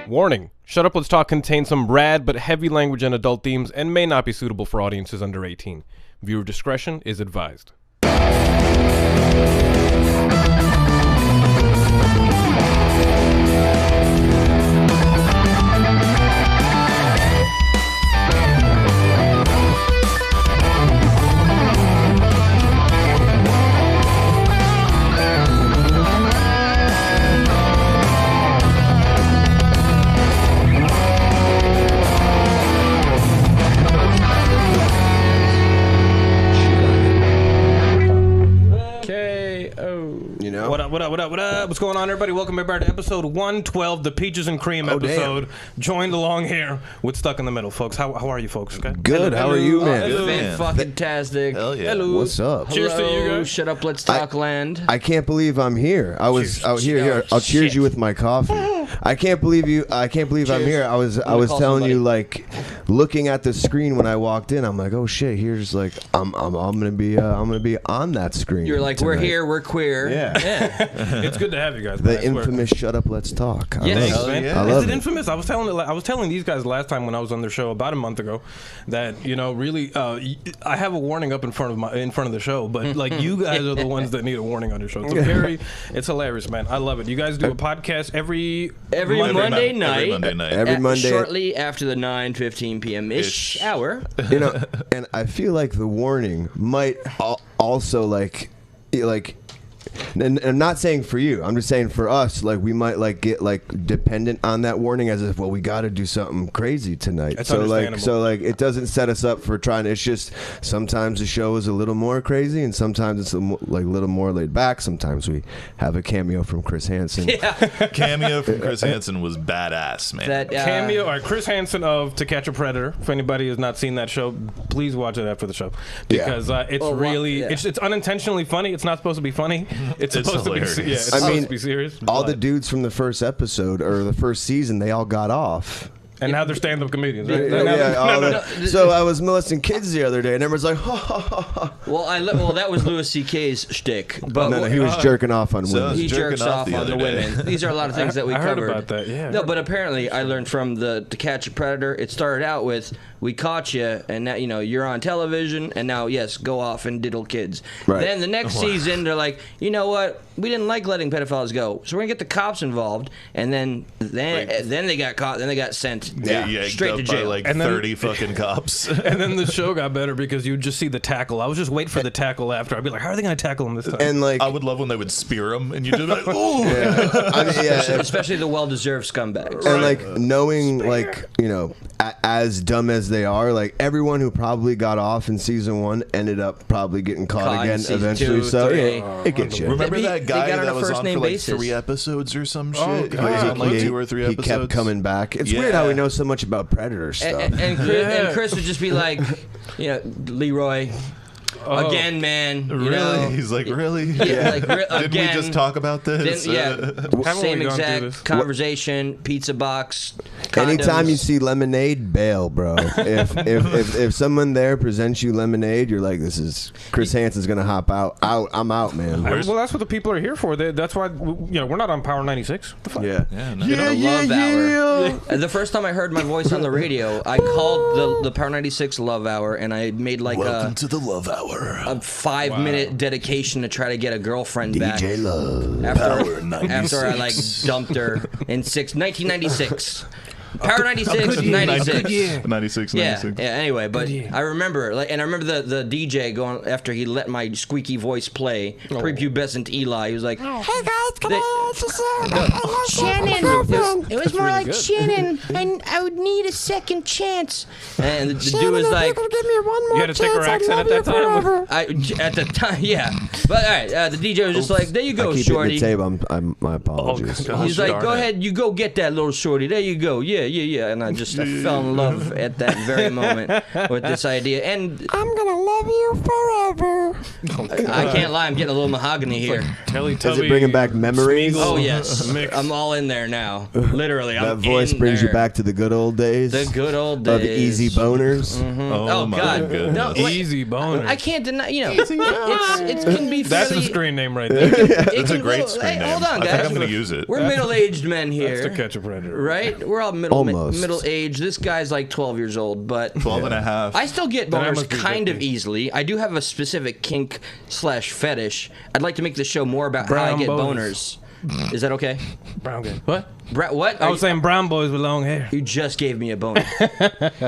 Warning, Shut Up, Let's Talk contains some rad but heavy language and adult themes and may not be suitable for audiences under 18. Viewer discretion is advised. What up? What's going on, everybody? Welcome everybody to episode 112, the Peaches and Cream episode. Damn. Joined along here with Stuck in the Middle, folks. How are you, folks? Okay? Good. How are you, man? Good, man. Fantastic. Hell yeah. Hello. What's up? Cheers to you guys. Shut up, let's talk land. I can't believe I'm here. I was out here. I'll cheers you with my coffee. I can't believe I'm here. I was telling you, like, looking at the screen when I walked in, I'm like, oh shit, here's like I'm gonna be on that screen. You're like, tonight. we're here, we're queer. Yeah. It's good to have you guys. The infamous Shut Up, Let's Talk. Yes. I love it. Infamous? I was telling these guys last time when I was on their show about a month ago that really I have a warning up in front of the show, but like you guys are the ones that need a warning on your show. It's hilarious, man. I love it. You guys do a podcast every Monday night. Every Monday, shortly after the 9:15 p.m.-ish hour. And I feel like the warning might also like. And I'm not saying for you. I'm just saying for us. Like we might like get like dependent on that warning, as if we got to do something crazy tonight. That's so it doesn't set us up for trying. It's just sometimes the show is a little more crazy, and sometimes it's a little more laid back. Sometimes we have a cameo from Chris Hansen. Yeah. Cameo from Chris Hansen was badass, man. That cameo. All right, Chris Hansen of To Catch a Predator. If anybody has not seen that show, please watch it after the show because it's unintentionally funny. It's not supposed to be funny. It's supposed hilarious. to be. Yeah, it's supposed to be serious. All the dudes from the first episode or the first season, they all got off. And now they're stand-up comedians, right? So I was molesting kids the other day, and everyone's like, ha, ha, ha, ha. Well, that was Louis C.K.'s shtick. But no, he was jerking off on women. He jerks off on the women. These are a lot of things that we covered. I heard about that, yeah. No, but apparently I learned from To Catch a Predator, it started out with, we caught you, and now, you're on television, and now, yes, go off and diddle kids. Right. Then the next season, they're like, you know what? We didn't like letting pedophiles go, so we're going to get the cops involved, and then they got caught, then they got sent straight to jail. By like 30 fucking cops. And then the show got better because you would just see the tackle. I was just waiting for the tackle after. I'd be like, how are they going to tackle him this time? And like, I would love when they would spear him, and you'd just be like, ooh. Especially the well-deserved scumbags. And like knowing, like, as dumb as they are, like everyone who probably got off in season 1 ended up probably getting caught again eventually. 2, so 3. it gets you. Remember that guy that was on for like basis. 3 episodes or some shit? Oh, He was on like 2 or 3 episodes. He kept coming back. It's weird how we know so much about Predator stuff. And Chris would just be like, Leroy, again, man. Really? He's like, really? Yeah. Like, Didn't we just talk about this? Same exact conversation, pizza box, condoms. Anytime you see lemonade, bail, bro. If someone there presents you lemonade, you're like, this is Chris Hansen's gonna hop out. I'm out, man. Well, that's what the people are here for. That's why we're not on Power 96. The fuck? Yeah. Love Hour. The first time I heard my voice on the radio, I called the Power 96 Love Hour, and I made like Welcome to the Love Hour. A 5-minute dedication to try to get a girlfriend back. DJ Love. After I like dumped her in 1996. Power 96, 96. 96. Yeah. Anyway, but I remember, I remember the DJ going after he let my squeaky voice play. Prepubescent Eli. He was like, "Hey guys, can I ask you Shannon? It was more like good. Shannon, and I would need a second chance." And the Shannon, dude was if like, you could give me one more You had a thicker chance, I'd accent love at that you time? forever. at the time, yeah. But all right, the DJ was just like, "There you go, I keep shorty." it in the tape. My apologies. Oh, He's like, "Go ahead, you go get that little shorty. There you go. Yeah. And I fell in love at that very moment with this idea. And I'm gonna love you forever. I can't lie, I'm getting a little mahogany here. Is it bringing back memories? Oh yes, I'm all in there now. Literally, that voice brings you back to the good old days. The good old days of easy boners. Mm-hmm. Oh God, no, easy boners. I can't deny. You know, it can be. That's a screen name right there. That's a great screen name. Hold on, guys. I think I'm going to use it. We're middle-aged men here. That's to catch a predator, right? We're all middle-aged. This guy's like 12 years old, but 12 and a half. I still get boners kind of easily. I do have a specific kink/fetish. I'd like to make the show more about how I get boners. Is that okay? Brown guy. What? What? I was saying brown boys with long hair. You just gave me a boner.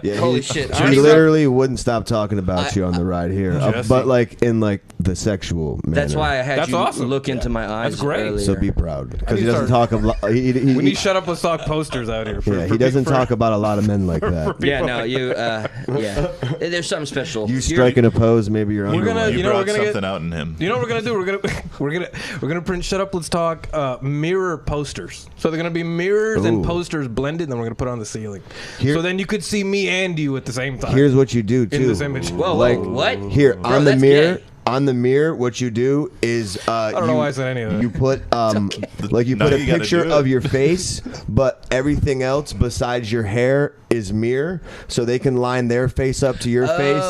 Yeah, holy shit! He literally wouldn't stop talking about you on the ride here, but like in like the sexual manner. That's why I had you look into my eyes. That's great. Earlier. So be proud because he doesn't talk. We need Shut Up Let's Talk posters out here. He doesn't talk about a lot of men like that. Yeah, no, you. Yeah, there's something special. You striking a pose, maybe you're. We're gonna, you know, we're gonna get something out in him. You know what we're gonna do? We're gonna print Shut Up Let's Talk mirror posters. So they're gonna be mirrors and posters blended, and then we're gonna put it on the ceiling. So then you could see me and you at the same time. Here's what you do too. In this image. Whoa, like, what? Here on the mirror. Gay. On the mirror, what you do is I don't know why I said any of that. You put like you put a picture of your face, but everything else besides your hair is mirror, so they can line their face up to your face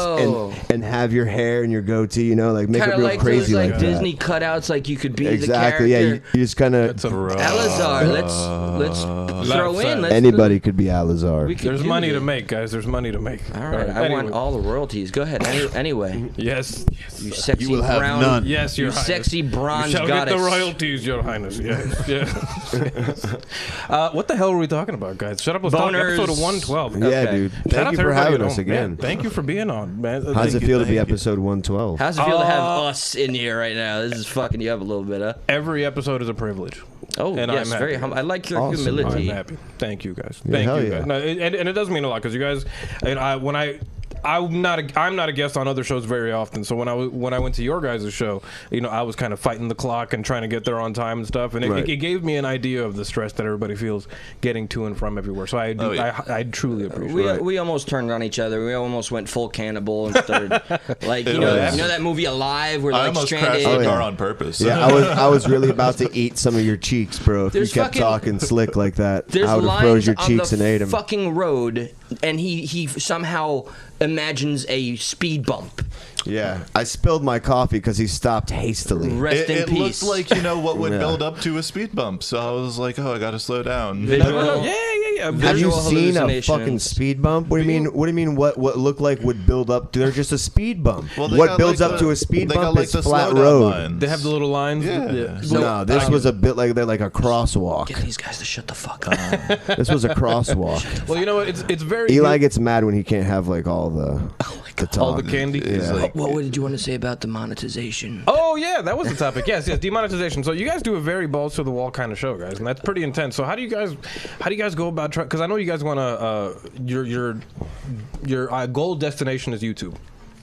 and have your hair and your goatee, you know, like make it real like crazy those, like Disney that. Cutouts, like you could be exactly. the character. Yeah, you just kind of Alazar. Let's throw in. Anybody could be Alazar. There's money to make, guys. There's money to make. All right, I want all the royalties. Go ahead. Anyway. Yes. You sexy you will have brown. none. Yes, your Highness. Sexy bronze you shall goddess. get the royalties, Your Highness. Yes. Yes. What the hell were we talking about, guys? Shut Up, Let's Talk, episode 112. Yeah, dude. Thank you for having us again. Man, thank you for being on, man. How does it feel to be episode 112? How's it feel to have us in here right now? This is fucking you up a little bit, huh? Every episode is a privilege. Oh, and yes, very humble. I like your humility. I'm happy. Thank you, guys. Thank you, guys. No, and it does mean a lot because you guys, and I'm not a guest on other shows very often. So when I went to your guys' show, you know, I was kind of fighting the clock and trying to get there on time and stuff, and it gave me an idea of the stress that everybody feels getting to and from everywhere. So I truly appreciate it. We almost turned on each other. We almost went full cannibal and started like you know that movie Alive where I like almost stranded. crashed the car on purpose. Yeah, I was really about to eat some of your cheeks, bro. If you kept talking slick like that, I would have froze your cheeks and ate them. Fucking road, and he somehow imagines a speed bump. Yeah, I spilled my coffee because he stopped hastily. Rest in peace. It looked like, you know, what would build up to a speed bump. So I was like, oh, I got to slow down. Yeah. Have you seen a fucking speed bump? What do you mean? What do you mean? What looked like would build up? They're just a speed bump. Well, what builds up to a speed bump is flat road. Lines. They have the little lines. Yeah. No, this was a bit like a crosswalk. Get these guys to shut the fuck up. This was a crosswalk. Well, you know what? It's very. Eli gets mad when he can't have like all the talk. All the candy. Yeah. Like, what did you want to say about demonetization? Oh yeah, that was the topic. Yes, demonetization. So you guys do a very balls to the wall kind of show, guys, and that's pretty intense. So how do you guys go about trying? Because I know you guys want to your goal destination is YouTube,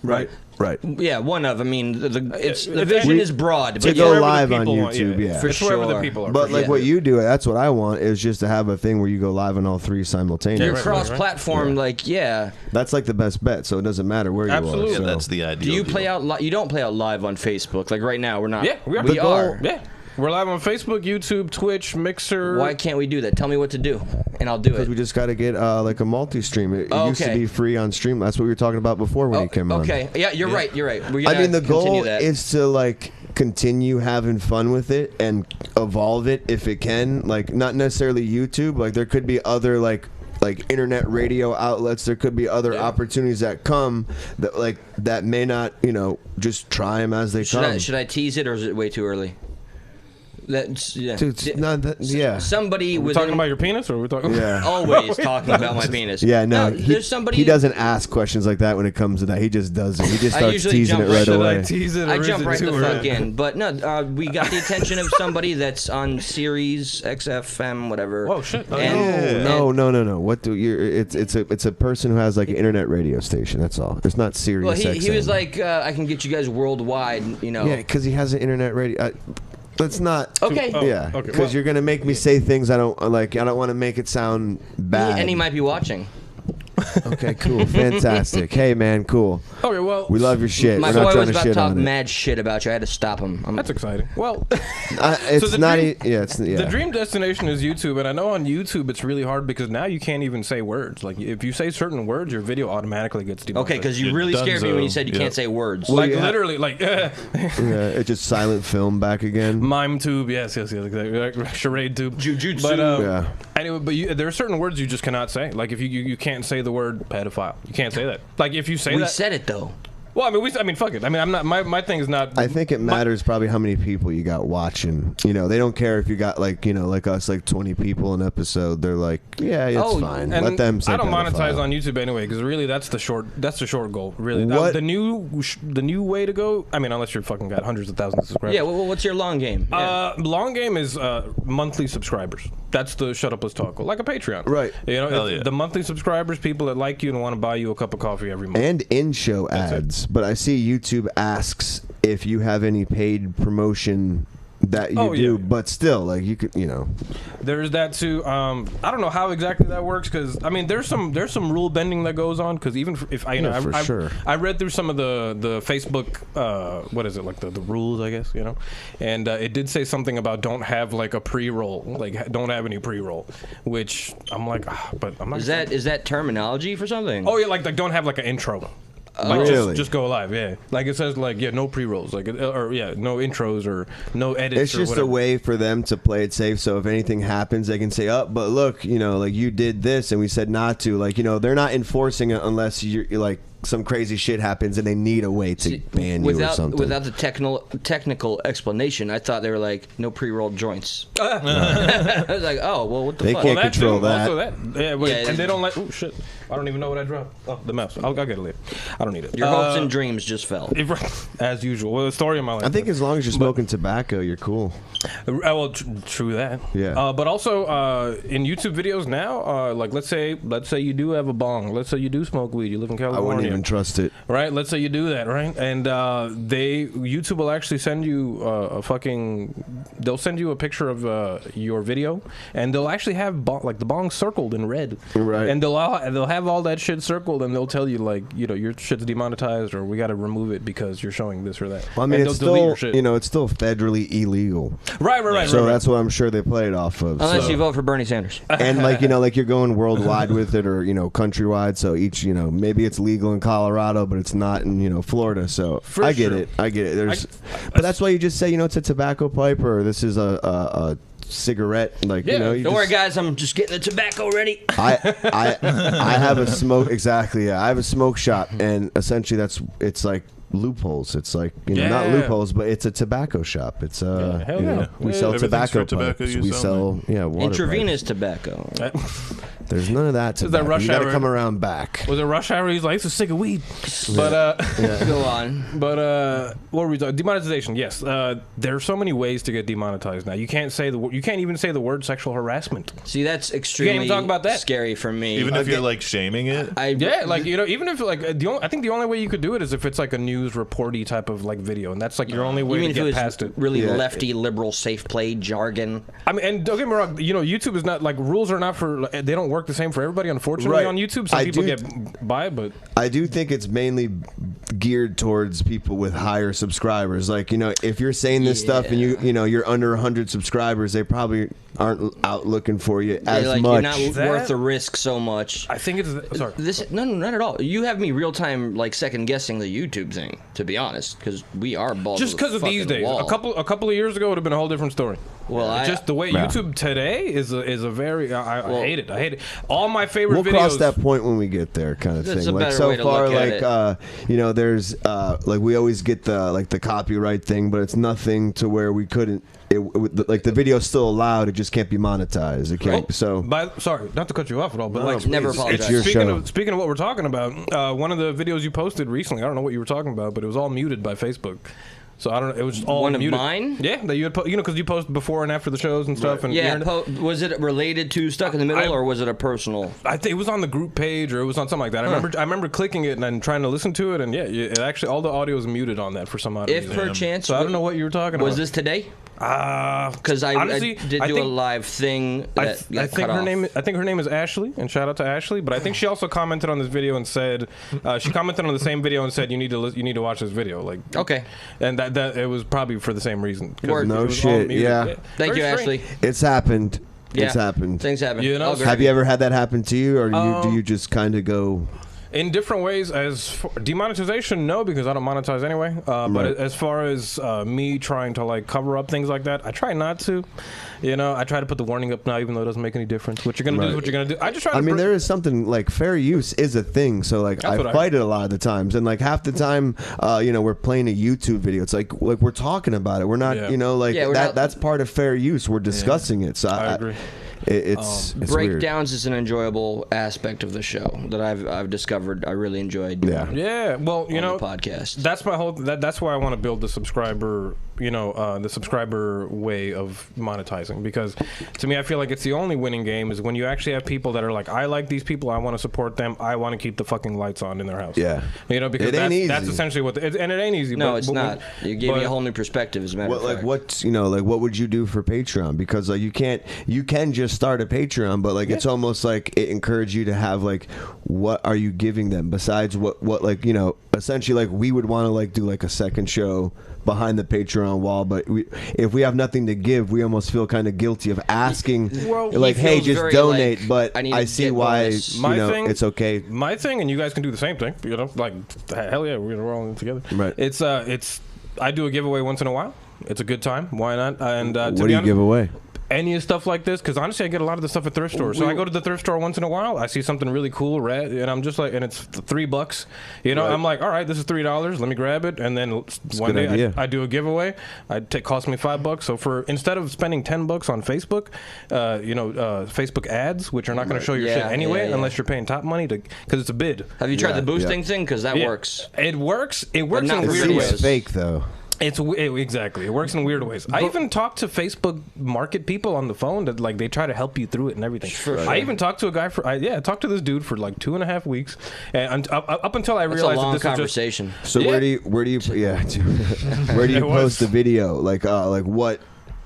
right? Right. Yeah, one of. I mean, the vision is broad. To go live on YouTube, yeah. For sure. The people are. But like what you do, that's what I want, is just to have a thing where you go live on all three simultaneously. You're cross-platform, That's like the best bet, so it doesn't matter where you are. Absolutely. So. That's the idea. Do you play out? You don't play out live on Facebook. Like right now, we're not. Yeah, we are. Yeah. We're live on Facebook, YouTube, Twitch, Mixer. Why can't we do that? Tell me what to do, and I'll do it. Because we just got to get like a multi-stream. It used to be free on stream. That's what we were talking about before when you came on. Okay, yeah, you're right. You're right. I mean, the goal is to like continue having fun with it and evolve it if it can. Like not necessarily YouTube. Like there could be other like internet radio outlets. There could be other opportunities that come that may not, you know, just try them as they come. Should I tease it, or is it way too early? Somebody we're talking about your penis, or are we talking? Yeah. Always talking about my penis. Yeah, no. There's somebody. He doesn't ask questions like that when it comes to that. He just does it. He just starts teasing it right away. I jump right the fuck in. But no, we got the attention of somebody that's on Sirius XFM, whatever. Oh shit! No. What do you? It's a person who has like an internet radio station. That's all. It's not Sirius. Well, he XM. was like, I can get you guys worldwide. You know. Yeah, because he has an internet radio. That's not okay. Yeah, because you're gonna make me say things I don't like. I don't want to make it sound bad. And he might be watching. Okay, cool, fantastic. Hey, man, cool. Okay, well, we love your shit. My We're not boy trying was to about to shit talk on it. mad shit about you. I had to stop him. That's exciting. Well, It's the not. dream- The the dream destination is YouTube, and I know on YouTube it's really hard because now you can't even say words. Like if you say certain words, your video automatically gets demonetized. Okay, because you really scared me when you said you can't say words. Like literally, like it just silent film back again. mime tube, yes, exactly. Charade tube, Jujutsu. But anyway, but there are certain words you just cannot say. Like if you can't say the word pedophile, you can't say that. Like if you say we that, said it though. well, I mean, fuck it. I mean, I'm not. My thing is not. I think it matters probably how many people you got watching. You know, they don't care if you got like like us, like 20 people an episode. They're like, yeah, it's fine. And Let them say I don't pedophile. monetize on YouTube anyway because really that's the short goal. Really, What? the new way to go. I mean, unless you're fucking got hundreds of thousands of subscribers. Yeah. Well, what's your long game? Long game is monthly subscribers. That's the Shut Up Let's Talk, like a Patreon. Right. You know, the monthly subscribers, people that like you and want to buy you a cup of coffee every month. And in-show ads. But I see YouTube asks if you have any paid promotion that you do, but still, like you could, There's that too. I don't know how exactly that works because I mean, there's some rule bending that goes on because even if I I read through some of the Facebook what is it like the rules I guess and it did say something about don't have like a pre-roll, like don't have any pre-roll, which I'm like, but I'm not. Is that terminology for something? Oh yeah, like don't have like an intro. Like just go live, yeah. Like it says, like no pre-rolls, like no intros or no edits. It's just a way for them to play it safe. So if anything happens, they can say, "Oh, but look, like you did this, and we said not to." Like they're not enforcing it unless you're like some crazy shit happens and they need a way to ban you or something. Without the technical explanation, I thought they were like no pre-rolled joints. I was like, oh well, what the they fuck? can't control that. Also and they don't like. Oh shit! I don't even know what I dropped. Oh, the mouse. I'll get it later. I don't need it. Your hopes and dreams just fell. As usual. Well, the story of my life. I think as long as you're smoking tobacco, you're cool. Well, true that. Yeah. But also in YouTube videos now, like let's say you do have a bong. Let's say you do smoke weed. You live in California. I wouldn't even trust it. Right. Let's say you do that. Right. And YouTube will actually send you they'll send you a picture of your video, and they'll actually have the bong circled in red. Right. And they'll have all that shit circled, and they'll tell you like your shit's demonetized, or we got to remove it because you're showing this or that. Well, I mean, it's still it's still federally illegal. Right. So that's what I'm sure they play it off of. Unless you vote for Bernie Sanders. And like like you're going worldwide with it, or countrywide. So each maybe it's legal in Colorado, but it's not in Florida. So I get it. But that's why you just say it's a tobacco pipe, or this is a cigarette, like don't worry guys, I'm just getting the tobacco ready. I have a smoke I have a smoke shop, and essentially it's like loopholes. It's like not loopholes, but it's a tobacco shop. It's we sell tobacco pipes. We sell water intravenous pipes. Tobacco. There's none of that tobacco. That rush you gotta hour? come around back. Was it rush hour? He's like, it's a sick of weed. But Go on. But what were we talking? Demonetization. Yes, there are so many ways to get demonetized now. You can't say you can't even say the word sexual harassment. See, that's extremely even talk about that. scary for me. Even if you're like shaming it. Even if like I think the only way you could do it is if it's like a news reporty type of like video, and that's like your only way to get past it. Really lefty, liberal, safe play jargon. I mean, and don't get me wrong. YouTube is not like rules are not for. They don't work the same for everybody. Unfortunately, on YouTube, some people get by, but I do think it's mainly geared towards people with higher subscribers. Like if you're saying this stuff and you're under 100 subscribers, they probably aren't out looking for you as much. You're not worth the risk so much. I think it's sorry. No, not at all. You have me real time like second guessing the YouTube thing, to be honest, because we are balls. Just because of these days. Wall. A couple of years ago, it would have been a whole different story. Well, just the way YouTube today is a very I hate it. I hate it. All my favorite we'll videos. cross that point when we get there, kind of That's thing. a Like better so way to far, look at like there's like we always get the copyright thing, but it's nothing to where we couldn't. Like the video's still allowed, it just can't be monetized. It can't. So sorry, not to cut you off at all, but never apologize. It's your show. Speaking of what we're talking about, one of the videos you posted recently, I don't know what you were talking about, but it was all muted by Facebook. So I don't know. It was all muted. One of mine? Yeah, that you had because you post before and after the shows and stuff. Right. And was it related to Stuck in the Middle, or was it a personal? I think it was on the group page, or it was on something like that. I remember clicking it and then trying to listen to it, and it actually all the audio is muted on that for some odd reason. If perchance, so I don't know what you were talking about. Was this today? Because I did do a live thing. That I think her name is Ashley, and shout out to Ashley. But I think she also commented on this video and said she commented on the same video and said you need to watch this video. Like okay, and that it was probably for the same reason. No shit. Yeah. Thank you, Ashley. It's happened. Yeah. It's happened. Things happen. You know? Have you ever had that happen to you, or do you just kind of go? In different ways. As for demonetization, no, because I don't monetize anyway. But as far as me trying to like cover up things like that, I try not to. You know, I try to put the warning up now, even though it doesn't make any difference. What you're gonna do is what you're gonna do. I just try. I mean, there is something like fair use is a thing. So like, I fight it a lot of the times, and like half the time, you know, we're playing a YouTube video. It's like we're talking about it. We're not, you know, like that's part of fair use. We're discussing it. So I agree. It's breakdowns is an enjoyable aspect of the show that I've discovered. I really enjoyed. Yeah. Well, you know, the podcast. That's my whole. That's why I want to build the subscriber. You know, the subscriber way of monetizing, because to me, I feel like it's the only winning game is when you actually have people that are like, I like these people, I want to support them, I want to keep the fucking lights on in their house. Yeah. You know, because that's essentially what. And it ain't easy. No, it's not. You gave me a whole new perspective. As a matter of fact. Like what what would you do for Patreon? Because like you can just start a Patreon, but like it's almost like it encouraged you to have like, what are you giving them besides what like, you know, essentially like we would want to like do like a second show behind the Patreon wall, but if we have nothing to give, we almost feel kind of guilty of asking, like, hey, just donate. Like, but I see why it's okay. My thing, and you guys can do the same thing. You know, like hell yeah, we're all in it together. Right. It's I do a giveaway once in a while. It's a good time. Why not? And what do you give away? Any stuff like this, because honestly I get a lot of the stuff at thrift stores. So I go to the thrift store once in a while, I see something really cool, red, and I'm just like, and it's $3, you know. I'm like, all right, this is $3, let me grab it. And then one day I do a giveaway. It costs me $5. So for instead of spending $10 on Facebook, Facebook ads, which are not going to show your shit anyway, unless you're paying top money because it's a bid. Have you tried the boosting thing? Because that works. It works in weird ways. It's fake though. Exactly. It works in weird ways. I even talked to Facebook market people on the phone that like they try to help you through it and everything. Sure. I even talked to a guy I talked to this dude for like 2.5 weeks, and up until I realized that this conversation. Was just, so where do you where do you post the video? Like what?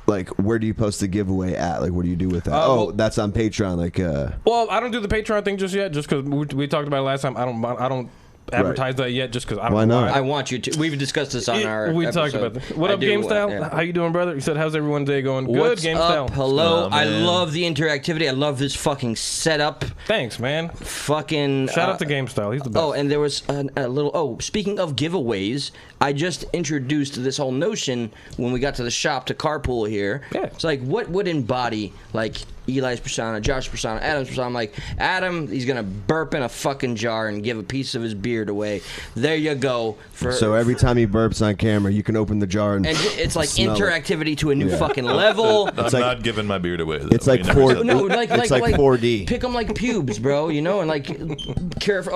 Like, where do you post the giveaway at? Like, what do you do with that? That's on Patreon. Like, well, I don't do the Patreon thing just yet, just because we talked about it last time. I don't advertise that yet, just because I don't. Why not? I want you to. We've discussed this on our. We talked about that. What up, GameStyle? Yeah. How you doing, brother? You said, how's everyone's day going? Good, What's GameStyle. Up? Hello. I love the interactivity. I love this fucking setup. Thanks, man. Fucking. Shout out to GameStyle. He's the best. Oh, and there was a little. Oh, speaking of giveaways, I just introduced this whole notion when we got to the shop to carpool here. Yeah. It's like, what would embody like Eli's persona, Josh's persona, Adam's persona? I'm like, Adam, he's gonna burp in a fucking jar and give a piece of his beard away. There you go. So every time he burps on camera, you can open the jar and it's like interactivity to a new fucking level. I'm not giving my beard away. Though. It's like it's like 4D. Pick them like pubes, bro. You know, and like care for.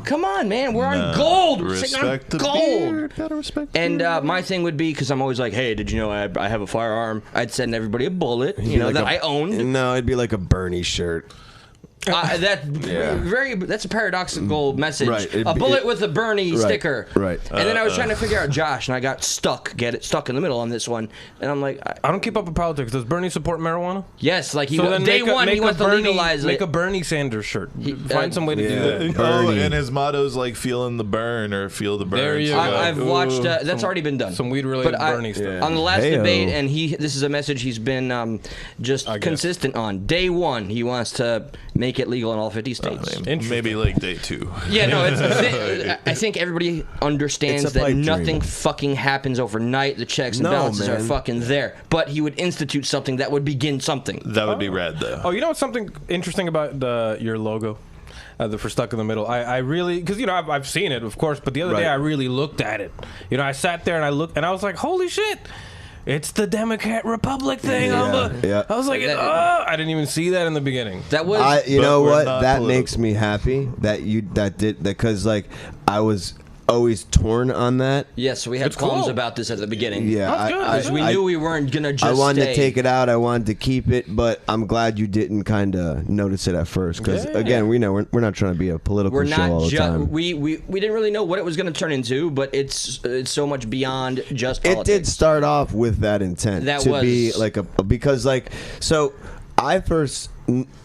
Come on, man, we're on gold. Respect the gold. Beard. Gotta respect. And my thing would be, because I'm always like, hey, did you know I have a firearm? I'd send everybody a bullet, that I owned. No, it'd be like a Bernie shirt. That's a paradoxical message. Right, a bullet with a Bernie sticker. Right. And then I was trying to figure out Josh, and I got stuck in the middle on this one. And I'm like, I don't keep up with politics. Does Bernie support marijuana? Yes, like day one he wants to legalize it. Make a Bernie Sanders shirt. Find some way to do that. And his motto's like feeling the burn or feel the burn. There you go. I've watched. That's already been done. Some weed related Bernie stuff. On the last debate, and this is a message he's been just consistent on. Day one, he wants to make it legal in all 50 states. Maybe like day 2. Yeah, no, I think everybody understands that nothing fucking happens overnight. The checks and balances are fucking there. But he would institute something that would begin something. That would be rad, though. Oh, you know what's something interesting about your logo? For Stuck in the Middle. I really, because, I've seen it, of course, but the other day I really looked at it. I sat there and I looked, and I was like, holy shit. It's the Democrat Republic thing. I was like, I didn't even see that in the beginning. That was, you know what? That makes me happy that did that, because like I was always torn on that. Yes, we had qualms about this at the beginning. Yeah, because we knew we weren't gonna just. I wanted stay. to take it out. I wanted to keep it, but I'm glad you didn't kind of notice it at first. Because again, we know we're not trying to be a political show all the time. We didn't really know what it was going to turn into, but it's so much beyond just politics. It did start off with that intent be like because so I first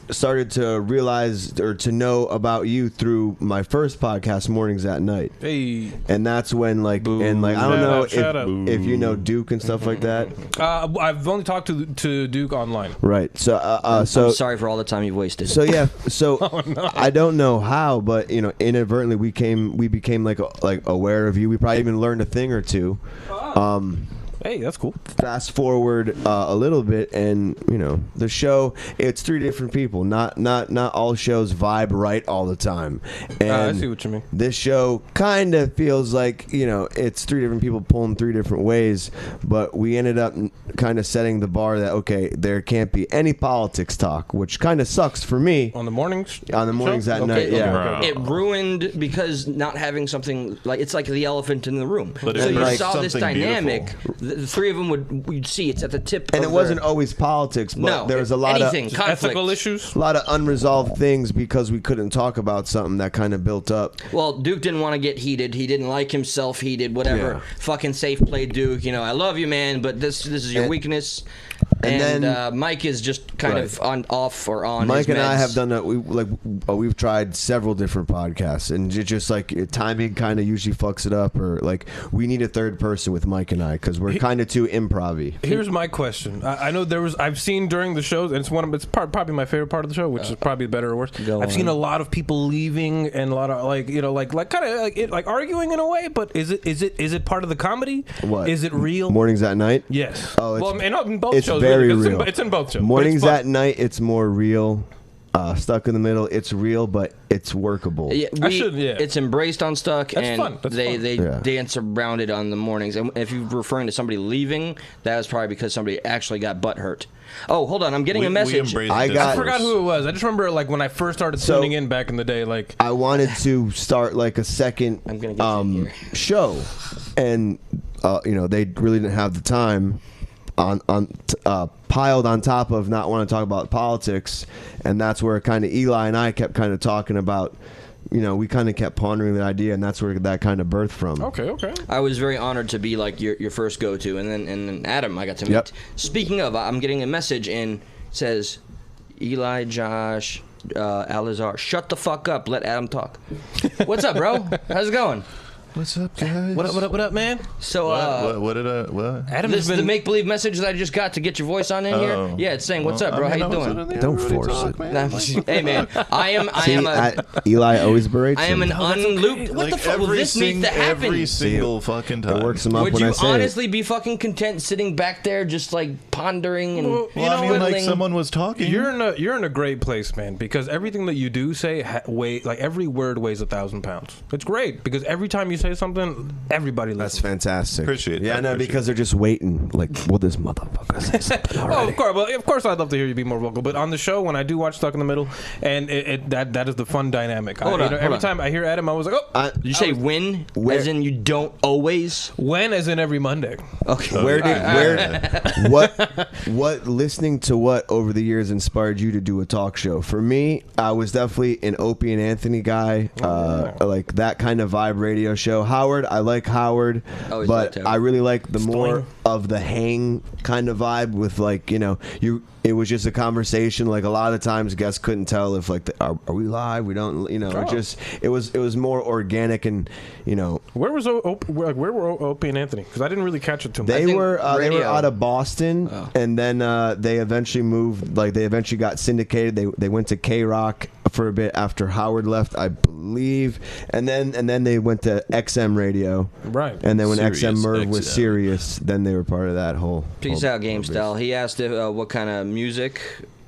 started to realize or to know about you through my first podcast, Mornings at Night. Hey. And that's when I don't know if you know Duke and stuff like that. I've only talked to Duke online. Right. So I'm sorry for all the time you've wasted. So yeah. So I don't know how, but inadvertently we became like aware of you. We probably even learned a thing or two. Hey, that's cool. Fast forward a little bit, and the show. It's 3 different people. Not all shows vibe right all the time. And I see what you mean. This show kind of feels like it's 3 different people pulling 3 different ways. But we ended up kind of setting the bar that there can't be any politics talk, which kind of sucks for me. On the mornings. On the mornings at night, yeah. It ruined because not having something it's like the elephant in the room. But so you like saw this dynamic. Beautiful. The 3 of them we'd see it's at the tip. And it wasn't always politics, but there was a lot of ethical issues, a lot of unresolved things because we couldn't talk about something that kind of built up. Well, Duke didn't want to get heated. He didn't like himself heated. Whatever. Yeah. Fucking safe play, Duke. I love you, man, but this is your weakness. And then Mike is just kind of on Mike his and meds. I have done that. We've tried several different podcasts, and just timing kind of usually fucks it up, or we need a third person with Mike and I because we're kind of too improv-y. Here's my question. I know I've seen during the shows, and it's probably my favorite part of the show, which is probably better or worse. I've seen a lot of people leaving and a lot of arguing in a way. But is it part of the comedy? What is it real? Mornings at Night. Yes. Oh, in both it's shows. Very really. real. It's in both shows. Mornings at Night. It's more real. Stuck in the Middle. It's real, but it's workable. Yeah, it's embraced on Stuck, and fun. they dance around it on the mornings. And if you're referring to somebody leaving, that was probably because somebody actually got butt hurt. Oh, hold on, I'm getting a message. I forgot who it was. I just remember when I first started tuning in back in the day. I wanted to start a second show, and they really didn't have the time. Piled on top of not want to talk about politics, and that's where kind of Eli and I kept kind of talking about. We kind of kept pondering the idea, and that's where that kind of birthed from. Okay. I was very honored to be your first go-to, and then Adam I got to meet. Yep. Speaking of, I'm getting a message and says, Eli, Josh, Alizar, shut the fuck up, let Adam talk. What's up, bro? How's it going? What's up, guys? What up, man? So, what? This is the make-believe message that I just got to get your voice on in here. Yeah, it's saying, "What's up, bro? How you doing?" Don't force it. Hey, man, I am Eli always berates. I am an unlooped. What the fuck? Well, this needs to happen. Every single fucking time. It works him up Would when you I say honestly it. be fucking content sitting back there, just pondering and like someone was talking? You're in a great place, man, because everything that you do say every word weighs 1,000 pounds. It's great because every time you say something, everybody listens. That's fantastic. Appreciate that. Yeah, no, because they're just waiting. Will this motherfucker say something already? Of course, I'd love to hear you be more vocal. But on the show, when I do watch Stuck in the Middle, and that is the fun dynamic. Every time I hear Adam, I was like, did you say when? As in you don't always? When, as in every Monday. Okay. What listening to what over the years inspired you to do a talk show? For me, I was definitely an Opie and Anthony guy, like that kind of vibe radio show. Howard, I like Howard, but I really like the more of the hang kind of vibe with it was just a conversation. Like a lot of times guests couldn't tell if are we live? We don't, it was more organic and Where were Opie and Anthony? Because I didn't really catch it too much. They were out of Boston, and then they eventually moved. They eventually got syndicated. They went to K-Rock for a bit after Howard left, I believe, and then they went to XM Radio. Right. And then when Sirius XM merged with XM. Sirius, then they were part of that whole. Peace out, Game Style. He asked what kind of music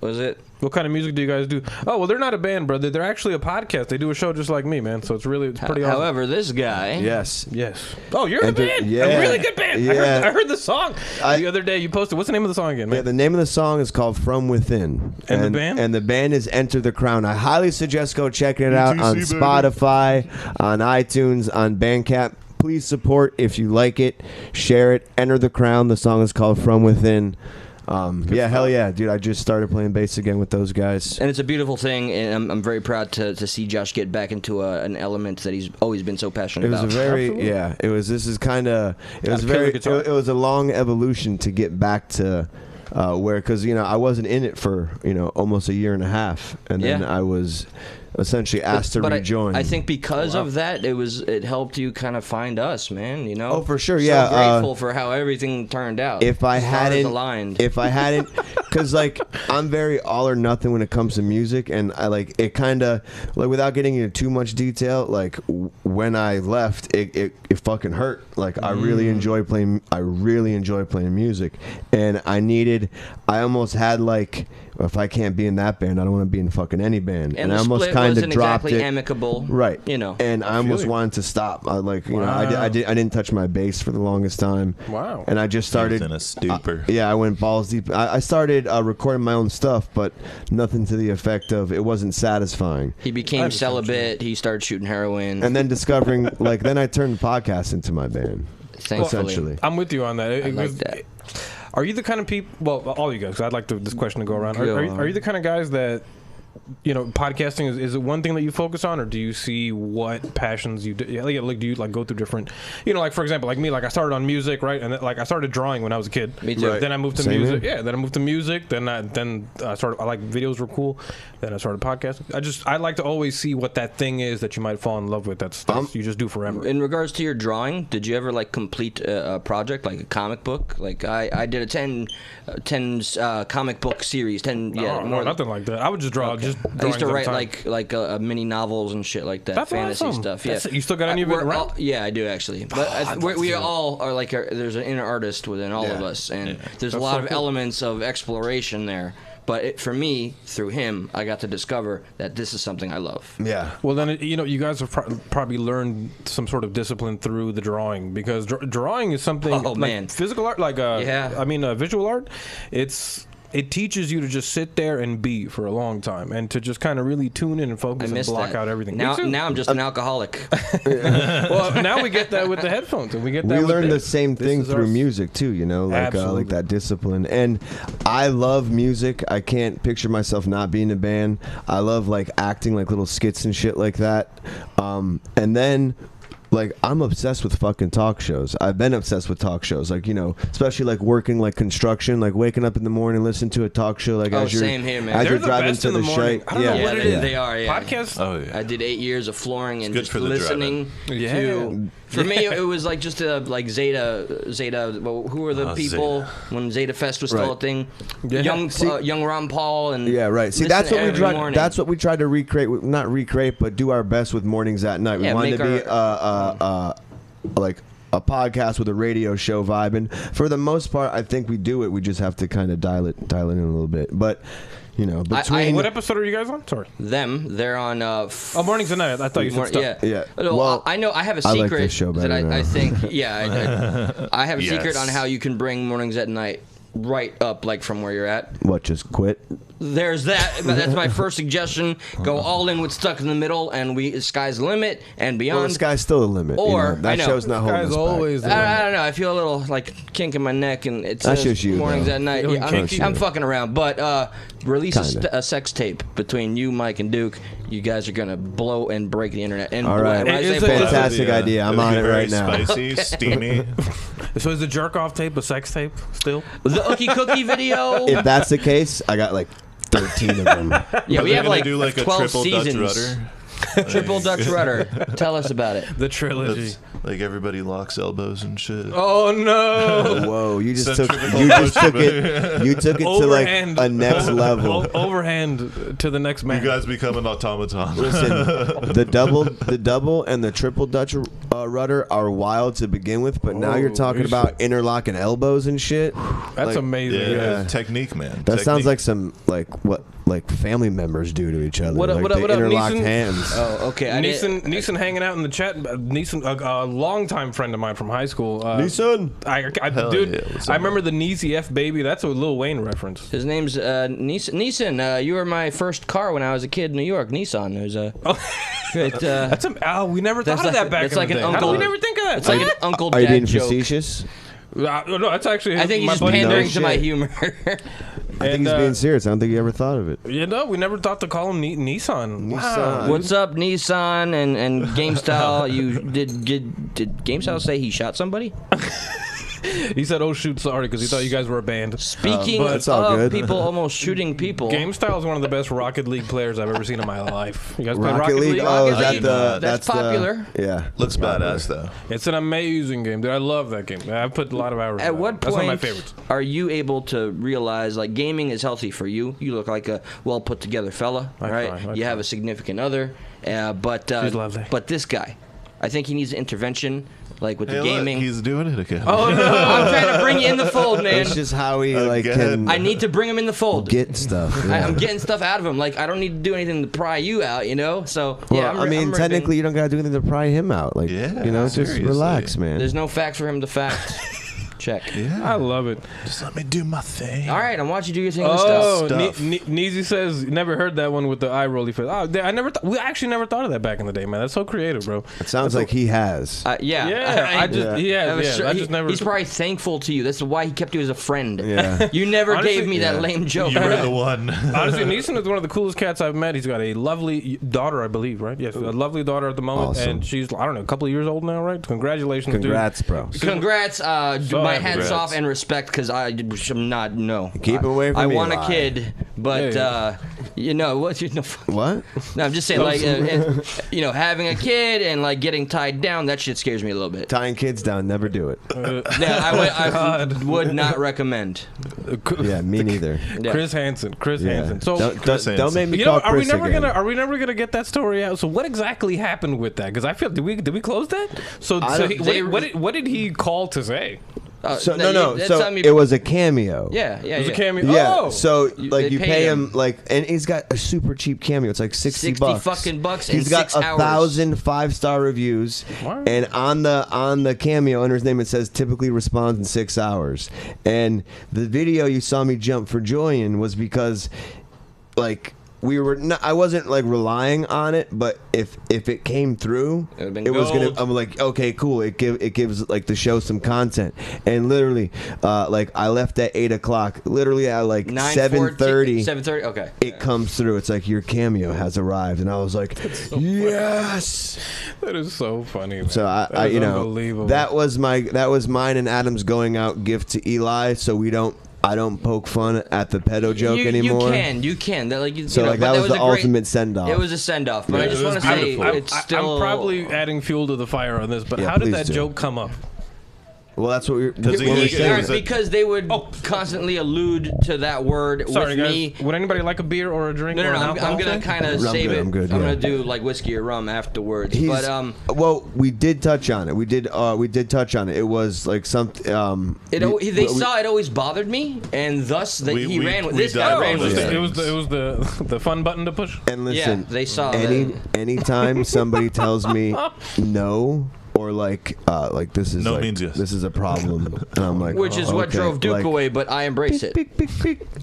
Was it? What kind of music do you guys do? Oh, well, they're not a band, brother. They're actually a podcast. They do a show just like me, man. So it's pretty awesome. However, this guy. Yes. Oh, you're in a band. Yeah. A really good band. Yeah. I heard the song the other day. You posted. What's the name of the song again, man? Yeah, the name of the song is called From Within. And the band? And the band is Enter the Crown. I highly suggest go checking it out on Spotify, on iTunes, on Bandcamp. Please support if you like it. Share it. Enter the Crown. The song is called From Within. Hell yeah, dude! I just started playing bass again with those guys, and it's a beautiful thing. And I'm very proud to see Josh get back into an element that he's always been so passionate about. It was a very It was. This is kind of. It was very. It was a long evolution to get back to because I wasn't in it for almost a year and a half, and then I was essentially asked to rejoin. I think because of that, it helped you kind of find us, man. Oh, for sure, so grateful for how everything turned out. If I hadn't, aligned. Because I'm very all or nothing when it comes to music, and I it kind of without getting into too much detail. When I left, it fucking hurt. I really enjoy playing. I really enjoy playing music, and I almost had if I can't be in that band, I don't want to be in fucking any band. And I almost kind of dropped exactly it. amicable, right? And I almost wanted to stop. I didn't touch my bass for the longest time. Wow. And I just started in a stupor. I went balls deep. I started recording my own stuff, but nothing to the effect of it wasn't satisfying. He became celibate. He started shooting heroin, and then discovering then I turned the podcast into my band. Essentially, I'm with you on that. I like that. Are you the kind of people? Well, all you guys. 'Cause I'd like this question to go around. Are you the kind of guys that podcasting is it one thing that you focus on, or do you see what passions you do? Do you go through different? For example, like me, I started on music, right, and I started drawing when I was a kid. Me too. Right. Then I moved to Same music. here. Yeah. Then I moved to music. Then I started. I like videos were cool. Then I started podcasting. I like to always see what that thing is that you might fall in love with. That's you just do forever. In regards to your drawing, did you ever complete a project like a comic book? I did a 10 comic book series. 10 no, nothing like that. I would just draw. Okay. I used to write mini novels and shit like that. That's fantasy awesome. Stuff. Yeah. You still got any of it around? Yeah, I do actually. But we all are there's an inner artist within all of us, and there's a lot of elements of exploration there. But for me, through him, I got to discover that this is something I love. Yeah. Well, then, you guys have probably learned some sort of discipline through the drawing, because drawing is something physical art, visual art. It teaches you to just sit there and be for a long time, and to just kind of really tune in and focus and block out everything. Now I'm just an alcoholic. Well, now we get that with the headphones, and we learn the same thing through music too. Like that discipline. And I love music. I can't picture myself not being in a band. I love acting, little skits and shit like that. And then. I'm obsessed with fucking talk shows. I've been obsessed with talk shows, especially working construction, waking up in the morning, listen to a talk show, as you're same here, man. They're you're the driving best to in the morning. I don't know what it is. They are. Yeah. Podcasts. Oh yeah. I did 8 years of flooring and just for the listening driving. to. For me, it was just Zeta. Well, who were the people when Zeta Fest was still a thing? Yeah. Young Ron Paul and See, that's what we tried. That's what we tried to recreate. Not recreate, but do our best with Mornings at Night. We wanted to be a podcast with a radio show vibe, and for the most part, I think we do it. We just have to kind of dial it in a little bit, but. Between what episode are you guys on? Sorry. They're on. Mornings at Night. I thought you said stuff. Yeah. Well, I know. I have a secret I like this show that I think. Yeah, I have a secret on how you can bring Mornings at Night right up, from where you're at. What? Just quit. There's that. That's my first suggestion. Go all in with Stuck in the Middle, and sky's the limit and beyond. Well, the sky's still the limit. Or that show's not holding us always back. I don't know. I feel a little kink in my neck, and it's just you, Mornings though. at Night. Yeah, I'm fucking around, but release a sex tape between you, Mike, and Duke. You guys are gonna blow and break the internet. And all right, it's a fantastic idea. I'm on it right now. Spicy, steamy. So is the jerk off tape a sex tape still? The Ookie Cookie video. If that's the case, I got 13 of them. Yeah, we have do a 12 triple seasons. Dutch rudder. Triple Dutch rudder. Tell us about it. The trilogy. Everybody locks elbows and shit. Oh no! Whoa, you just Centrifugal took it to Overhand. a next level. Overhand to the next man. You guys become an automaton. Listen, the double and the triple Dutch rudder are wild to begin with, but now you're talking shit. about interlocking elbows and shit. That's like, amazing. Yeah, technique, man. That sounds like some what family members do to each other. What up, like what up, they what up, interlock Neeson? hands. Oh, okay. Neeson hanging out in the chat. Neeson, a longtime friend of mine from high school. Neeson. Dude, yeah, what's I up, remember the Neezy F Baby. That's a Lil Wayne reference. His name's Neeson. You were my first car when I was a kid in New York. Nissan. It was a. We never thought of that back in the day. How did we never think of that? It's like an uncle Are you dad being joke. facetious? No, that's actually. I think my he's just buddy pandering knows. to my shit. humor. I think he's being serious. I don't think you ever thought of it. You know, we never thought to call him Nissan. Wow. Nissan. What's up, Nissan and GameStyle? You did GameStyle say he shot somebody? He said, "Oh shoot, sorry," because he thought you guys were a band. Speaking but it's all of good. people almost shooting people, GameStyle is one of the best Rocket League players I've ever seen in my life. You guys play Rocket Rocket League? League? Oh, is Rocket that League, the that's popular. Yeah. Looks badass though. It's an amazing game, dude. I love that game. I've put a lot of hours. At in that. what That's one of my point favorites. are you able to realize like gaming is healthy for you? You look like a well put together fella, right? I You have try. a significant other, but She's lovely. But this guy, I think he needs intervention, like with Hey, the look, gaming. he's doing it again. Oh no! I'm trying to bring you in the fold, man. It's just how he like Again. can I need to bring him in the fold. get stuff. I'm yeah. getting stuff out of him. Like I don't need to do anything to pry you out, you know. So Well, yeah, I mean, I'm technically, you don't gotta do anything to pry him out. Like, Yeah, you know, just seriously. relax, man. there's no facts for him to fact. Check. I love it. Just let me do my thing. All right, I'm watching you do your thing with Oh, stuff. Neezy says never heard that one with the eye rolly face. Oh, I never. We actually never thought of that back in the day, man. That's so creative, bro. It sounds like he has. Yeah. Yeah, I just I'm yeah. sure I just never. He's probably thankful to you. That's why he kept you as a friend. Yeah. You never Honestly, gave me that lame joke. You were the one. Honestly, Neeson is one of the coolest cats I've met. He's got a lovely daughter, I believe, right? Yes, a lovely daughter at the moment, Awesome. and she's I don't know, a couple of years old now, right? Congratulations, Congrats, bro. Congrats. My congrats. hats off and respect because I'm not. No. Keep away from I me, want a Eli. kid, but Yeah. you know what? What? No, I'm just saying, like, you know, having a kid and like getting tied down, that shit scares me a little bit. Tying kids down, never do it. Yeah, I would not recommend. Yeah, me neither. Yeah. Chris Hansen. Yeah. So. Don't make me You know, call are we Chris never again. gonna get that story out? So what exactly happened with that? Because I feel did we close that? So, what did he call to say? So no, that's So not me- it was a cameo. Yeah. It was a cameo. Yeah. Oh! So like they you paid pay him him. like, and he's got a super cheap cameo. It's like 60 bucks. fucking bucks. In He's got 6 hours. 1,000 5-star reviews, Wow. and on the cameo under his name it says typically responds in 6 hours. And the video you saw me jump for joy in was because like. I wasn't like relying on it, but if it came through, It would've been it was gonna. gold. I'm like, okay, cool. It gives like the show some content, and literally, like I left at 8 o'clock. Literally at like 7:30. 7:30. Okay. It comes through. It's like your cameo has arrived, and I was like, yes. That is so funny. Man. So I That is you know, unbelievable. that was mine and Adam's going out gift to Eli. So I don't poke fun at the pedo joke anymore. You can. That, like, So like that was the ultimate send off. It was a send off, but I Yeah, just it want was to say beautiful. it's still. I'm probably adding fuel to the fire on this, but Yeah, how did please that do. joke come up? Well, that's what we're Because what we're saying. because they would constantly allude to that word Sorry, with guys. me. Would anybody like a beer or a drink? No, or an I'm alcohol gonna thing? kind of I'm save good, it. I'm good, I'm yeah. gonna do like whiskey or rum afterwards. He's- But well, we did touch on it. We did touch on it. It was like something. they saw it always bothered me, and thus he ran with this guy dived ran into with it. it. It was the fun button to push. And listen, they saw anytime somebody tells me no. Or like this is No like, means yes. this is a problem, and I'm like, Which is what okay. drove Duke Like, away, but I embrace it.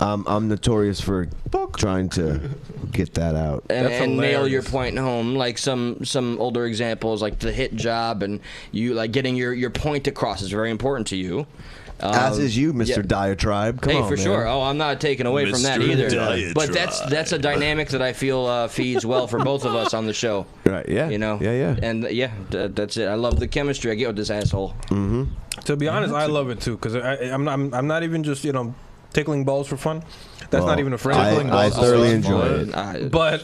I'm notorious for trying to get that out. And nail your hilarious. point home, like some older examples, like the hit job, and you like getting your point across is very important to you. As is you, Mr. yeah. Diatribe. Come Hey, on, for man. sure. Oh, I'm not taking away from that Mr. either. Diatribe. But that's a dynamic that I feel feeds well for both of us on the show. Right? Yeah. You know. Yeah. And that's it. I love the chemistry I get with this asshole. To be honest, I love it too because I'm not even just tickling balls for fun. That's Well, not even a phrase. I thoroughly enjoy it. But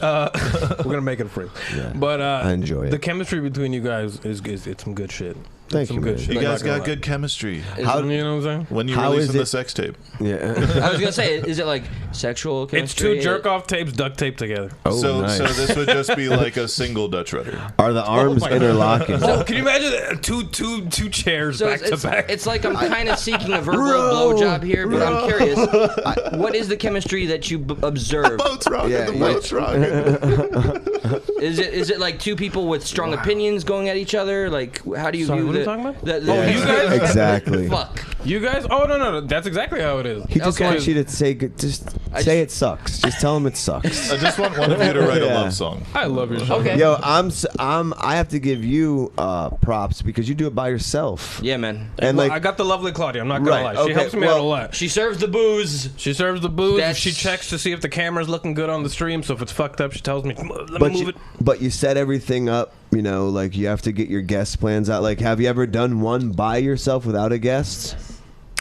we're gonna make it a phrase. Yeah. But I enjoy it. The chemistry between you guys is it's some good shit. Thank you, good man. shit. You guys I'm not got gonna good chemistry. How- lie. You know what I'm saying? When you How release is the it- sex tape. Yeah. I was gonna say, is it like sexual It's chemistry? two jerk off tapes duct taped together. Oh, so nice. this would just be like a single Dutch rudder. Are the arms my God. interlocking? Oh, can you imagine that? Two chairs So back to back? it's like I'm kind of seeking a verbal Bro. blowjob here, but I'm curious. What is the chemistry that you observe? Boat's rocking. Yeah, the yeah. boat's rocking. Is it like two people with strong opinions going at each other? Like, how do you Sorry, view what are the, you talking about? the Oh, you guys? Exactly. Fuck. You guys? Oh no, that's exactly how it is. He just Okay. wants you to say, say it sucks. Just tell him it sucks. I just want one of you to write a Yeah. love song. I love your show. Okay. Yo, I have to give you props because you do it by yourself. Yeah, man. And Well, like, I got the lovely Claudia. I'm not gonna Right, lie. She okay, helps me out a lot. She serves the booze. She serves the booze. That's- She checks to see if the camera's looking good on the stream. So if it's fucked up, she tells me, "Let me but move you, it." but you set everything up. You know, like you have to get your guest plans out. Like, have you ever done one by yourself without a guest?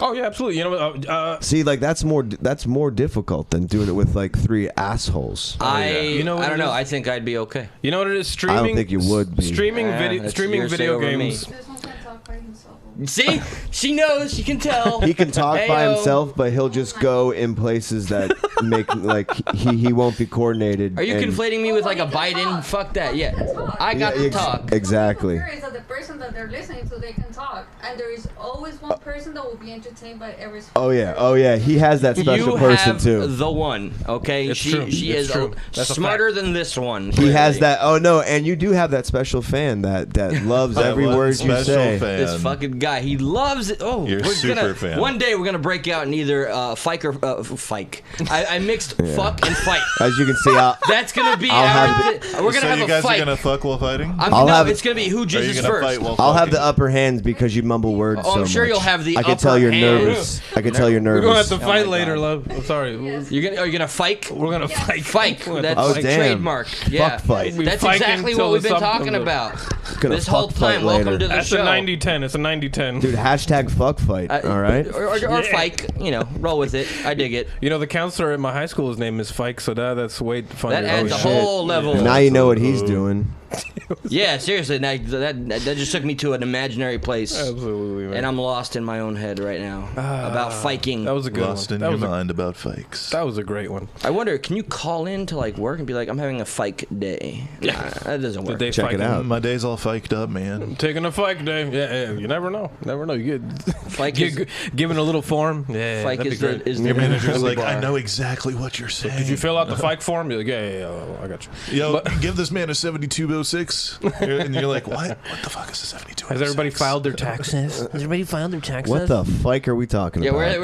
Oh yeah, absolutely. You know, See, like that's more difficult than doing it with like three assholes. You know what I it don't know. is? I think I'd be okay. you know what it is? Streaming. I don't think you would be. Streaming video. that's Streaming hearsay video over me. games. This one can talk by himself. See, she knows. She can tell. He can talk by Ayo. himself, but he'll just go in places that make like he won't be coordinated. Are you and- conflating me with like a Biden? Fuck that. Yeah, I got to talk. Exactly. Here is that the person that they're listening to, they can talk, and there is always one person that will be entertained by every. Oh yeah. He has that special You person have too. the one. Okay, It's she true. she It's is true. That's a smarter than this one. He has clearly. that. Oh no, and you do have that special fan that loves That every one word you special say. fan. This fucking guy, he loves it. Oh, You're we're super gonna fan. one day we're gonna break out in either fike or fike. I mixed fuck and fight. As you can see, That's gonna be I'll our. have We're gonna So have you a guys fight. are gonna fuck while fighting? I'll no, have- it's gonna be who Are you jizzes gonna first. fight while I'll have fucking? the upper hands because you mumble words Oh, so I'm sure much. you'll have the I can upper tell you're hand. nervous. I can tell you're We're nervous. gonna have to fight my later, God. love. I'm sorry. Are you gonna fike? We're gonna fight. Fike. We're gonna That's Oh, like damn. trademark. Yeah. Fuck fight. We That's fighting exactly till what we've the been sun talking comes up. about Gonna this whole fuck fight time. Welcome later. to the That's show. a 90-10. It's a 90-10. Dude, hashtag fuck fight. All right. Or fike. You know, roll with it. I dig it. You know, the counselor at my high school, his name is Fike, so that's way funnier. That adds a shit. whole level. Now you know what he's doing. Yeah, seriously. That just took me to an imaginary place. Absolutely, man. And I'm lost in my own head right now about fiking. That was a good Lost one. in That your was, mind about fakes. that was a great one. I wonder, can you call in to like work and be like, I'm having a fike day? Nah, that doesn't The work. day Check it Fiking. out. My day's all fiked up, man. Taking a Fike day. Yeah, you never know. Never know. You get Fike is, given a little form. Yeah, fike that'd is be great. the Your manager's like, bar. I know exactly what you're saying. Did you fill out the Fike form? You're like, yeah, I got you. Yo, give this man a 7206. And you're like, what? What the fuck is a 7206? Has everybody filed their taxes? Has everybody filed their taxes? What the fuck are we talking Yeah, about?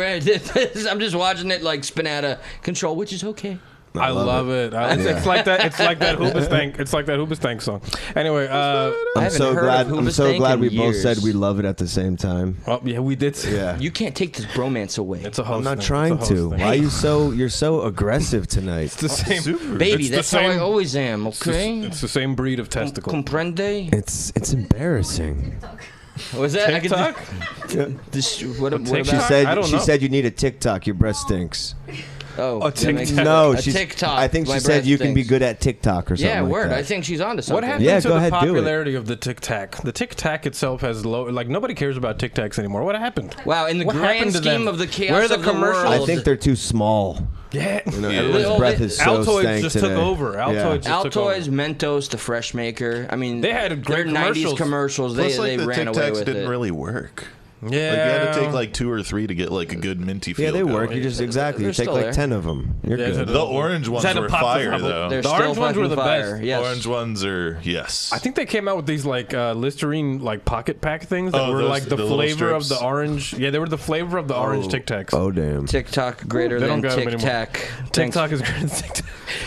I'm just watching it like spin out of control, which is okay. I love it. It's like that. It's like that Hoobastank. It's like that Hoobastank song. Anyway, I I'm haven't so heard glad. of I'm so Hoobastank glad in we both years. said we love it at the same time. well, yeah, we did. Yeah. You can't take this bromance away. It's a host. I'm not thing. trying It's a to. host Why thing. you're so aggressive tonight? It's the same. Baby, it's the that's how I same- always am, okay? It's the same breed of testicle. Comprende? It's embarrassing. Was that I TikTok? could this, what TikTok? She about? said I don't she know. said you need a TikTok. Your breast stinks. Oh, A that makes TikTok. sense. No, a she's. TikTok. I think my she said breast you can be stinks. good at TikTok or something. Yeah, like word. that. I think she's onto something. What happened Yeah, to go the ahead, do it. popularity of the Tic Tac? The Tic Tac itself has low. Like nobody cares about Tic Tacs anymore. What happened? Wow, in the What grand happened to scheme them? of the chaos Where are the of the commercials? world, I think they're too small. Yeah. You know, Yeah. everyone's Well, breath is so Altoids stank just today. took over. Altoids just took over. Altoids, Mentos, the Fresh Maker. I mean, They had great their 90s commercials. commercials. Plus, They the ran Tic away Tacs with didn't it. really work. Yeah. Like, you had to take like 2 or 3 to get like a good minty feel. Yeah, they going. work. You just exactly. You They're take still like there. 10 of them. You're Yeah, good. so The orange ones Had to were pop the fire, bubble. though. They're The still orange ones were fucking the fire. best. Yes. Orange ones are, yes. I think they came out with these like Listerine like pocket pack things that Oh, were those- like the the little flavor of the strips. orange. Yeah, they were the flavor of the orange Tic Tacs. Oh damn. TikTok greater They than don't got 'em Tic anymore. Tac. TikTok is great. TikTok.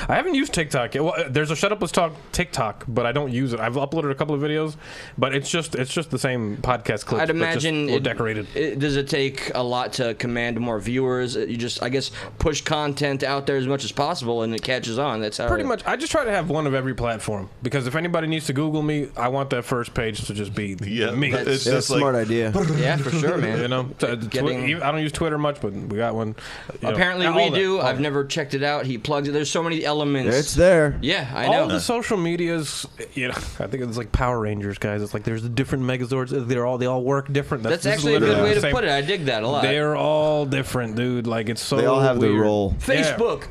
I haven't used TikTok yet. Well, there's a Shut Up Let's Talk TikTok, but I don't use it. I've uploaded a couple of videos, but it's just the same podcast clips. I'd but just imagine looks decorated. Does it take a lot to command more viewers? You just, I guess, push content out there as much as possible, and it catches on. That's how. Pretty much. I just try to have one of every platform because if anybody needs to Google me, I want that first page to just be me. It's That's a smart idea. Yeah, for sure, man. You know, I don't use Twitter much, but we got one. Apparently we do. I've never checked it out. He plugs it. There's so many elements. It's there. Yeah, I know. All the social medias, I think it's like Power Rangers, guys. It's like there's the different Megazords. They all work different. That's actually a good way to put it. I dig that a lot. They're all different, dude. Like it's so. They all have weird. their role. Facebook.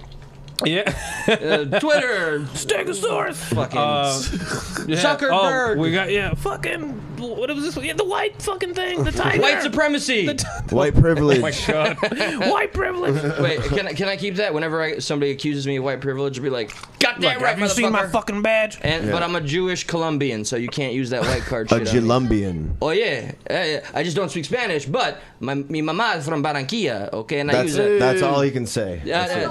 Yeah. Twitter. Stegosaurus. Fucking Zuckerberg. Oh, we got fucking. What was this? Yeah, the white fucking thing. The tiger. White supremacy. White privilege. Oh my god. White privilege. Wait, can I keep that? Whenever somebody accuses me of white privilege, I'll be like, goddamn right, have you seen my fucking badge? But I'm a Jewish Colombian, so you can't use that white card shit. A Colombian. Oh yeah, I just don't speak Spanish, but mi mamá is from Barranquilla, okay, and I use it. That's all he can say.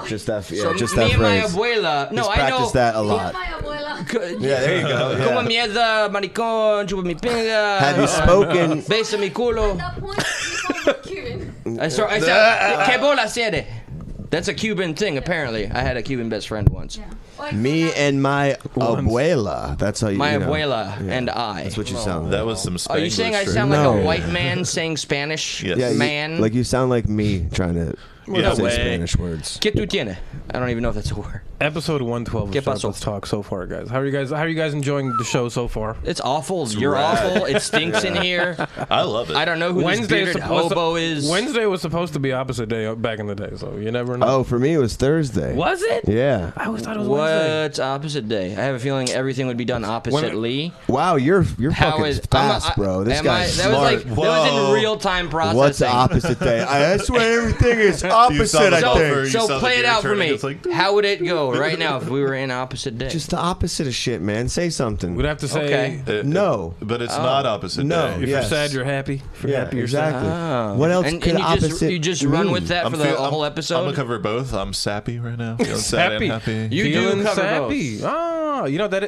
Just that. Yeah, just that me and my phrase. abuela. No, He's I know. practiced that a lot. My abuela. Yeah, there you go. Yeah. Como mierda, maricón, chupa mi pinga. Have you spoken? Besa mi culo. At that point, you sound like Cuban. I said, que bola sede. That's a Cuban thing, apparently. I had a Cuban best friend once. Yeah. Like, Me and my abuela. That's how you. My you know. abuela and I. That's what you sound like. That was some Spanglish. Are you saying I sound like a white man saying Spanish? Yes. Yeah, Man. like you sound like me trying to Yeah. say way. Spanish words. ¿Qué tú tienes? I don't even know if that's a word. Episode 112 ¿Qué of pasó? Let's Talk so far, guys. How are you guys enjoying the show so far? It's awful. You're awful. It stinks in here. I love it. I don't know who this bearded hobo is. Wednesday was supposed to be opposite day back in the day, so you never know. Oh, for me it was Thursday. Was it? Yeah. I always thought it was Wednesday. What's opposite day? I have a feeling everything would be done oppositely. Wow, you're How fucking is fast, bro. This guy's that smart. was like that was in real time processing. What's opposite day? I swear everything is opposite. I think. So play it out for me. How would it go right now if we were in opposite day? Just the opposite of shit, man. Say something. We'd have to say, No. But it's not opposite No. day. if Yes. you're sad, you're happy. If you're happy, you're exactly. sad. What else and could you opposite you just run mean? with that for the whole episode? I'm gonna cover both. I'm sappy right now. Feeling sad and happy. You Feeling do cover sappy. both. Ah, you know that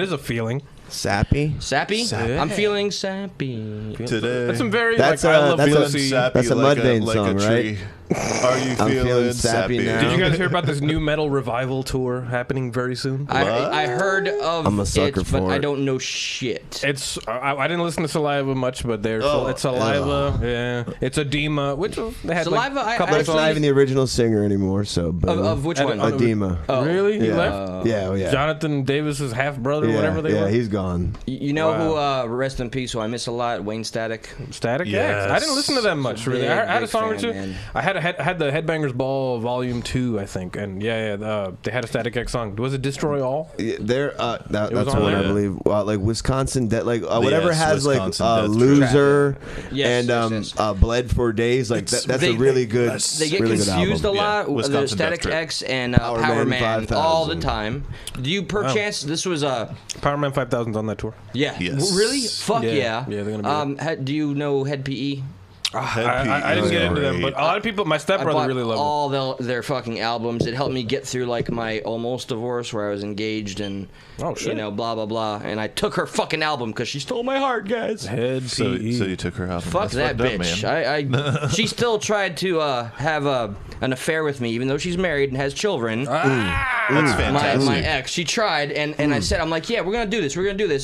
is a feeling. Sappy? Sappy? Sappy. I'm feeling sappy. Today. That's some very That's like I love that's a- Lucy. sappy That's a like Mudvayne like song, a right? tree. Are you I'm feeling, feeling sappy now. Did you guys hear about this new metal revival tour happening very soon? I heard of I'm a sucker it, for but I it. don't know shit. It's I didn't listen to Saliva much, but there's it's Saliva. Yeah, it's Edema, which they had Saliva, like I a couple But it's of not actually- even the original singer anymore, so. Of which one? Edema. Oh. Really? He Yeah. left? Yeah, oh, yeah. Jonathan Davis's half brother, Yeah, whatever they yeah, were. he's gone. You know who, rest in peace, who I miss a lot? Wayne Static. Static Yes. X. I didn't listen to them much, really. Big, I had a big song or fan, two. man. I had the Headbangers Ball Volume 2, I think, and they had a Static X song. Was it Destroy All? Yeah, that's was on one I there. believe. Like Wisconsin, whatever Yes, has Wisconsin like Death Loser Yes, and yes. Bled for Days. Like that's a really good. They get really confused good a album. lot. Yeah, The Wisconsin Static Death Trip. X and Power Power Man Man 5000. all the time. Do you perchance this was a Power Man 5000's on that tour. yeah? Yes. Really? Fuck Yeah. yeah. Yeah, they're gonna be do you know Head PE? I didn't get into them, but a lot of people, my I stepbrother bought really loved them. all their fucking albums. It helped me get through like my almost divorce where I was engaged and Oh, shit. you know blah blah blah. And I took her fucking album because she stole my heart, guys. Head So PE. you took her out. Fuck that bitch. I she still tried to have an affair with me, even though she's married and has children. That's fantastic. My ex, she tried, and I said, I'm like, yeah, we're gonna do this.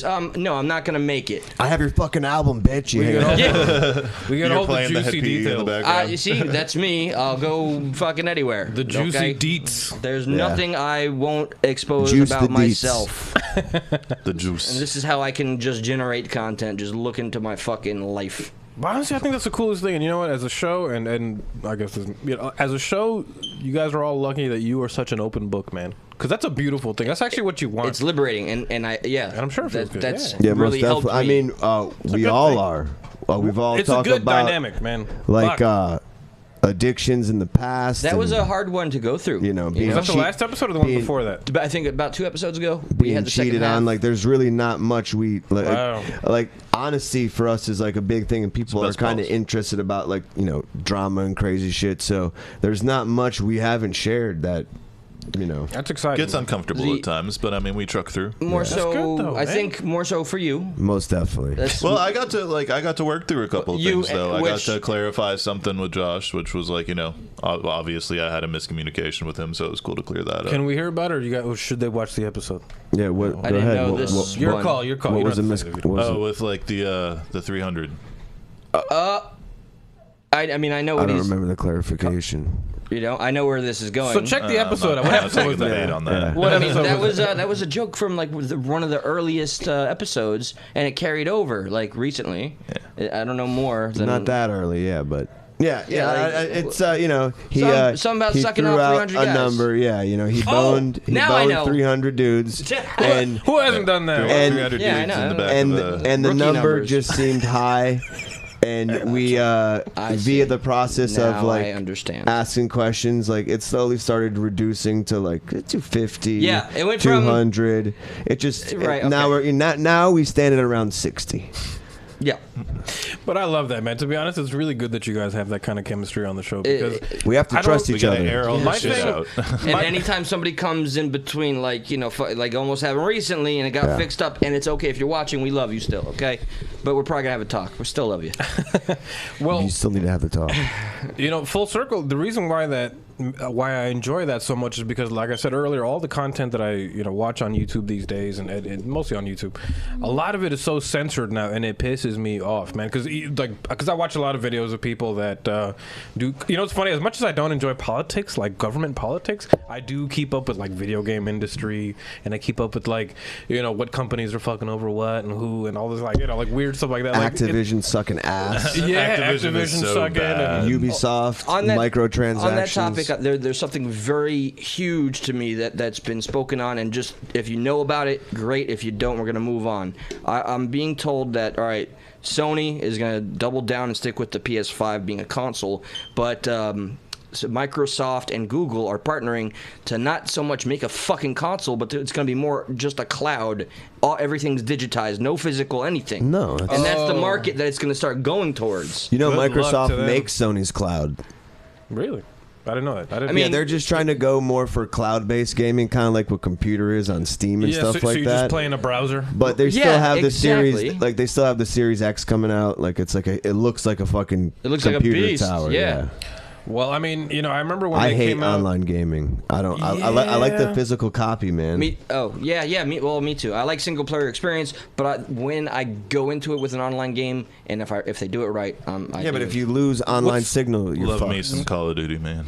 No, I'm not gonna make it. I have your fucking album, bitch. You hang up. Yeah. We got You're all the playing the juicy Head PE in the details. background. You see, that's me. I'll go fucking anywhere. The juicy okay? deets. There's nothing I won't expose Juice about the deets. myself. The juice. And this is how I can just generate content. Just look into my fucking life. But honestly, I think that's the coolest thing. And you know what? As a show, and I guess as a show, you guys are all lucky that you are such an open book, man. Because that's a beautiful thing. That's actually what you want. It's liberating, and I'm sure it feels good, That's yeah. Yeah, most really helped definitely. me. I mean, we good all thing. are. We've all It's a talked good about dynamic, man. like Fuck. addictions in the past. that was and, a hard one to go through. You know, being Was that the cheat- last episode or the one being- before that? I think about 2 episodes ago, we being had the second cheated half. on. Like, there's really not much Wow. like honesty for us is like a big thing, and people are best kind of policy. interested about like drama and crazy shit. So there's not much we haven't shared that you know. That's exciting. Gets uncomfortable at times, but I mean, we truck through. More so, good, though, I man. think more so for you. Most definitely. Well, I got to work through a couple of You- things though. I got which- to clarify something with Josh, which was like, obviously I had a miscommunication with him, so it was cool to clear that up. Can we hear about it, or or should they watch the episode? Yeah, what, I go didn't ahead. know What- this. what- Your One. call. Your call. What You was the don't mis? have to say if you don't- what was Oh, it? with like the 300. I mean, I know I what don't he's. remember the clarification. I know where this is going. So check the episode. What episode was that? On that. What I mean, episode that was a joke from like one of the earliest episodes, and it carried over like recently. I don't know more. Than, Not that early, yeah, but yeah, like, it's he something about he sucking threw off out 300 a guys. number, yeah, he boned now I know. 300 dudes, and Who hasn't done that? And- 300 Yeah, I dudes know. in the back and of the... and the Rookie number numbers. just seemed high, and we see. via the process Now of like I understand. asking questions, like it slowly started reducing to like 250, Yeah, it went from- 200. It just Right, now okay. now we stand at around 60. Yeah. But I love that, man. To be honest, it's really good that you guys have that kind of chemistry on the show because We have to I don't- trust We each gotta other. air all My this shit thing- out. And anytime somebody comes in between, like, like almost happened recently and it got Yeah. fixed up, and it's okay if you're watching, we love you still, okay? But we're probably going to have a talk. We still love you. well, You still need to have the talk. full circle. The reason why I enjoy that so much is because, like I said earlier, all the content that I watch on YouTube these days, and mostly on YouTube, a lot of it is so censored now, and it pisses me off, man. Because I watch a lot of videos of people that do. It's funny. As much as I don't enjoy politics, like government politics, I do keep up with like video game industry, and I keep up with like what companies are fucking over what and who and all this like weird stuff like that. Activision sucking ass. Yeah, Activision is Activision so sucking. bad. And Ubisoft, microtransactions. On that topic, there's something very huge to me that's been spoken on, and just if you know about it, great. If you don't, we're going to move on. I'm being told that, all right, Sony is going to double down and stick with the PS5 being a console, but so Microsoft and Google are partnering to not so much make a fucking console, but it's going to be more just a cloud. Everything's digitized, no physical anything. No, and that's the market that it's going to start going towards. You know, Good luck to Microsoft them. makes Sony's cloud. Really? I didn't know that. I mean, Yeah, they're just trying to go more for cloud-based gaming, kind of like what computer is on Steam and stuff so like you're that. just playing a browser. But they still Yeah, have the exactly. series, like they still have the Series X coming out. Like it looks like a fucking It looks like a computer beast, tower. yeah. Well, I mean, I remember when I they hate came out. online gaming. I don't. I like the Yeah. physical copy, man. Me too. I like single player experience, but when I go into it with an online game, and if they do it right, yeah, but if you lose online signal, you're Love fucked. me some Call of Duty, man.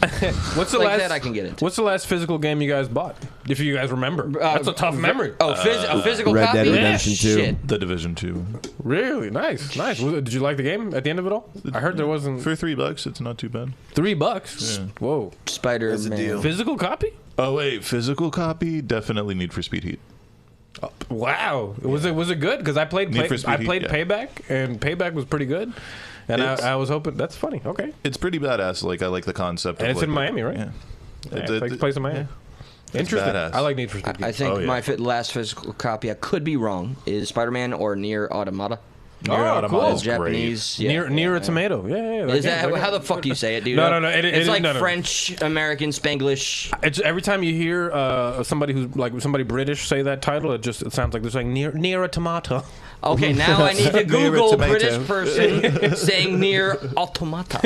What's the like last? that I can get it. What's the last physical game you guys bought? If you guys remember, that's a tough memory. A physical Red copy? Dead Redemption 2. Shit. The Division 2. Really nice. Did you like the game at the end of it all? I heard there wasn't For $3, it's not too bad. $3. Yeah. Whoa, Spider-Man. physical copy? Oh wait, physical copy? Definitely Need for Speed Heat. Wow, was it good? Because I played Need for Speed Heat, yeah. Payback, and Payback was pretty good. And It's- I was hoping that's funny. Okay, It's pretty badass. Like I like the concept. and of it's in like, Miami, right? Yeah. Yeah, It- takes place in Miami. Interesting. badass. I like Need for Speed. I think Oh, yeah. my last physical copy, I could be wrong, is Spider-Man or Near Automata. Nier Oh, Automata cool. is great. Japanese. Near a tomato. Yeah. Is that how the fuck do you say it, dude? No. It's like no. French, American, Spanglish. It's every time you hear somebody who's like somebody British say that title, it sounds like they're saying near a tomato. Okay, now I need to Near a Google tomato. British person saying Near Automata.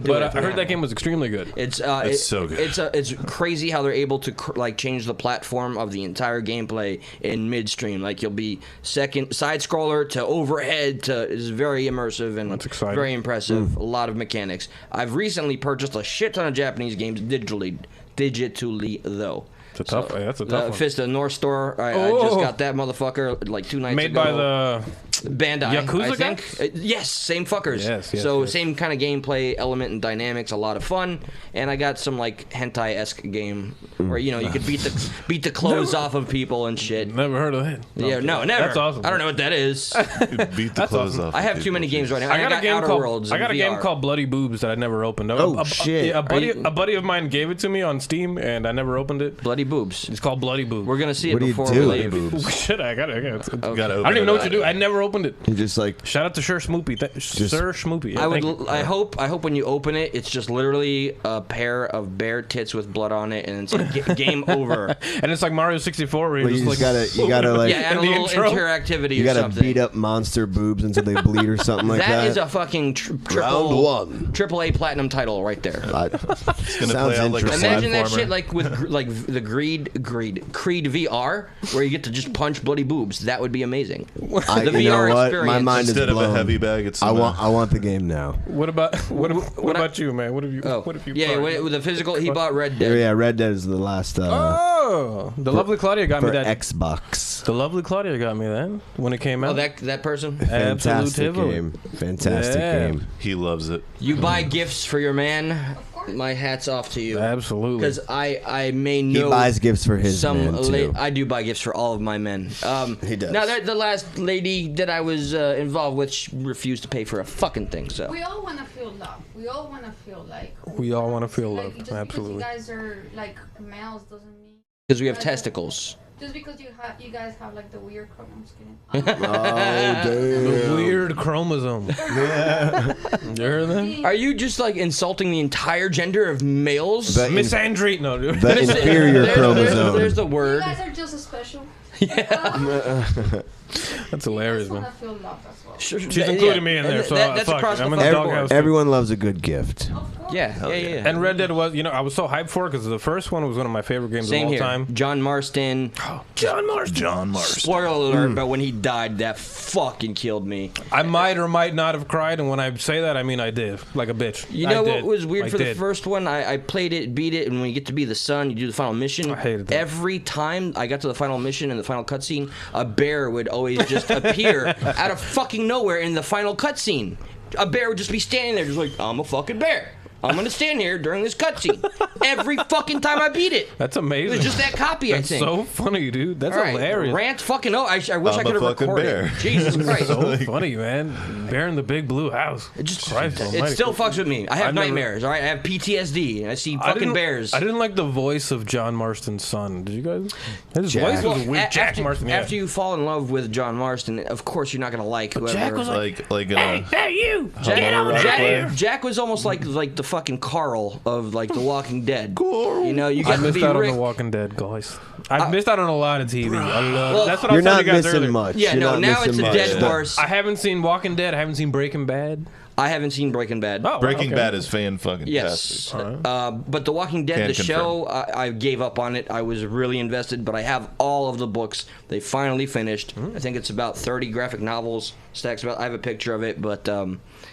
But I heard that game was extremely good. It's so good. It's crazy how they're able to change the platform of the entire gameplay in midstream. Like you'll be side scroller to overhead to is very immersive and That's exciting. very impressive. A lot of mechanics. I've recently purchased a shit ton of Japanese games digitally though. That's a tough one. Fist of North Store. I just got that motherfucker like 2 nights Made ago. by the Bandai, Yakuza I think. Yes, same fuckers. Yes, so yes. same kind of gameplay element and dynamics, a lot of fun. And I got some like hentai-esque game where you could beat the clothes off of people and shit. Never heard of that. Yeah, no, never. That's awesome. I don't know what that is. Beat the clothes awesome. off. I of have too people. many games right now. I got a game Outer called Worlds. I got a in game VR. called Bloody Boobs that I never opened. Oh, shit. A buddy of mine gave it to me on Steam and I never opened it. Bloody Boobs. It's called Bloody Boobs. Wees. We're gonna see it What do you before do? we leave. Shit, I got it. Gotta I don't even know what to do. I never opened it. You just like shout out to Sir Schmoopy. Sir Schmoopy. Yeah, I hope when you open it, it's just literally a pair of bare tits with blood on it, and it's like game over. And it's like Mario 64, where you gotta like add a little interactivity. You gotta something. beat up monster boobs until they bleed or something like that. That is a fucking Round 1. AAA platinum title right there. It's gonna play out like a Imagine that shit like with like the Creed VR, where you get to just punch bloody boobs. That would be amazing. The VR experience. My mind instead is blown. of a heavy bag, it's I want the game now. What about you, man? What have you? With the physical, he bought Red Dead. Yeah, Red Dead is the last. The lovely Claudia got me that Xbox. The lovely Claudia got me that when it came out. Oh, that person. Fantastic game. Fantastic game. He loves it. You buy gifts for your man. My hat's off to you. Absolutely. Because I may know. He buys gifts for his men too. I do buy gifts for all of my men. He does. Now, the last lady that I was involved with, she refused to pay for a fucking thing. So we all want to feel love. We all want to feel like. We all want to feel love. Just Absolutely. because you guys are like males doesn't mean. Because we have testicles. Just because you guys have like the weird chromosomes. Oh, damn. The weird chromosome. Yeah. You heard that? Are you just like insulting the entire gender of males? Misandry. No, dude. The inferior chromosome. There's the word. You guys are just as special. Yeah. That's hilarious, man. I feel love as well. She's including me in there, so that's fuck across it. I'm the in the fucking doghouse. Everyone loves a good gift. Yeah. And Red Dead was, I was so hyped for it because the first one was one of my favorite games Same of all here. time. John Marston. John Marston. Spoiler alert, but when he died, that fucking killed me. I might or might not have cried, and when I say that, I mean I did. Like a bitch. You know what was weird for the first one? I played it, beat it, and when you get to be the son, you do the final mission. I hated that. Every time I got to the final mission and the final cutscene, a bear would always just appear out of fucking nowhere in the final cutscene. A bear would just be standing there, just like, I'm a fucking bear. I'm gonna stand here during this cutscene every fucking time I beat it. That's amazing. It was just that copy, That's I think. so funny, dude. That's All right, hilarious. Rant fucking I wish I could have recorded bear. it. Jesus Christ. So funny, man. Bear in the big blue house. It just Christ it almighty. still fucks with me. I have nightmares, all right? I have PTSD. I see fucking bears. I didn't like the voice of John Marston's son. Did you guys? His voice was weird. Jack Marston, yeah. After you fall in love with John Marston, of course you're not going to like whoever. Jack was hey, you! Jack was almost like the fucking Carl of like The Walking Dead. Carl. You know, you I got to missed be out Rick. on The Walking Dead, guys. I missed out on a lot of TV. That's what I You're was telling not you guys missing earlier. much. Yeah, You're no, not now missing it's a much. dead horse. I haven't seen Walking Dead. I haven't seen Breaking Bad. I haven't seen Breaking Bad. Oh, Breaking okay. Bad is fan-fucking-tastic. Yes. Right. But The Walking Dead, Can the confirm. show, I gave up on it. I was really invested, but I have all of the books. They finally finished. I think it's about 30 graphic novels. Stacks about. I have a picture of it, but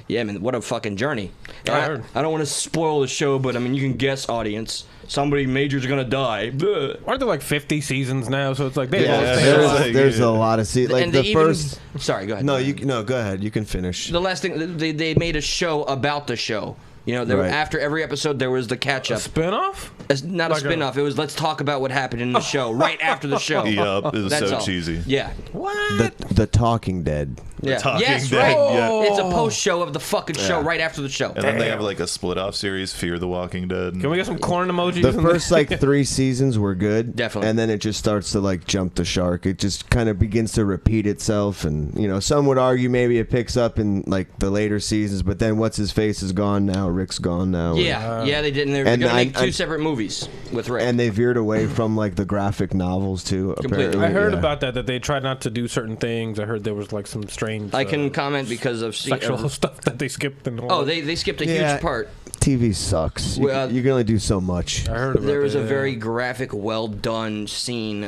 yeah, man, what a fucking journey. I heard. I don't want to spoil the show, but I mean, you can guess, audience. Somebody major's gonna die. Bleh. Aren't there like 50 seasons now? So it's like they Yeah, both stay there's a lot of seasons. Like And the they even- first. Sorry, go ahead. No, go ahead. You can finish. The last thing, they made a show about the show. You know, Right. after every episode, there was the catch-up. spin-off? It's not Like a spin-off. It was let's talk about what happened in the show right after the show. Yup, it was That's so all. cheesy. Yeah. The Talking Dead. Yeah. Talking Yes, Dead, right. yeah. It's a post-show of the fucking show right after the show. And then they have like a split-off series, Fear the Walking Dead. Can we get some corn emojis? The in first like 3 seasons were good, Definitely. and then it just starts to like jump the shark. It just kind of begins to repeat itself, and some would argue maybe it picks up in like the later seasons, but then what's his face is gone now, Rick's gone now, Yeah, they did. And they're and going to make I- two separate movies with Rick. and they veered away from like the graphic novels too. Completely. Apparently, I heard yeah. about that they tried not to do certain things. I heard there was like some strange I can comment because of sexual stuff that they skipped. And all Oh, that. they skipped a Yeah. huge part. TV sucks. You, Well, you can only do so much. I heard about There was that, a yeah. very graphic, well done scene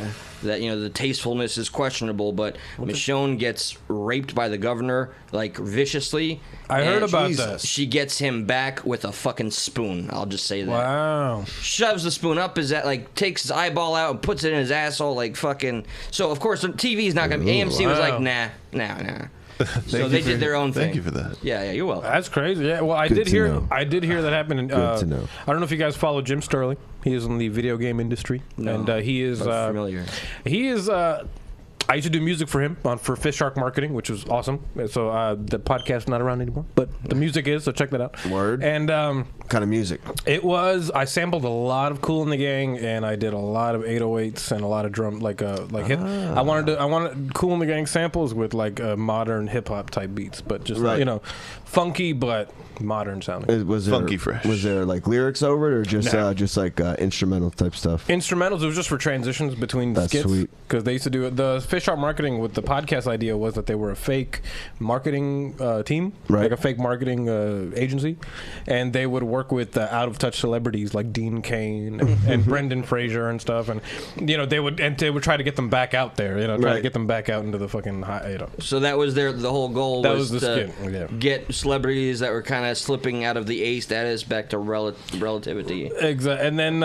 that the tastefulness is questionable, but Michonne gets raped by the governor like viciously. I heard and about that. She gets him back with a fucking spoon. I'll just say that. Wow. Shoves the spoon up his takes his eyeball out and puts it in his asshole like fucking. So of course the TV's not gonna. AMC was like nah. So they did their own thing. Thank you for that. Yeah, you're welcome. That's crazy. Yeah, well, I Good did to hear. know. I did hear that happen. In, Good to know. I don't know if you guys follow Jim Sterling. He is in the video game industry, and he is I'm familiar. He is. I used to do music for him for Fish Shark Marketing, which was awesome. So the podcast is not around anymore, but the music is. So check that out. Word. And kind of music? It was. I sampled a lot of Kool and the Gang, and I did a lot of 808s and a lot of drum, like hip. I wanted Kool and the Gang samples with like modern hip hop type beats, but just funky but modern sounding. Was there, funky fresh. Was there like lyrics over it, or just like instrumental type stuff? Instrumentals. It was just for transitions between skits. Sweet. Because they used to do it. The Fish Out Marketing with the podcast idea was that they were a fake marketing team, like a fake marketing agency, and they would work with out of touch celebrities like Dean Cain and Brendan Fraser and stuff, and they would try to get them back out there, try to get them back out into the fucking high, So that was the whole goal. That was the skit. Yeah. Get celebrities that were kind of slipping out of the A status back to relativity. Exactly, and then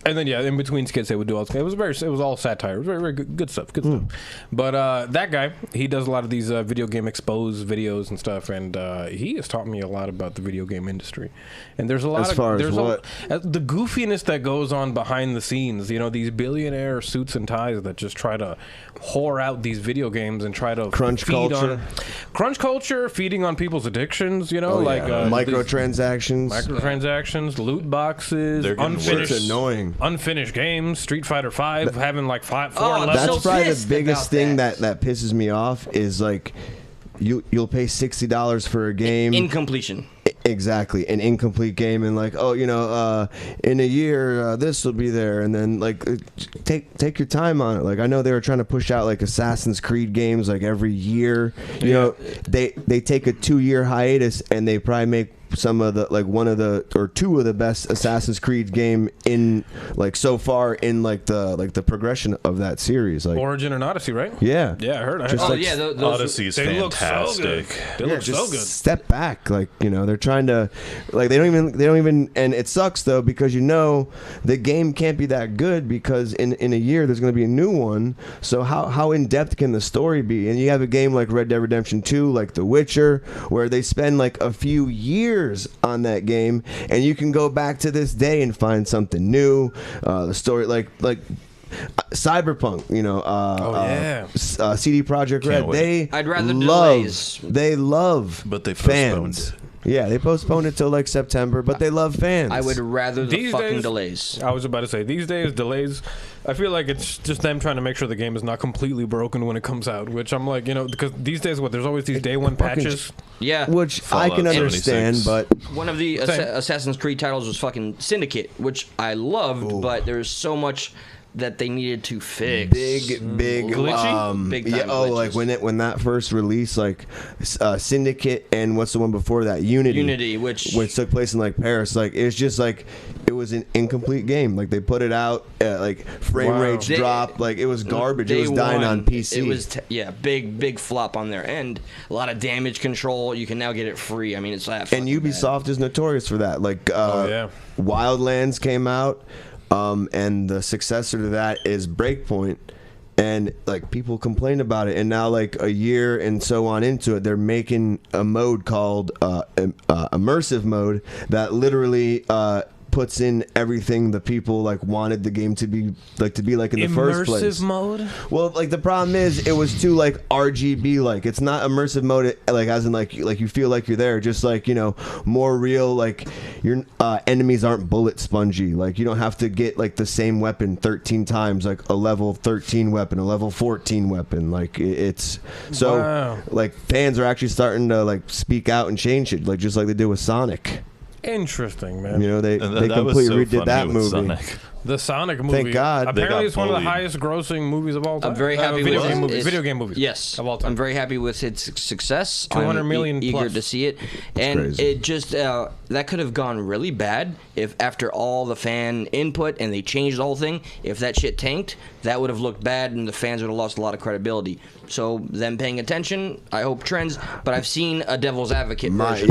in between skits they would do all. It was all satire. It was very, very good stuff. Good stuff. But that guy, he does a lot of these video game expose videos and stuff, and he has taught me a lot about the video game industry. And there's a lot the goofiness that goes on behind the scenes. These billionaire suits and ties that just try to whore out these video games and try to crunch culture, feeding on people's addictions. Microtransactions, loot boxes, unfinished. It's annoying. Unfinished games, Street Fighter 5 having like 4 levels. That's probably the biggest thing that pisses me off is like you'll pay $60 for a game. Incompletion. Exactly, an incomplete game, and like, in a year this will be there, and then like take your time on it. Like I know they were trying to push out like Assassin's Creed games like every year. They take a 2-year hiatus, and they probably make some of the one of the or two of the best Assassin's Creed game in like so far in like the progression of that series, like Origin and Odyssey, right? Yeah, I heard. Odyssey's fantastic. They look so good. Step back, like they're trying to like they don't even, and it sucks though because the game can't be that good because in a year there's going to be a new one. So how in depth can the story be? And you have a game like Red Dead Redemption 2, like The Witcher, where they spend like a few years on that game, and you can go back to this day and find something new. The story, like Cyberpunk, CD Projekt Red. I'd rather delays. They love, but they fans. Yeah, they postponed it till like September, but they love fans. I would rather these fucking days, delays. I was about to say, these days, delays, I feel like it's just them trying to make sure the game is not completely broken when it comes out, which I'm like, because these days, there's always these day one patches. Yeah. Which Fallout I can understand, 76. but one of the Assassin's Creed titles was fucking Syndicate, which I loved, but there's so much that they needed to fix. Big glitchy? Big time glitches. Like when that first release, like Syndicate and what's the one before that, Unity, which took place in like Paris. Like it's just like it was an incomplete game. Like they put it out, like frame rates dropped. Like it was garbage. It was dying on PC. It was big flop on their end. A lot of damage control. You can now get it free. I mean, it's that. And Ubisoft is notorious for that. Like Wildlands came out. And the successor to that is Breakpoint, and like people complained about it, and now like a year and so on into it, they're making a mode called immersive mode that literally puts in everything the people like wanted the game to be like in the first place. Immersive mode? Well, like the problem is it was too like RGB like. It's not immersive mode like as in like you feel like you're there, just like more real, like your enemies aren't bullet spongy. Like you don't have to get like the same weapon 13 times, like a level 13 weapon, a level 14 weapon. Like it's so like fans are actually starting to like speak out and change it, like just like they did with Sonic. Interesting, man. They completely redid that movie. Sonic. The Sonic movie. Thank God. Apparently, it's one of the highest grossing movies of all time. I'm very happy video with game movies. its Video game movies. Yes, of all time. I'm very happy with its success. 200 million I'm eager plus. to see it, and crazy. it just that could have gone really bad if after all the fan input and they changed the whole thing. If that shit tanked, that would have looked bad, and the fans would have lost a lot of credibility. So them paying attention, I hope trends. But I've seen a Devil's Advocate version.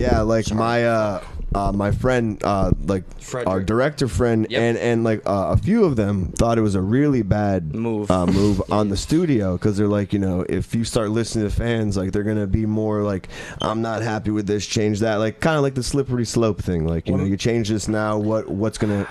My friend, like Frederick. our director friend, Yep. and like a few of them thought it was a really bad Move. move on the studio, because they're like, if you start listening to fans, like they're gonna be more like, I'm not happy with this, change that, like kind of like the slippery slope thing, like you change this now, what's gonna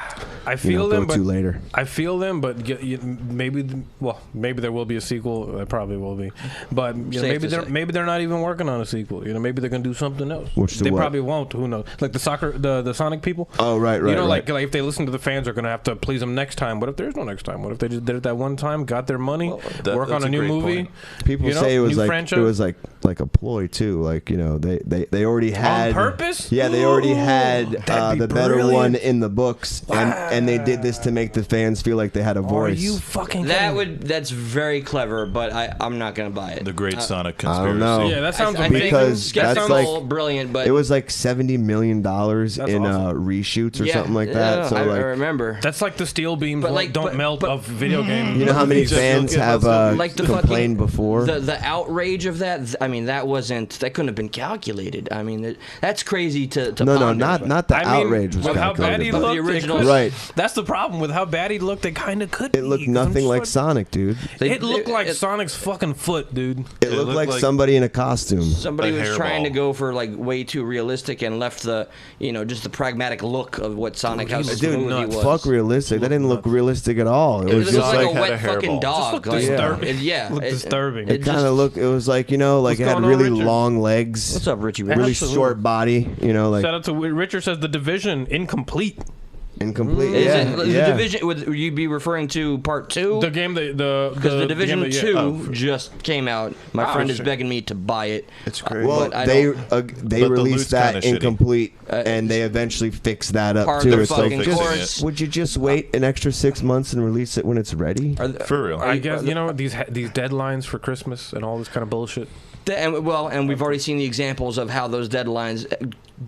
I feel them, go to later. I feel them, but maybe there will be a sequel. There probably will be, but maybe they're not even working on a sequel. Maybe they're gonna do something else. Which they probably won't. Who knows? Like the the Sonic people. Oh, right. You know, like if they listen to the fans, they're gonna have to please them next time. What if there's no next time? What if they just did it that one time, got their money, work on a new movie? Point. People say it was like a ploy too. Like, you know, they already had on purpose. Yeah, they already had the better one in the books, and they did this to make the fans feel like they had a voice. Are you fucking that's very clever, but I'm not gonna buy it. The Great Sonic Conspiracy. I don't know. Yeah, that sounds because that's like brilliant, but it was like $70 million in reshoots or something like that. Yeah, so I like, remember. That's like the steel beams don't melt of video games. You know how many fans have complained before? The outrage of that. I mean, that couldn't have been calculated. I mean, that's crazy to No, not the outrage was with how bad he looked. The original, right. That's the problem with how bad he looked. They kind of could. It looked nothing like Sonic, dude. It looked like Sonic's fucking foot, dude. It looked like somebody in a costume. Somebody was trying to go for like way too realistic and left the just the pragmatic look of what Sonic was. Fuck realistic. That didn't look realistic at all. It was just like a wet fucking dog. Disturbing. Yeah, disturbing. It kind of looked. It was like, like it had really long legs. What's up, Richie? Really short body. Like. Shout out to Richard says The Division incomplete. Incomplete. The Division? Would you be referring to Part 2? The game because the Division 2 just came out. My friend is begging me to buy it. It's crazy. Well, they released that incomplete, and they eventually fixed that up too. It's like, would you just wait an extra 6 months and release it when it's ready? For real. I guess these deadlines for Christmas and all this kind of bullshit. And we've already seen the examples of how those deadlines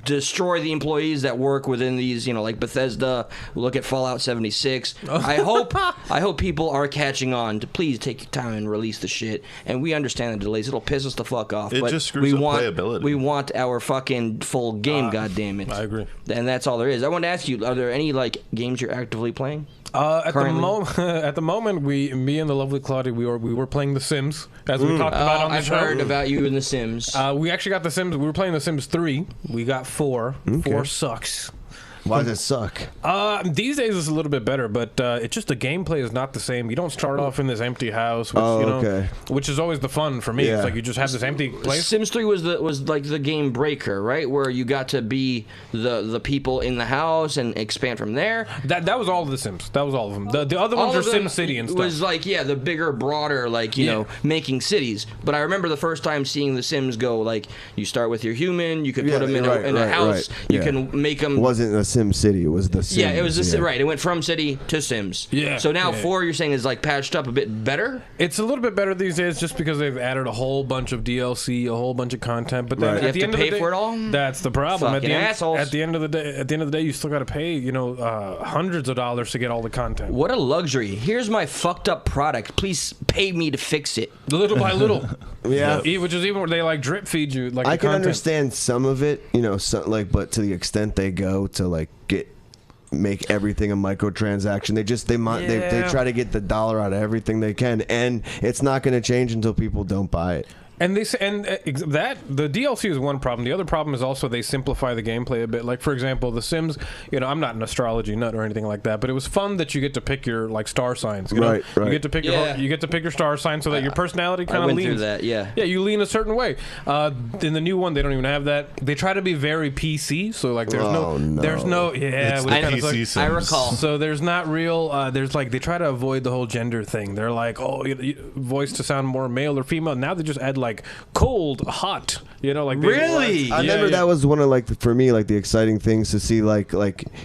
destroy the employees that work within these, like Bethesda. Look at Fallout 76. I hope people are catching on to please take your time and release the shit. And we understand the delays. It'll piss us the fuck off. It just screws up playability. We want our fucking full game, goddammit. I agree. And that's all there is. I want to ask you, are there any games you're actively playing? At the moment, me and the lovely Claudia, we were playing The Sims, as we talked about on the show. I've heard about you in The Sims. We actually got The Sims. We were playing The Sims 3. We got 4. Okay. 4 sucks. Why does it suck? These days it's a little bit better, but it's just the gameplay is not the same. You don't start off in this empty house, which, which is always the fun for me. Yeah. It's like you just have this empty place. Sims 3 was like the game breaker, right? Where you got to be the people in the house and expand from there. That was all of the Sims. That was all of them. The other ones are Sim City and stuff. It was like the bigger, broader, making cities. But I remember the first time seeing the Sims go you start with your human, you could put them in a house, you can make them. It wasn't a Sim City. It was the Sims. Yeah, it was right. It went from city to Sims. Yeah. So now 4, you're saying, is patched up a bit better? It's a little bit better these days, just because they've added a whole bunch of DLC, a whole bunch of content. But then at the end of the day, for it all. That's the problem. Fucking assholes. At the end of the day, you still got to pay hundreds of dollars to get all the content. What a luxury! Here's my fucked up product. Please pay me to fix it. Little by little. Yeah. Which is even where they drip feed you. I can understand some of it, but to the extent they go to make everything a microtransaction, they try to get the dollar out of everything they can, and it's not going to change until people don't buy it. And the DLC is one problem. The other problem is also they simplify the gameplay a bit. Like, for example, The Sims, I'm not an astrology nut or anything like that, but it was fun that you get to pick your star signs. Right. You get to pick your star sign so that your personality kind of leans. Through that, yeah. Yeah, you lean a certain way. In the new one, they don't even have that. They try to be very PC, so there's no it's the PC Sims. I recall. So there's not real. They try to avoid the whole gender thing. They're like, voice to sound more male or female. Now they just add cold, hot, really. I remember that was one of for me the exciting things to see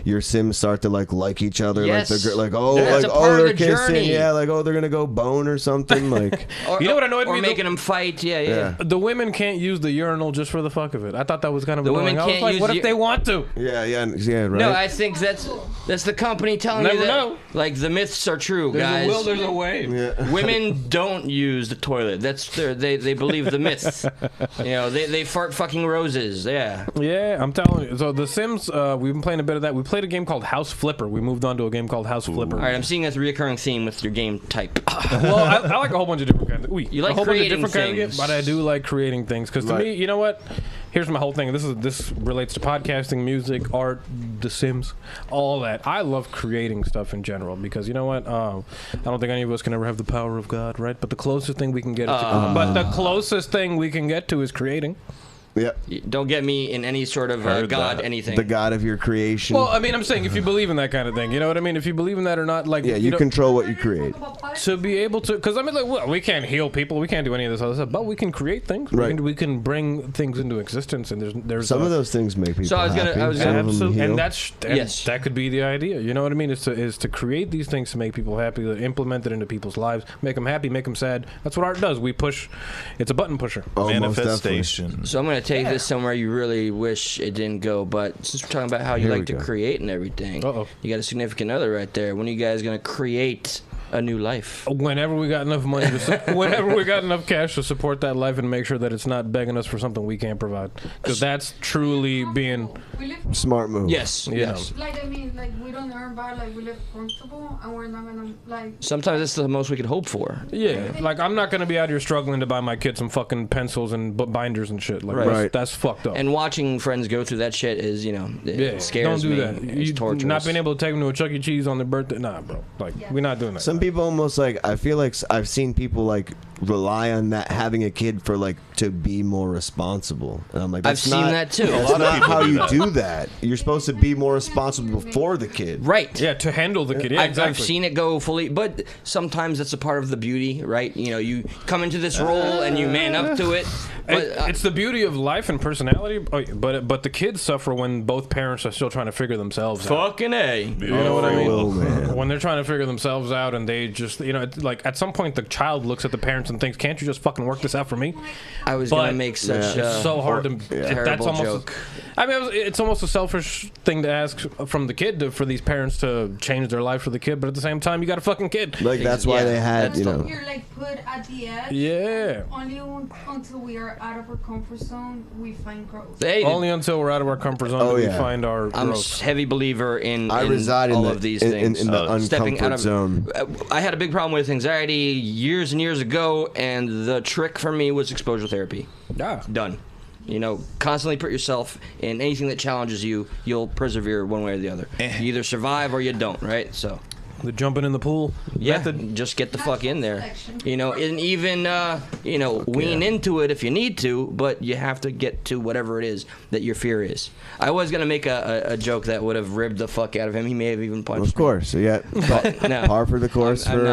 your Sims start to like each other. Yes. They're kissing. Yeah, they're gonna go bone or something. You know what annoyed me? Or making them fight. Yeah. The women can't use the urinal just for the fuck of it. I thought that was kind of annoying. I was like, what if they want to? Yeah, right. No, I think that's the company telling you that. The myths are true, guys. There's a will, there's a way. Yeah. Women don't use the toilet. That's they believe the myths. They fart fucking roses. Yeah. Yeah, I'm telling you. So The Sims, we've been playing a bit of that. We played a game called House Flipper. We moved on to a game called House Flipper. All right, I'm seeing a recurring theme with your game type. Well, I like a whole bunch of different kinds. You like creating things, but I do like creating things because to me, you know what? Here's my whole thing. This relates to podcasting, music, art, The Sims, all that. I love creating stuff in general because you know what? I don't think any of us can ever have the power of God, right? But the closest thing we can get to is creating. Yep. Don't get me in any sort of God anything. The God of your creation. Well, I mean, I'm saying if you believe in that kind of thing, you know what I mean? If you believe in that or not, like... Yeah, you control what you create. To be able to... Because, I mean, like, well, we can't heal people. We can't do any of this other stuff. But we can create things. Right. We can bring things into existence. And there's some of those things make people happy. Absolutely. And that could be the idea. You know what I mean? Is to create these things to make people happy, to implement it into people's lives, make them happy, make them sad. That's what art does. We push... It's a button pusher. Manifestation. So I'm going to take this somewhere you really wish it didn't go, but since we're talking about how you like to create and everything, you got a significant other right there. When are you guys going to create a new life? Whenever we got enough money, whenever we got enough cash to support that life and make sure that it's not begging us for something we can't provide, because that's truly being smart move. Yes, yes. Like I mean, like we don't earn bad, like we live comfortable, and we're not gonna like. Sometimes that's the most we could hope for. Yeah, like I'm not gonna be out here struggling to buy my kids some fucking pencils and binders and shit. Like that's fucked up. And watching friends go through that shit is, it scares me. Don't do that. It's torturous. Not being able to take them to a Chuck E. Cheese on their birthday, nah, bro. Like we're not doing that. Some people almost I feel like I've seen people rely on that having a kid for to be more responsible, and I'm like, that's I've seen that too. That's not how you do that. You're supposed to be more responsible for the kid, right? Yeah, to handle the kid. Yeah, I've seen it go fully, but sometimes that's a part of the beauty, right? You come into this role and you man up to it. But, it's the beauty of life and personality, but the kids suffer when both parents are still trying to figure themselves out. Fucking A. You know what I mean? When they're trying to figure themselves out and they just, like at some point the child looks at the parents and thinks, "Can't you just fucking work this out for me?" I was gonna make such it's so hard to terrible that's almost joke. I mean, it's almost a selfish thing to ask from the kid for these parents to change their life for the kid, but at the same time, you got a fucking kid. Like that's why they had, You're put at the edge. Yeah. Only until we are out of our comfort zone, we find growth. Only until we're out of our comfort zone do we find our growth. I'm a heavy believer in reside all in of these things. In the uncomfort zone. I had a big problem with anxiety years and years ago, and the trick for me was exposure therapy. Done. Constantly put yourself in anything that challenges you. You'll persevere one way or the other. You either survive or you don't, right? So. The jumping in the pool. Just get the fuck in there. And even wean into it if you need to, but you have to get to whatever it is that your fear is. I was gonna make a joke that would have ribbed the fuck out of him. He may have even punched me. Of course, yeah. Par for the course for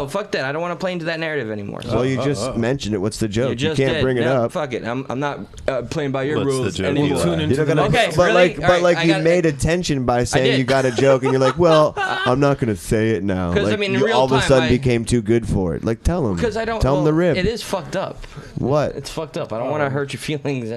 fuck that. I don't want to play into that narrative anymore. Well, you just mentioned it. What's the joke? You can't bring it up. Fuck it. I'm not playing by your rules the anymore. But you made attention by saying you got a joke, and you're like, well, I'm not gonna say it now. Because like, in you real all of a time, sudden became too good for it. Like, tell him. Because I don't. Tell him the rib. It is fucked up. What? It's fucked up. I don't want to hurt your feelings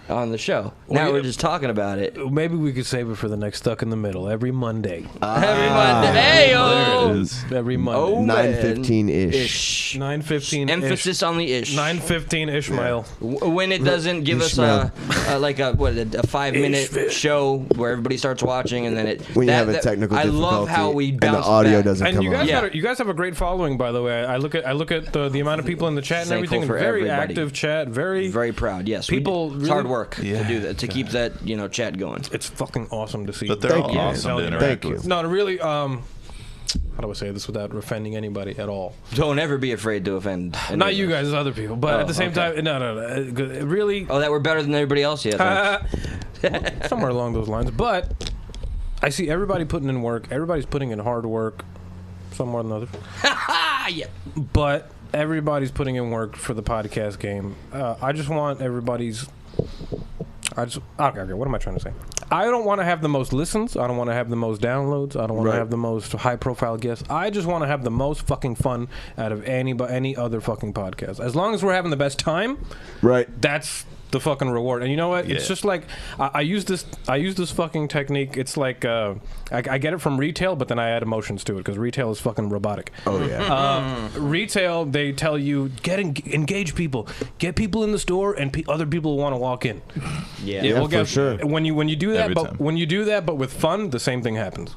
on the show. Now we're just talking about it. Maybe we could save it for the next Stuck in the Middle every Monday. Every Monday. Hey, there it is. Every Monday. 9:15-ish. 9:15. Emphasis on the ish. 9:15 Ishmael. When it doesn't give us a 5-minute show where everybody starts watching and then it. When you have a technical difficulty. I love how we bounce and the audio back. doesn't come on. You guys have a great following, by the way. I look at the amount of people in the chat and everything. For very everybody. Active chat. Very proud. Yes. People. It's hard work to do that, to keep that chat going. It's fucking awesome to see. But they're all awesome to interact with. No, really. How do I say this without offending anybody at all? Don't ever be afraid to offend anybody. Not you guys, other people. But at the same time, no. Really. Oh, that we're better than everybody else yet. Somewhere along those lines. But I see everybody putting in work. Everybody's putting in hard work, some more than others. Yeah. But everybody's putting in work for the podcast game. I just want everybody's. Okay, what am I trying to say? I don't want to have the most listens. I don't want to have the most downloads. I don't want to have the most high-profile guests. I just want to have the most fucking fun out of any other fucking podcast. As long as we're having the best time, that's the fucking reward. And you know what? It's just like I use this fucking technique. It's like I get it from retail, but then I add emotions to it because retail is fucking robotic. Oh yeah. Retail, they tell you engage people, get people in the store, and other people will want to walk in. Yeah, for sure. When you do that, but with fun, the same thing happens.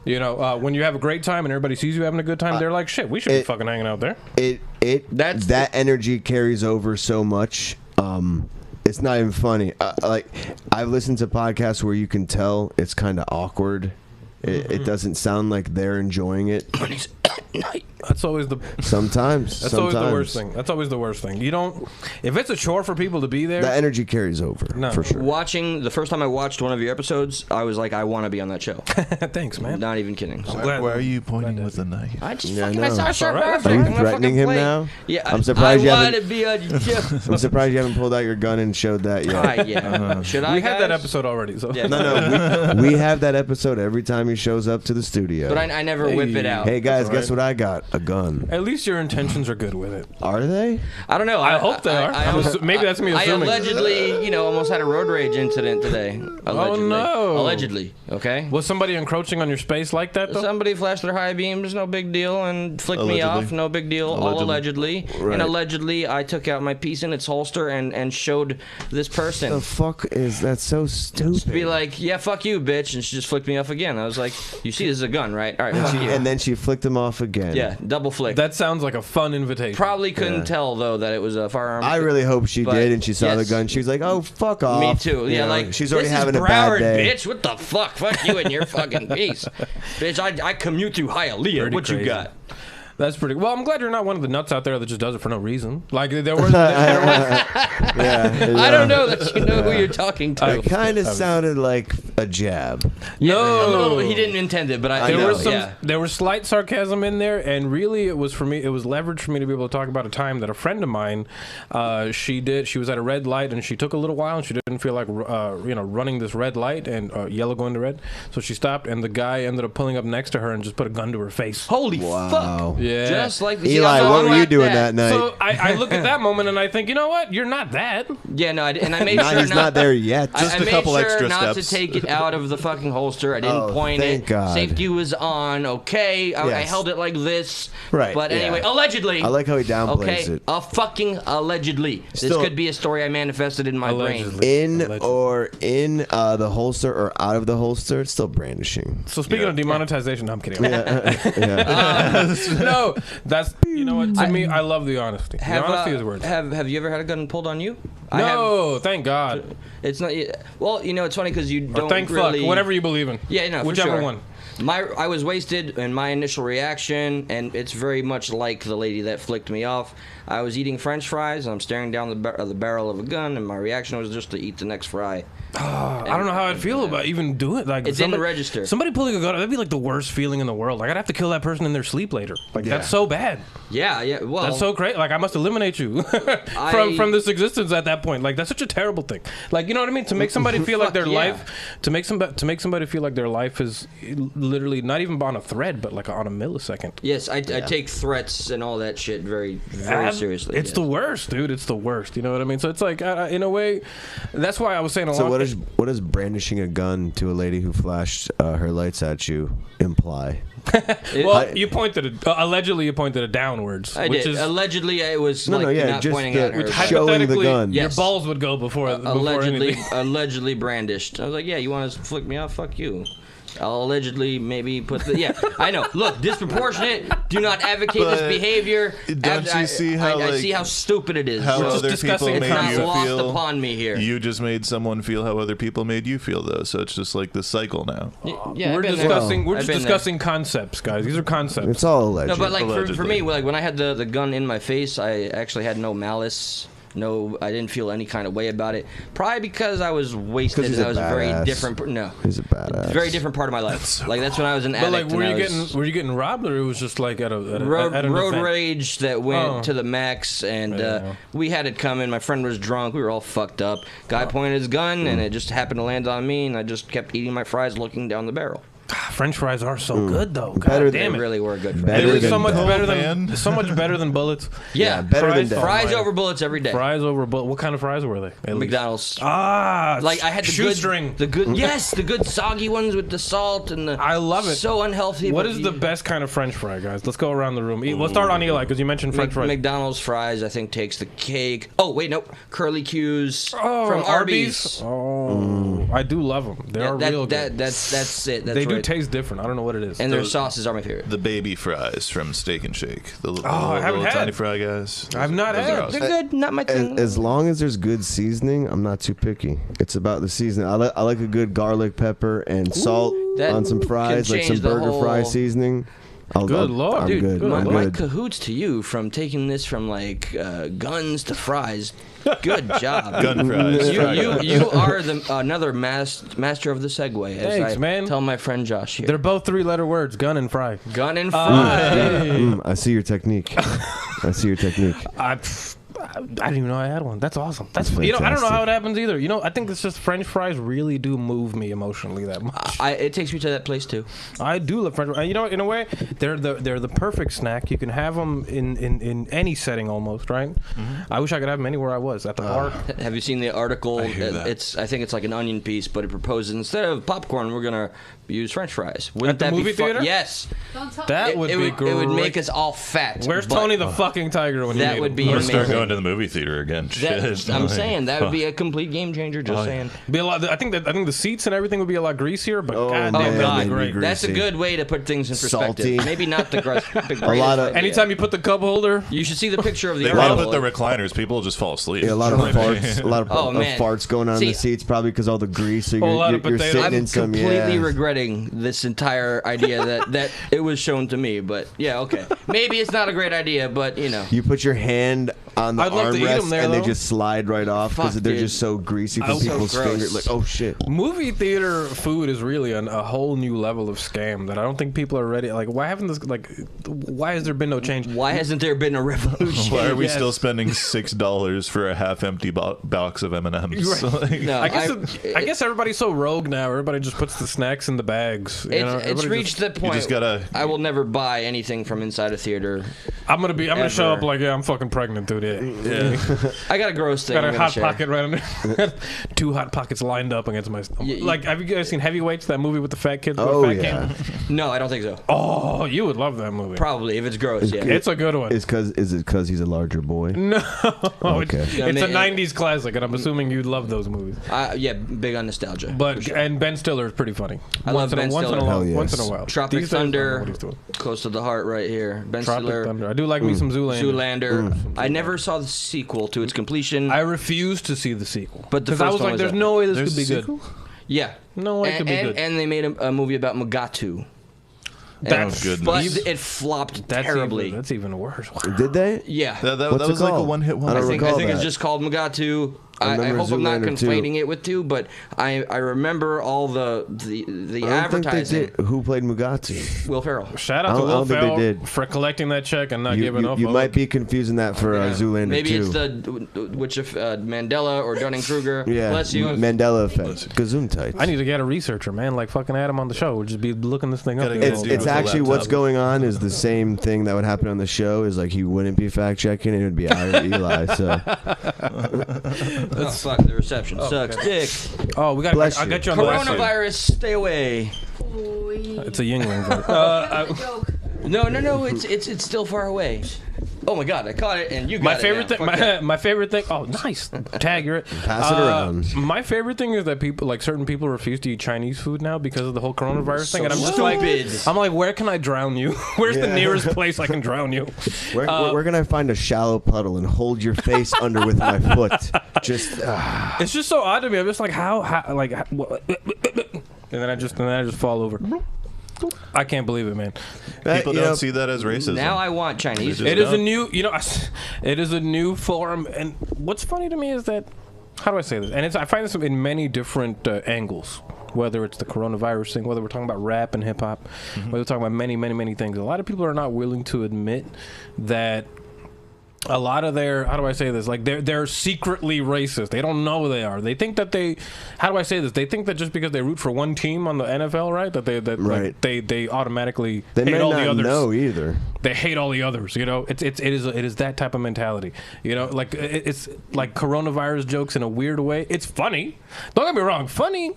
When you have a great time and everybody sees you having a good time, they're like, shit, we should be fucking hanging out there. That energy carries over so much. It's not even funny. I've listened to podcasts where you can tell it's kind of awkward. It doesn't sound like they're enjoying it. at night. That's always the Sometimes. That's always the worst thing. That's always the worst thing. You don't. If it's a chore for people to be there, the energy carries over. No. For sure. Watching the first time I watched one of your episodes, I was like, I want to be on that show. Thanks, man. Not even kidding. So. Why are you pointing with a knife? I just Yeah, fucking I I know. saw Sharp All right. Perfect. Are you I'm gonna threatening fucking him play. now? Yeah, I'm surprised you I haven't- want to be on your show. I'm surprised you haven't pulled out your gun and showed that yet. Yeah. Should I? We had that guys? episode already. So Yeah. No, we have that episode every time he shows up to the studio. But I never whip it out. Hey guys, That's guess all what I got? A gun. at least your intentions are good with it. Are they? I don't know. I hope they are. Maybe that's me assuming. I allegedly, almost had a road rage incident today. Allegedly. no. Allegedly. Okay. Was somebody encroaching on your space like that though? Somebody flashed their high beams, no big deal, and flicked me Allegedly. off, no big deal, all allegedly. Right. And allegedly, I took out my piece in its holster and showed this person. The fuck is that? So stupid. Be like, yeah, fuck you, bitch, and she just flicked me off again. I was like, you see, this is a gun, right? All right, fuck you. And then she flicked him off again. Yeah, double flick. That sounds like a fun invitation. Probably couldn't tell though that it was a firearm. I really hope she But, did, and she saw the yes. gun. She was like, "Oh, fuck off." Me too. You Yeah, know, like she's already this having is a bad Broward, day. bitch. What the fuck? Fuck you and your fucking piece, bitch. I commute through Hialeah. Pretty What you crazy. got? That's pretty. Well, I'm glad you're not one of the nuts out there that just does it for no reason. Like there was. Yeah, I don't know that you know who you're talking to. It kind of sounded like a jab. No, he didn't intend it, but I know, know. was some. Yeah. There was slight sarcasm in there, and really, it was for me. It was leverage for me to be able to talk about a time that a friend of mine, she was at a red light, and she took a little while, and she didn't feel like running this red light and yellow going to red, so she stopped, and the guy ended up pulling up next to her and just put a gun to her face. Holy Wow. fuck! Yeah. Just like Eli, what were you doing that night? So I look at that moment and I think, you know what? You're not that. Yeah, no, and I made Nah, sure he's not there yet. I a made couple sure extra not steps. to take it out of the fucking holster. I didn't Oh, point thank it. God. Safety was on. Okay, I Yes. held it like this. Right, But yeah. anyway, allegedly. I like how he downplays Okay, it. a fucking allegedly. Still- This could be a story I manifested in my brain. Allegedly. In Allegedly. or in the holster or out of the holster, it's still brandishing. So speaking of demonetization, no, I'm kidding. Yeah. No, that's what. To me, I love the honesty. The honesty is worth it. Have you ever had a gun pulled on you? I have. No, thank God. It's not. Well, it's funny because you Or don't thank really. fuck. Whatever you believe in. Yeah, no, for whichever sure. one. I was wasted, and my initial reaction, and it's very much like the lady that flicked me off. I was eating French fries, and I'm staring down the barrel of a gun, and my reaction was just to eat the next fry. I don't know how I'd feel about even doing it. Like It didn't register. Somebody pulling a gun, that'd be like the worst feeling in the world. Like I'd have to kill that person in their sleep later. Like that's so bad. Yeah. Well, That's so crazy. Like I must eliminate you from this existence at that point. Like that's such a terrible thing. Like you know what I mean? To make somebody feel like their Fuck yeah. life, to make somebody feel like their life is literally not even on a thread, but like on a millisecond. Yes, I take threats and all that shit very seriously. It's the worst, dude. It's the worst. You know what I mean? So it's like in a way, that's why I was saying a So lot. what does brandishing a gun to a lady who flashed her lights at you imply? Well, you pointed it. Allegedly, you pointed it downwards. I which did. Is, Allegedly, it was No, like yeah, not just pointing the- at her. which but showing the hypothetically, gun. your Yes. balls would go before anything. allegedly brandished. I was like, yeah, you want to flick me off? Fuck you. I'll allegedly maybe put the I know. Look, disproportionate. Do not advocate this But behavior. don't you see how, I like, see how stupid it is. How So other disgusting. people it's made not you lost feel. upon me here. You just made someone feel how other people made you feel, though. So it's just like this cycle now. Yeah, we're I've been discussing. there. We're I've just been there. discussing concepts, guys. These are concepts. It's all alleged. No, but like for Allegedly. me, like when I had the gun in my face, I actually had no malice. No, I didn't feel any kind of way about it. Probably because I was wasted. 'Cause he's And a I was a very badass. different. No, He's a badass. very different part of my life. Like that's when I was an But addict. like, were and you I was were you getting robbed, or it was just like at an road event? rage that went Oh. to the max, and Yeah. we had it coming. My friend was drunk. We were all fucked up. Guy pointed his gun, and it just happened to land on me, and I just kept eating my fries, looking down the barrel. French fries are so good, though. God Better damn They it. really were good. Better They were than so much that. better man. than so much better than bullets. Yeah, better Fries, than that. fries Oh, my. over bullets every day. Fries over bullets. What kind of fries were they? At least? McDonald's. Ah, Like I had the shoestring. good, yes, the good soggy ones with the salt and the. I love it. So unhealthy. What but is you- the best kind of French fry, guys? Let's go around the room. We'll start on Eli because you mentioned French fries. McDonald's fries, I think, takes the cake. Oh wait, no, curly Q's Oh, from Arby's. Oh, I do love them. They are real good. That's it. That's They do right. taste different. I don't know what it is. And their sauces are my favorite. The baby fries from Steak and Shake. The little, I haven't little had. tiny fry guys. I've not Those are had. awesome. They're good, not my thing. As long as there's good seasoning, I'm not too picky. It's about the seasoning. I like a good garlic, pepper, and salt That on some fries, can like some change the burger fry whole- seasoning. Good Lord. I'm Dude, good. my, I'm my good. cahoots to you from taking this from like guns to fries. Good job. Gun fries. You are another master of the segue. As Thanks, I man. Tell my friend Josh here. They're both 3-letter words, gun and fry. Gun and fry. I see your technique. I see your technique. I didn't even know I had one. That's awesome. That's That's I don't know fantastic. how it happens either. I think it's just French fries really do move me emotionally that much. It takes me to that place too. I do love French fries. In a way, they're the perfect snack. You can have them in any setting almost, right? Mm-hmm. I wish I could have them anywhere I was at the park. Have you seen the article? I hear that. I think it's like an onion piece, but it proposes instead of popcorn, we're gonna use French fries. Wouldn't At the that movie be fun? theater? Yes. Don't tell That me. would it be would, great. it would make us all fat. Where's but Tony the fucking tiger when you that need would him? be Or start amazing. going to the movie theater again. Shit. I'm saying that would be a complete game changer. Just saying. Be a lot. I think the seats and everything would be a lot greasier, but Oh, god man, damn, Oh that'd God, be great. great. that's a Greasy. good way to put things in perspective. Salty. Maybe not the big A lot of- Anytime you put the cup holder, You should see the picture of the They article. love with the recliners. People just fall asleep. Yeah, a lot of farts. A lot of, Oh, of man. farts going on See, in the seats, probably because all the grease. So a lot you're, of you're potatoes. sitting I'm in some. completely Yeah. regretting this entire idea that it was shown to me. But yeah, okay. Maybe it's not a great idea, but You put your hand on the I'd love to eat 'em armrest there, and they though. just slide right off because Fuck, they're dude. just so greasy from Oh, so people's gross. fingers. Like, oh shit. movie theater food is really a whole new level of scam that I don't think people are ready. Like, why haven't this? Like, why has there been no change? why hasn't there been a revolution? Why are we Yes. still spending $6 for a half-empty box of M&Ms? Like, No, I guess everybody's so rogue now. Everybody just puts the snacks in the bags. It's Everybody reached the point. just gotta- I will never buy anything from inside a theater. I'm gonna show Ever. up like, yeah, I'm fucking pregnant, dude. Yeah. I got a gross thing. Got I'm a gonna hot share. pocket right under. 2 hot pockets lined up against my stomach. Y- Like, have you guys seen Heavyweights? That movie with the fat kids. Oh fat yeah. Kid? No, I don't think so. Oh, you would love that movie. Probably if it's gross. Yeah. It's a good one. Is it because he's a larger boy? No, Okay. it's Yeah, a man, '90s classic, and I'm assuming you'd love those movies. Yeah, big on nostalgia. But and Ben Stiller is pretty funny. I love Ben Stiller. Once Hell in a yes. while. Tropic These days, I don't know Thunder, what he's doing. close to the heart right here. Ben Tropic Stiller, Thunder. I do like me some Zoolander. Zoolander. I never saw the sequel to its completion. I refuse to see the sequel. But the because I first was one like, was "There's a- no way this There's could be a good." sequel? Yeah. No way it could be good. And they made a movie about Mugatu. That's goodness. But it flopped terribly. That's even worse. Did they? Yeah. That What's it was like a called? one-hit I wonder. don't I recall think that. it's just called Mugatu. I remember hope I'm not Zoolander too. conflating it with two, but I remember all the I don't think they advertising. did. Who played Mugatu? Will Ferrell. Shout I out to don't Will think they Ferrell did. for collecting that check and not giving up. You might be confusing that for Zoolander Maybe too. it's the which of Mandela or Dunning-Kruger. Yeah, Bless you. Mandela effect. Gesundheit. I need to get a researcher, man. Like fucking Adam on the show. We'll just be looking this thing up. Gotta the get whole Dude, It's with time. the actually what's laptop. going on is the same thing that would happen on the show. Is like he wouldn't be fact checking, it would be Eli. So Oh, fuck, the reception sucks. Dick. Oh, we got. Bless I you. got you on the last one. Coronavirus, stay away. It's a Yingling joke. Joke. No, it's still far away. Oh my god, I caught it and you got My it. favorite now. thing. Fuck that. My favorite thing. Oh, nice. Tag, you're it. Pass it around. My favorite thing is that people, like certain people, refuse to eat Chinese food now because of the whole coronavirus thing, and I'm just stupid. like, where can I drown you? Where's the Yeah. nearest place I can drown you? where can I find a shallow puddle and hold your face under with my foot? Just It's just so odd to me. I'm just like, what? And then I just fall over. I can't believe it, man. People you don't know, see that as racism. Now I want Chinese. They It just is a don't. new, it is a new form. And what's funny to me is that, how do I say this? And I find this in many different angles. Whether it's the coronavirus thing, whether we're talking about rap and hip hop, whether we're talking about many things. A lot of people are not willing to admit that a lot of their, how do I say this? Like they're secretly racist. They don't know they are. They think that how do I say this? They think that just because they root for one team on the NFL, right? Like, they automatically they hate may all not the others. know either. They hate all the others. It is that type of mentality. Like it's like coronavirus jokes in a weird way. It's funny. Don't get me wrong. Funny.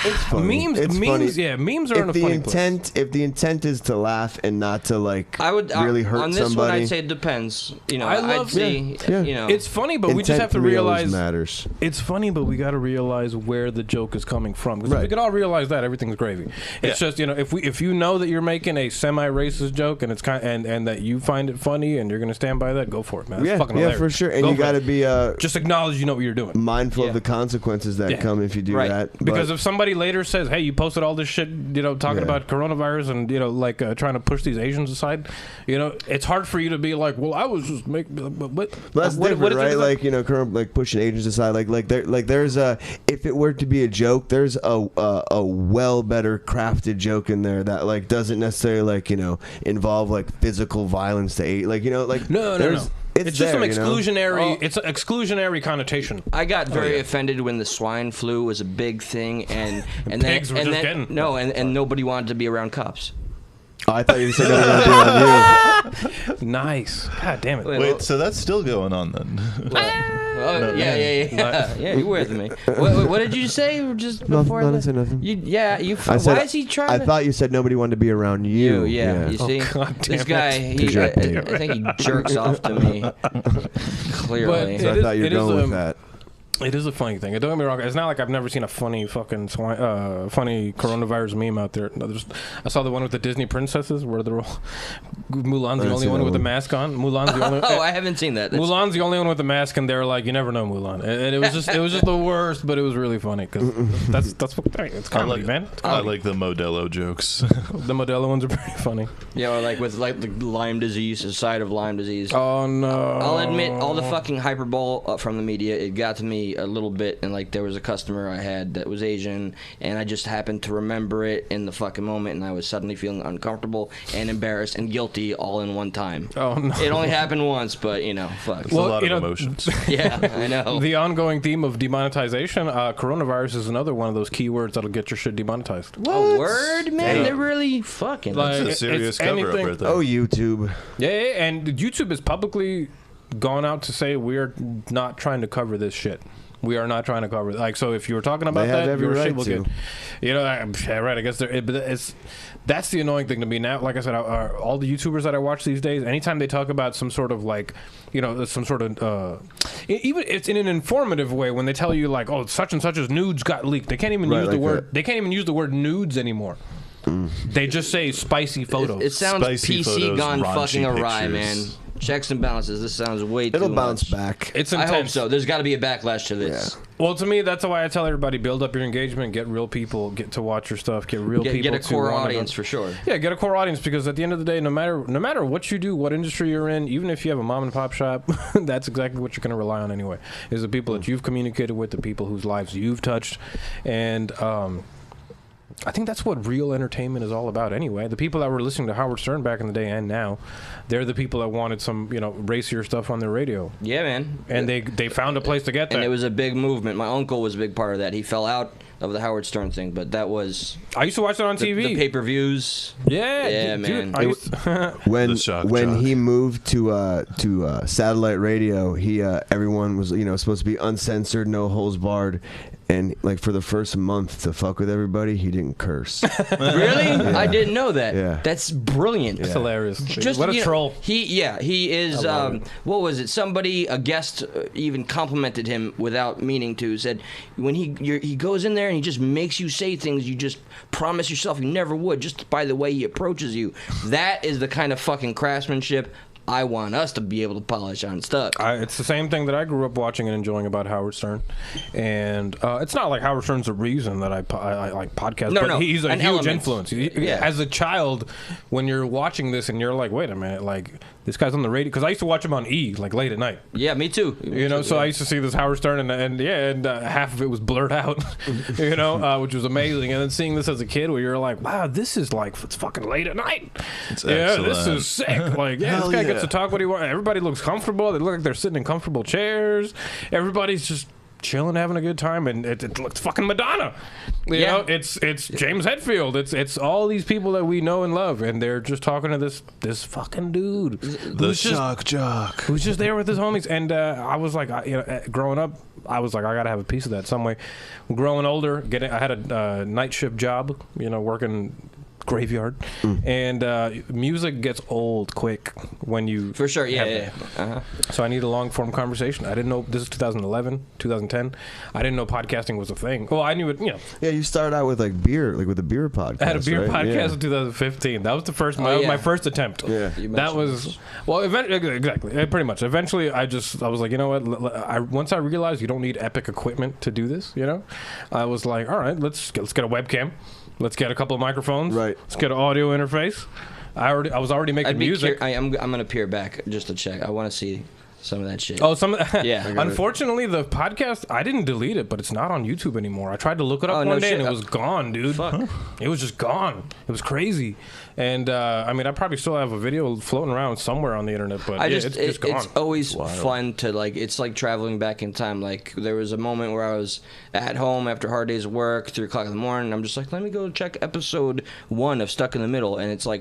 It's funny. Memes, It's memes, funny. yeah, memes are in a funny place. If the intent is to laugh and not to like I would really hurt on this somebody, one. I'd say it depends. I love- I'd see. Yeah. You know, It's funny, but we just intent have to for me always realize matters. it's funny, but we got to realize where the joke is coming from. Because if we Right. can all realize that, everything's gravy. It's just if you know that you're making a semi-racist joke and it's and that you find it funny and you're going to stand by that, go for it, man. It's Yeah, fucking yeah, hilarious. for sure. And Go you for got to it. be Just acknowledge you know what you're doing. mindful Yeah. of the consequences that Yeah. come if you do Right. that. Because But if somebody somebody later says, "Hey, you posted all this shit, talking about coronavirus and like trying to push these Asians aside," it's hard for you to be like, "Well, I was just making." But that's different, right? Like like pushing Asians aside. Like there's if it were to be a joke, there's a well better crafted joke in there that like doesn't necessarily involve like physical violence to no. It's just some exclusionary. It's an exclusionary connotation. I got very offended when the swine flu was a big thing, and nobody wanted to be around cops. Oh, I thought you said nobody wanted to be around you. Nice. God damn it. Wait, so that's still going on then? Yeah, you with me. What did you say just before? Nothing. Why is he trying? I thought you said nobody wanted to be around you. Yeah. You see, this guy. I think he jerks off to me. Clearly, so I thought you were going with that. It is a funny thing. Don't get me wrong. It's not like I've never seen a funny fucking funny coronavirus meme out there. I saw the one with the Disney princesses where they're all Mulan's the only one with the mask on. Mulan's the only. I haven't seen that. Mulan's the only one with the mask, and they're like, "You never know, Mulan." And it was just the worst, but it was really funny because that's what it's comedy, man. I like the Modelo jokes. The Modelo ones are pretty funny. Yeah, or like with like the Lyme disease, the side of Lyme disease. Oh no! I'll admit, all the fucking hyperbole from the media, it got to me a little bit, and like there was a customer I had that was Asian, and I just happened to remember it in the fucking moment, and I was suddenly feeling uncomfortable and embarrassed and guilty all in one time. Oh no! It only happened once, but fuck. It's a lot of emotions. Yeah, I know. The ongoing theme of demonetization, coronavirus is another one of those keywords that'll get your shit demonetized. What? A word, man? Yeah. They're really fucking. That's a serious cover-up right there. Oh, YouTube. Yeah, and YouTube has publicly gone out to say we're not trying to cover this shit. We are not trying to cover it. So if you were talking about that, your shit will get. Right? I guess that's the annoying thing to me now. Like I said, all the YouTubers that I watch these days, anytime they talk about some sort of some sort of even it's in an informative way when they tell you like, oh, such and such's nudes got leaked. They can't even use the word. They can't even use the word nudes anymore. They just say spicy photos. It sounds Spicy PC photos, gone fucking awry, pictures. man. Checks and balances. This sounds way too much. It'll bounce back. It's I intense. hope so. There's got to be a backlash to this. Yeah. Well, to me, that's why I tell everybody: build up your engagement, get real people, get to watch your stuff, get real people. Get a core audience for sure. Yeah, get a core audience because at the end of the day, no matter what you do, what industry you're in, even if you have a mom and pop shop, that's exactly what you're going to rely on anyway. Is the people that you've communicated with, the people whose lives you've touched, and I think that's what real entertainment is all about anyway. The people that were listening to Howard Stern back in the day and now, they're the people that wanted some, racier stuff on their radio. Yeah, man. And they found a place to get that. And it was a big movement. My uncle was a big part of that. He fell out of the Howard Stern thing, but that was... I used to watch it on TV. The pay-per-views. Yeah, man. When he moved to satellite radio, everyone was supposed to be uncensored, no holds barred. And like for the first month to fuck with everybody, he didn't curse. Really? Yeah. I didn't know that. Yeah. That's brilliant. It's hilarious. Just, what a troll. He is. What was it? Somebody, a guest, even complimented him without meaning to. Said when he goes in there and he just makes you say things you just promise yourself you never would, just by the way he approaches you. That is the kind of fucking craftsmanship I want us to be able to polish on stuff. It's the same thing that I grew up watching and enjoying about Howard Stern, and it's not like Howard Stern's the reason that I like podcasts. No, he's a huge element. influence. As a child, when you're watching this and you're like, wait a minute, like this guy's on the radio, because I used to watch him on E like late at night. Yeah, me too. So I used to see this Howard Stern and half of it was blurred out, which was amazing. And then seeing this as a kid, where you're like, wow, this is like it's fucking late at night. It's this is sick. Like, this guy gets to talk what he wants. Everybody looks comfortable. They look like they're sitting in comfortable chairs. Everybody's just chilling, having a good time, and it looks fucking Madonna. You know, it's James Hetfield. It's all these people that we know and love, and they're just talking to this fucking dude, the shock jock, who's just there with his homies. And I was like, growing up, I was like, I gotta have a piece of that some way. Growing older, I had a night shift job, working graveyard, and music gets old quick when you For sure, yeah, have yeah. that. So I need a long form conversation. I didn't know this is 2011, 2010. I didn't know podcasting was a thing. Well, I knew it. Yeah, you started out with like beer, like with a beer podcast. I had a beer right? podcast in 2015. That was the first. That was my first attempt. Yeah, that was exactly pretty much. Eventually, I was like, you know what? Once I realized you don't need epic equipment to do this, I was like, all right, let's get a webcam. Let's get a couple of microphones. Right. Let's get an audio interface. I was already making music. I'm gonna peer back just to check. I want to see some of that shit. Oh, yeah. Unfortunately, the podcast, I didn't delete it, but it's not on YouTube anymore. I tried to look it up one day, and it was gone, dude. Fuck. It was just gone. It was crazy. And, I mean, I probably still have a video floating around somewhere on the internet, but it's just gone. It's always fun to, like, it's like traveling back in time. Like, there was a moment where I was at home after a hard day's work, 3 o'clock in the morning, and I'm just like, let me go check episode 1 of Stuck in the Middle, and it's like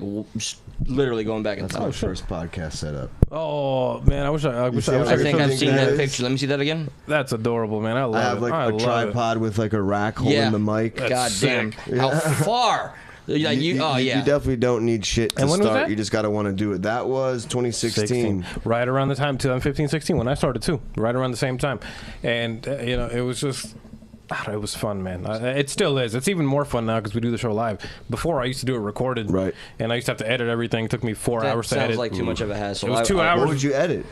literally going back in time. That's my first podcast setup. Oh, man, I think I've seen that picture. Let me see that again. That's adorable, man. I love it. I have like a tripod with like a rack holding the mic. God damn. How far? Like you definitely don't need shit to start. You just got to want to do it. That was 2016. Right around the time, 2015, 16, when I started too. Right around the same time. And, it was just... it was fun, man. It still is. It's even more fun now because we do the show live. Before, I used to do it recorded. Right. And I used to have to edit everything. It took me 4 hours to edit. Sounds like too much of a hassle. It was 2 hours. What would you edit?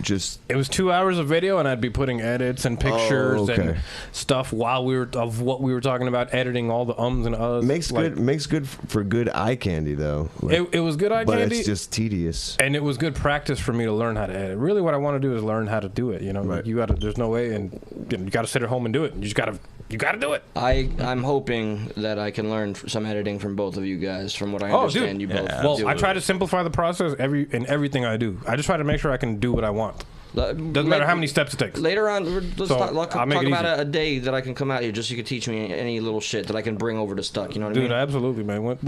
It was 2 hours of video, and I'd be putting edits and pictures and stuff while of what we were talking about, editing all the ums and uhs. Makes good for good eye candy, though. It was good eye candy. But it's just tedious. And it was good practice for me to learn how to edit. Really, what I want to do is learn how to do it. Right. You got to. There's no way, and you got to sit at home and do it. You just got to. You got to do it. I'm hoping that I can learn some editing from both of you guys. From what I understand, you both. Well, I try to simplify the process in everything I do. I just try to make sure I can do what I want. Doesn't matter how many steps it takes. Later on, let's talk about a day that I can come out here just so you can teach me any little shit that I can bring over to Stuck. You know what I mean? Dude, absolutely, man.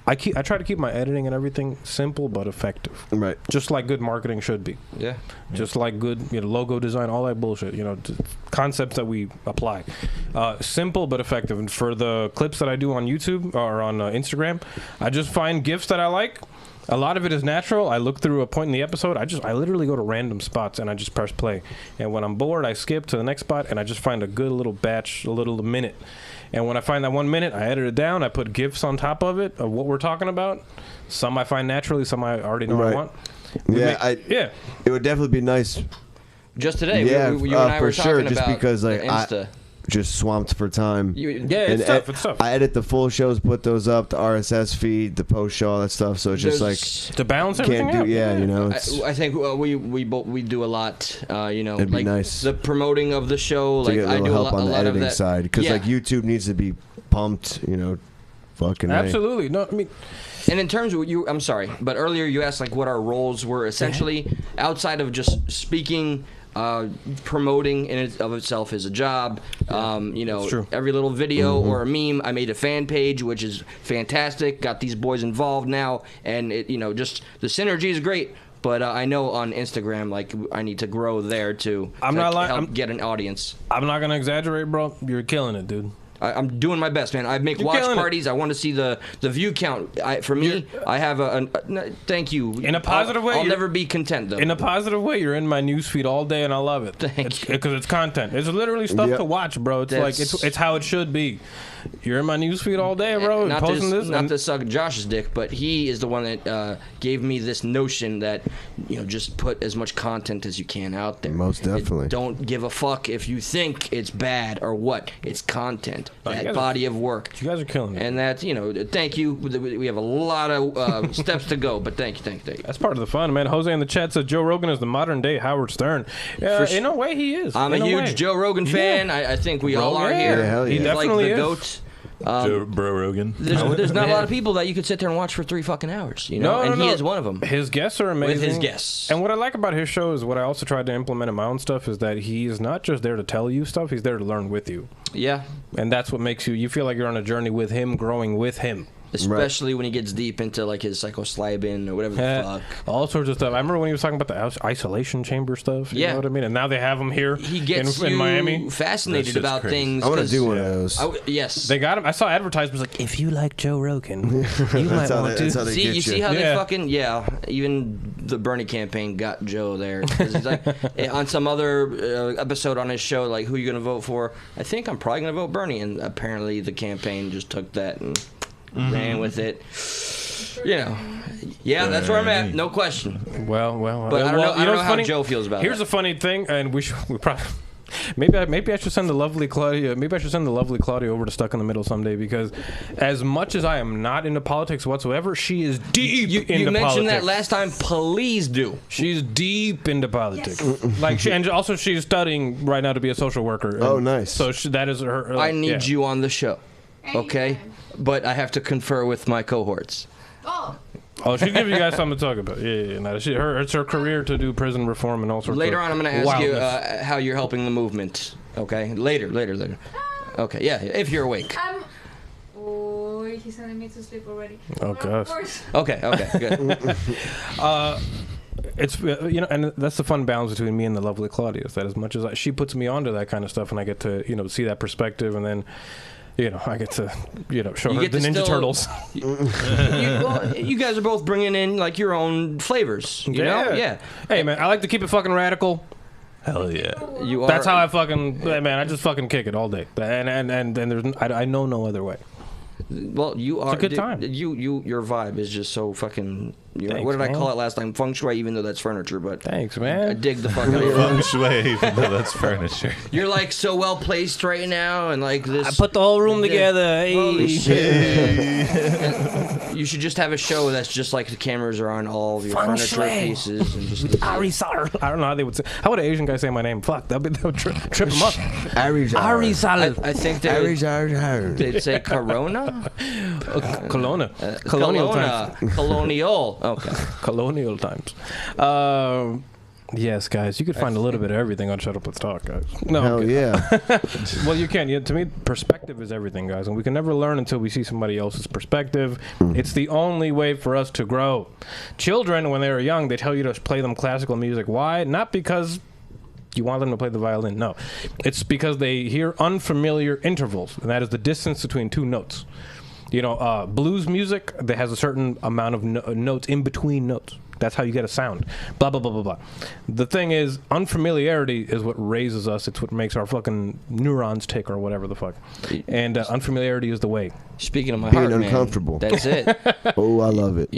I try to keep my editing and everything simple but effective. Right. Just like good marketing should be. Yeah. Just like good logo design, all that bullshit. Concepts that we apply. Simple but effective. And for the clips that I do on YouTube or on Instagram, I just find GIFs that I like. A lot of it is natural. I look through a point in the episode. I literally go to random spots and I just press play. And when I'm bored, I skip to the next spot and I just find a good little batch, a little minute. And when I find that 1 minute, I edit it down. I put GIFs on top of it of what we're talking about. Some I find naturally, some I already know I want. It would definitely be nice. Just today, you and I were talking about just because like Insta. Just swamped for time. It's tough. I edit the full shows, put those up, the RSS feed, the post show, all that stuff. So it's just like to balance everything out. I think we do a lot. It'd be nice. The promoting of the show. Like I do help on the editing side because like YouTube needs to be pumped. Fucking absolutely. No, I mean. And in terms of I'm sorry, but earlier you asked like what our roles were essentially outside of just speaking. Promoting in of itself is a job. Every little video or a meme. I made a fan page, which is fantastic. Got these boys involved now, and just the synergy is great. But I know on Instagram, like I need to grow there too. Help get an audience. I'm not gonna exaggerate, bro. You're killing it, dude. I'm doing my best, man. I make watch parties. I want to see the view count. For me, I have thank you. In a positive way. I'll never be content, though. In a positive way, you're in my newsfeed all day, and I love it. Thank you. Because it's content. It's literally stuff to watch, bro. It's how it should be. You're in my newsfeed all day, bro. Not to suck Josh's dick, but he is the one that gave me this notion that just put as much content as you can out there. Most definitely. Don't give a fuck if you think it's bad or what. It's content. That body of work. You guys are killing it. And that's thank you. We have a lot of steps to go, but thank you. That's part of the fun, man. Jose in the chat says Joe Rogan is the modern day Howard Stern. In a way, he is. I'm a huge Joe Rogan fan. I think we all are here. Yeah, hell yeah. He definitely like the is. GOAT. Joe Bro Rogan. There's not a lot of people that you could sit there and watch for 3 fucking hours, He is one of them. His guests are amazing. With his guests. And what I like about his show is what I also tried to implement in my own stuff is that he is not just there to tell you stuff, he's there to learn with you. Yeah. And that's what makes you feel like you're on a journey with him, growing with him. especially when he gets deep into like his psilocybin or whatever the fuck. All sorts of stuff. I remember when he was talking about the isolation chamber stuff. You know what I mean? And now they have him here. He gets in Miami. Fascinated about things. I want to do one of those. Yes, they got him. I saw advertisements like, if you like Joe Rogan, you might want to. See how they fucking even the Bernie campaign got Joe there. He's like, on some other episode on his show, like, who are you gonna vote for? I think I'm probably gonna vote Bernie, and apparently the campaign just took that and ran with it. You know, that's where I'm at, no question. Well, but I don't know how Joe feels about it. Here's a funny thing, and we probably. Maybe I should send the lovely Claudia. Maybe I should send the lovely Claudia over to Stuck in the Middle someday, because as much as I am not into politics whatsoever, she is deep into politics. You mentioned that last time. Please do. She's deep into politics. Yes. And also she's studying right now to be a social worker. Oh, nice. So that is her. I need you on the show, okay? But I have to confer with my cohorts. Oh, she'll give you guys something to talk about. Yeah. No, it's her career to do prison reform and all sorts. Later on, I'm going to ask you how you're helping the movement. Okay, later. Okay, yeah, if you're awake. He's sending me to sleep already. Oh gosh. Okay, good. It's and that's the fun balance between me and the lovely Claudia, is that as much as she puts me onto that kind of stuff, and I get to see that perspective, and then. I get to, show her the Ninja Turtles. You guys are both bringing in, like, your own flavors, you know? Yeah. Hey, man, I like to keep it fucking radical. Hell yeah. That's how I fucking, man, I just fucking kick it all day. And there's, I know no other way. Well, you are. It's a good time. Your vibe is just so fucking. Thanks, what did man. I call it last time? Feng shui, even though that's furniture. But thanks, man. I dig the fuck out of your Feng shui, even though that's furniture. You're like so well placed right now, and like this. I put the whole room together. Hey. Holy shit, man. You should just have a show that's just like the cameras are on all of your Feng furniture shui. pieces and just. Arizal. I don't know how they would say. How would an Asian guy say my name? Fuck, that would trip him up. Arizal. I think they'd say Corona. Colonial. Colonial times. Colonial. Okay. Colonial times. Yes, guys, you could find a little bit of everything on Shut Up, Let's Talk, guys. No, hell yeah. Well, you can. To me, perspective is everything, guys, and we can never learn until we see somebody else's perspective. It's the only way for us to grow. Children, when they were young, they tell you to play them classical music. Why? Not because you want them to play the violin. No, it's because they hear unfamiliar intervals, and that is the distance between two notes. Blues music, that has a certain amount of notes in between notes. That's how you get a sound. Blah, blah, blah, blah, blah. The thing is, unfamiliarity is what raises us. It's what makes our fucking neurons tick or whatever the fuck. And unfamiliarity is the way. Speaking of my being heart, uncomfortable. Man, that's it. Oh, I love it.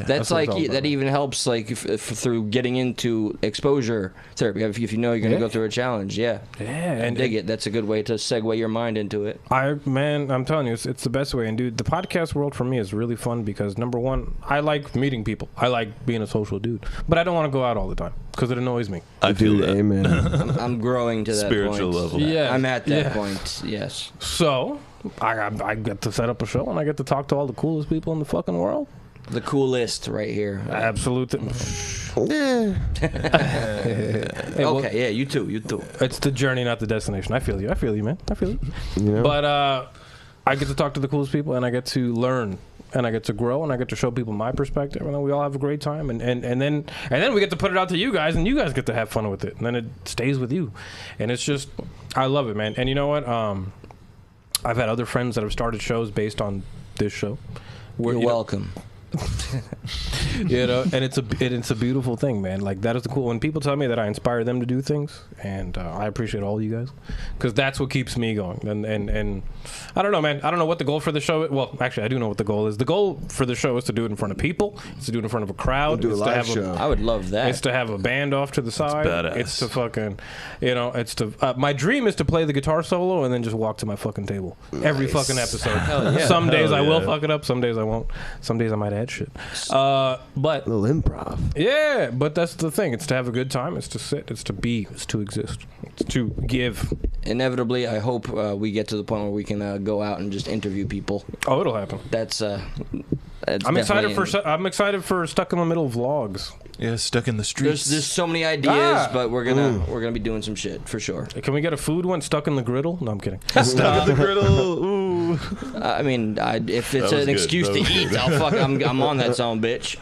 That's like that even helps like through getting into exposure therapy. If you know you're going to go through a challenge, and dig it. That's a good way to segue your mind into it. I'm telling you, it's the best way. And dude, the podcast world for me is really fun because number one, I like meeting people. I like being a social dude, but I don't want to go out all the time because it annoys me. I feel that. Amen. I'm growing to that spiritual point. level. Yeah, I'm at that point. Yes. So I get to set up a show and I get to talk to all the coolest people in the fucking world. The coolest right here. Absolutely. Yeah. Hey, okay. Yeah. You too. It's the journey, not the destination. I feel you, man. I feel you. But I get to talk to the coolest people and I get to learn. And I get to grow, and I get to show people my perspective, and then we all have a great time, and then we get to put it out to you guys, and you guys get to have fun with it, and then it stays with you, and it's just, I love it, man. And you know what? I've had other friends that have started shows based on this show. You're welcome. And it's a beautiful thing, man. Like, that is the cool. When people tell me that I inspire them to do things, and I appreciate all you guys, because that's what keeps me going. And I don't know, man. I don't know what the goal for the show is. Well, actually, I do know what the goal is. The goal for the show is to do it in front of people. It's to do it in front of a crowd. We'll do a live show. I would love that. It's to have a band off to the side. Badass. It's to fucking, it's to. My dream is to play the guitar solo and then just walk to my fucking table every fucking episode. Hell yeah. Some days I will yeah. fuck it up. Some days I won't. Some days I might add shit. But A little improv. yeah, but that's the thing. It's to have a good time. It's to sit. It's to be. It's to exist. It's to give. Inevitably, I hope we get to the point where we can go out and just interview people. Oh, it'll happen. That's I'm excited for Stuck in the Middle vlogs. Yeah, stuck in the streets. There's so many ideas, but we're gonna be doing some shit for sure. Can we get a food one? Stuck in the griddle? No, I'm kidding. Stuck in the griddle. Ooh. I mean, if it's was an good. excuse That to was eat, good. I'm on that son bitch.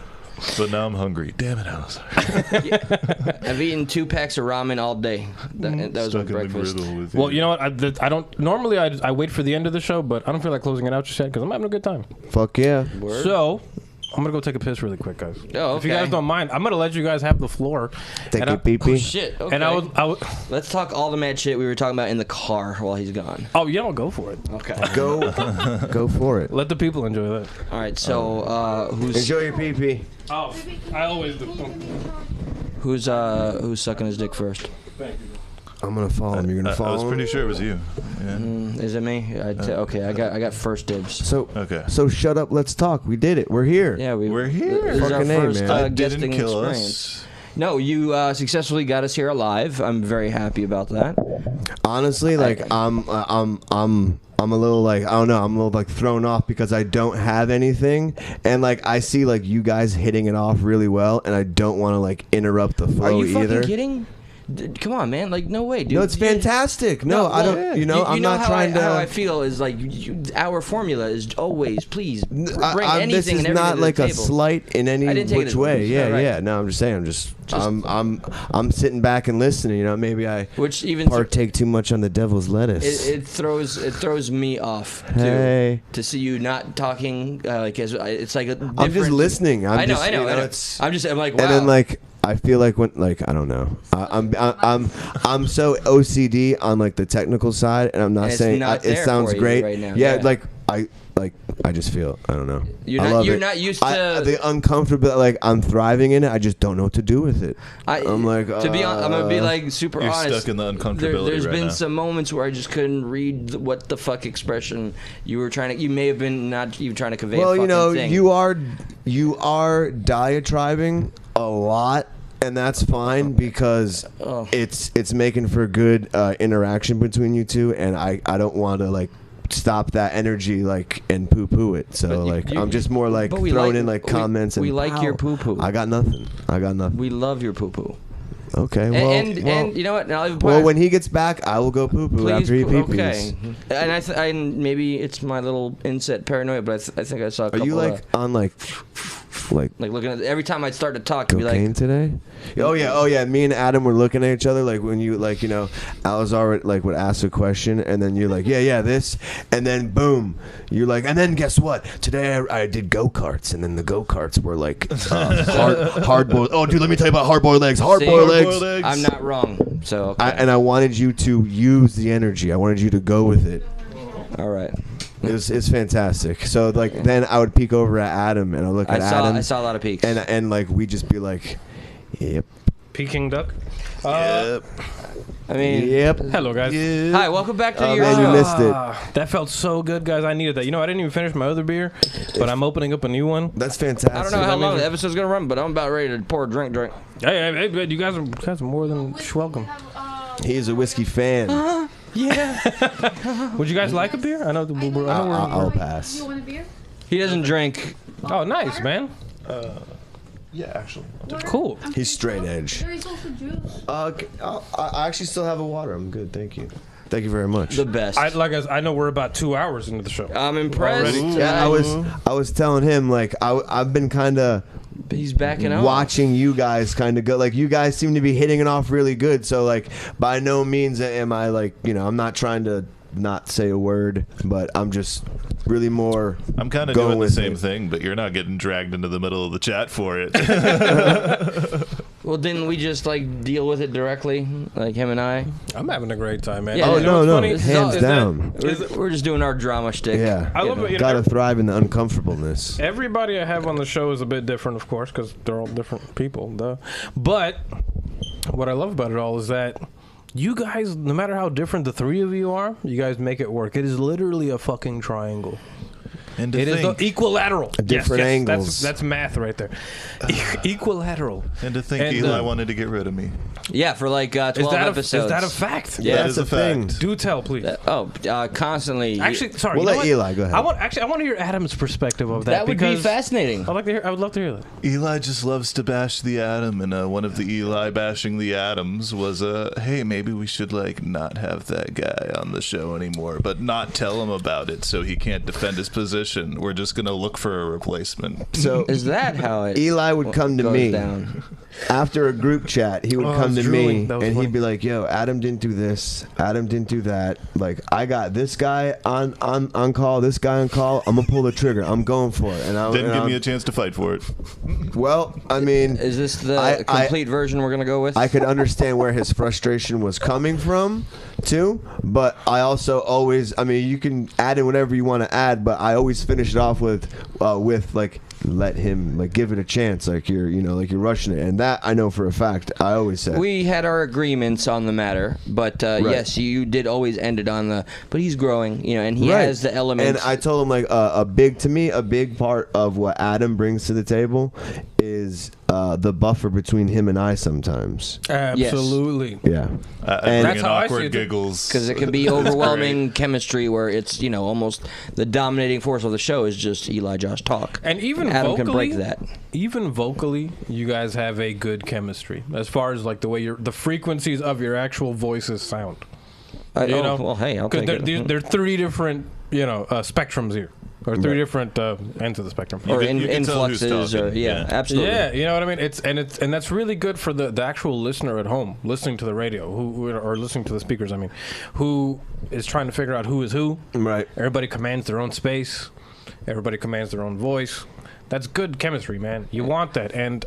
But now I'm hungry. Damn it, Alice. I've eaten 2 packs of ramen all day. That was my Stuck in the breakfast. griddle with Well, you. you know what? I don't normally. I wait for the end of the show, but I don't feel like closing it out just yet because I'm having a good time. Fuck yeah. Word. So I'm gonna go take a piss really quick, guys. Oh, If you okay. guys don't mind, I'm gonna let you guys have the floor. Take And a I- pee Oh, pee. shit. Okay. And I was. Let's talk all the mad shit we were talking about in the car while he's gone. Oh, yeah, I'll go for it. Okay. Go for it. Let the people enjoy that. All right. So who's Enjoy your pee pee. Oh, I always do. who's sucking his dick first? I'm gonna follow him. You're gonna I follow was him. pretty sure it was you. Yeah. Is it me? Okay. I got first dibs. So Okay. So shut up. Let's talk. We did it. We're here. Yeah, We're here. This is our Fucking A, first man. I guesting didn't kill experience. us. No, you successfully got us here alive. I'm very happy about that. Honestly, like I'm a little like I don't know. I'm a little like thrown off because I don't have anything, and like I see like you guys hitting it off really well, and I don't want to like interrupt the flow Are you either. fucking kidding? Come on, man. Like, no way, dude. No, it's fantastic. No, I well, don't. You know, I'm know not trying to. How I feel is like our formula is always please bring anything this is and everything not to the like a table. slight in any I didn't take it which as a way. loose. Yeah, Right. yeah. No, I'm just saying. I'm sitting back and listening. You know, maybe I Which even partake too much on the devil's lettuce. it throws me off too, Hey. to see you not talking like as it's like a I'm just different- listening. I know. You know, I'm like wow. And then like I feel like when like I don't know. I'm so OCD on like the technical side, and I'm not And it's saying not it there sounds for you great. right now. Yeah, Yeah. I just feel I don't know. You're I not- love you're it. not used to- the uncomfortable. Like I'm thriving in it. I just don't know what to do with it. I'm like to be honest, I'm gonna be like super You're honest. stuck in the uncomfortability There's right been now. some moments where I just couldn't read what the fuck expression you were trying to. You may have been not even trying to convey. Well, a you fucking know, thing. you are diatribing a lot, and that's fine because it's making for good interaction between you two, and I don't want to like stop that energy like and poo poo it. So like I'm just more like but we throwing like- in like comments. we and like your Ow. poo-poo. I got nothing. We love your poo poo. Okay. Well, And you know what? Now, well, when he gets back, I will go poo poo after he pee pees. Okay. And I maybe it's my little inset paranoia, but I think I saw a Are couple you like on like looking at every time I'd start to talk, to be cocaine like, today? Oh yeah. Me and Adam were looking at each other like when you like you know Alazar like would ask a question and then you're like yeah this and then boom you're like and then guess what today I did go-karts and then the go-karts were like hard boiled. Oh dude, let me tell you about hard boiled eggs. Hard boiled eggs. I'm not wrong. So okay. And I wanted you to use the energy. I wanted you to go with it. All right. It's fantastic. So like then I would peek over at Adam and I look at Adam. I saw a lot of peaks. and like we just be like, yep. Peking duck. Yep. I mean, Yep. Hello, guys. hi, welcome back to your man, show. you missed it. That felt so good, guys. I needed that. You know, I didn't even finish my other beer, but I'm opening up a new one. That's fantastic. I don't know how long the episode's gonna run, but I'm about ready to pour a drink. Hey, you guys are more than welcome. He is a whiskey fan. Yeah. Would you guys like a beer? I know. I'll pass. You want a beer? He doesn't drink. Oh, nice, man. Yeah, actually. Cool. He's straight edge. There is also juice. I actually still have a water. I'm good. Thank you. Thank you very much. The best. I know we're about 2 hours into the show. I'm impressed. Already? Yeah, I was telling him like I've been kind of He's backing out. watching you guys kind of go. Like you guys seem to be hitting it off really good. So like by no means am I like I'm not trying to not say a word, but I'm just really more. I'm kind of going doing the with same it. thing, but you're not getting dragged into the middle of the chat for it. Well, didn't we just like deal with it directly, like him and I? I'm having a great time, man. Yeah, Oh You know no, what's no, funny? This is all- hands is that- down. We're just doing our drama shtick. Yeah, I love it. gotta thrive in the uncomfortableness. Everybody I have on the show is a bit different, of course, because they're all different people. Duh. But what I love about it all is that you guys, no matter how different the three of you are, you guys make it work. It is literally a fucking triangle. And to It is think, the equilateral. Different angles. That's math right there. Equilateral. and to think and, Eli wanted to get rid of me. Yeah, for like 12 episodes. Is that a fact? Yeah, that's a thing. Do tell, please. Constantly. Actually, sorry. We'll let Eli go ahead. I want to hear Adam's perspective of that. That would be fascinating. I would love to hear that. Eli just loves to bash the Adam, and one of the Eli bashing the Adams was, hey, maybe we should like not have that guy on the show anymore, but not tell him about it so he can't defend his position. We're just gonna look for a replacement. So is that how it Eli would come to goes me down? after a group chat. He would come to me and funny. he'd be like, "Yo, Adam didn't do this. Adam didn't do that. Like, I got this guy on call. This guy on call. I'm gonna pull the trigger. I'm going for it." And Didn't give me a chance to fight for it. Well, I mean, Is this the complete version we're gonna go with? I could understand where his frustration was coming from, too. But I also always, I mean, you can add in whatever you want to add, but I always finish it off with like, let him, like, give it a chance, like you're rushing it, and that I know for a fact. I always say we had our agreements on the matter, but yes, you did always end it on but he's growing, and he has the elements. And I told him, like, a big part of what Adam brings to the table is the buffer between him and I sometimes. Absolutely. Yeah. And that's how I see awkward it. giggles. Because it can be overwhelming chemistry where it's, almost the dominating force of the show is just Eli Josh talk. And even Adam vocally, can break that. Even vocally, you guys have a good chemistry as far as like the way the frequencies of your actual voices sound. Well, hey, I'll take it. There are three different, spectrums here. Or three different ends of the spectrum. Or you can tell who's influxes, or talking. Yeah. absolutely. Yeah, you know what I mean. And that's really good for the actual listener at home, listening to the radio, or listening to the speakers. I mean, who is trying to figure out who is who. Right. Everybody commands their own space. Everybody commands their own voice. That's good chemistry, man. You want that, and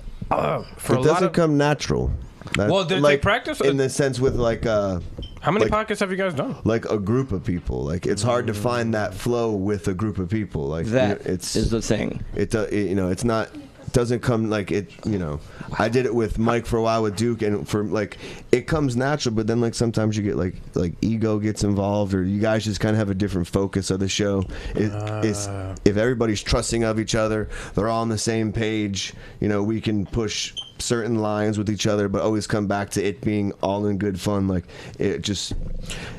for it doesn't come natural. Well, did they practice in the sense with like how many podcasts have you guys done? Like a group of people. Like, it's hard to find that flow with a group of people. Like, that is the thing. It's not. Doesn't come like it. I did it with Mike for a while with Duke, and for like it comes natural. But then like sometimes you get like ego gets involved, or you guys just kind of have a different focus of the show. It's if everybody's trusting of each other, they're all on the same page. We can push certain lines with each other, but always come back to it being all in good fun. Like it just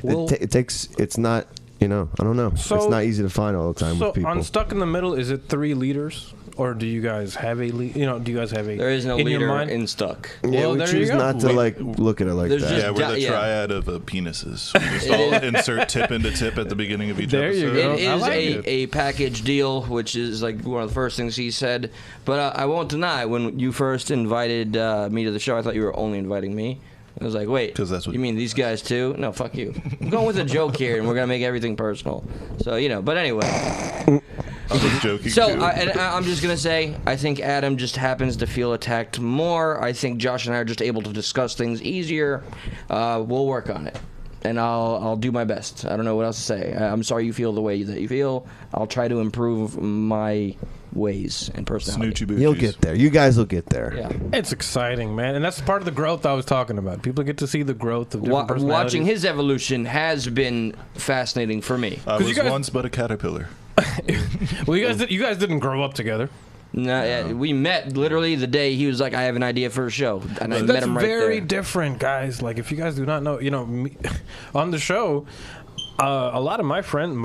it takes. It's not. I don't know. So, it's not easy to find all the time with people. So on Stuck in the Middle, is it 3 leaders? Or do you guys have a lead? Do you guys have a? There is no in leader your mind? in Stuck. Yeah, we choose not to look at it like that. Yeah, we're the triad of penises. We just all insert tip into tip at the beginning of each episode. You go. It is a package deal, which is like one of the first things he said. But I won't deny, when you first invited me to the show, I thought you were only inviting me. I was like, wait, that's what you mean these guys too? No, fuck you. I'm going with a joke here, and we're going to make everything personal. So, but anyway. I was joking So, too. I'm just going to say, I think Adam just happens to feel attacked more. I think Josh and I are just able to discuss things easier. We'll work on it. And I'll do my best. I don't know what else to say. I'm sorry you feel the way that you feel. I'll try to improve my ways and personality. You'll get there. You guys will get there. Yeah. It's exciting, man, and that's part of the growth I was talking about. People get to see the growth of different personalities. Watching his evolution has been fascinating for me. I was once but a caterpillar. Well, you guys didn't grow up together. No, we met literally the day he was like, "I have an idea for a show," and I met him right there. That's very different, guys. Like, if you guys do not know, me, on the show, a lot of my friends,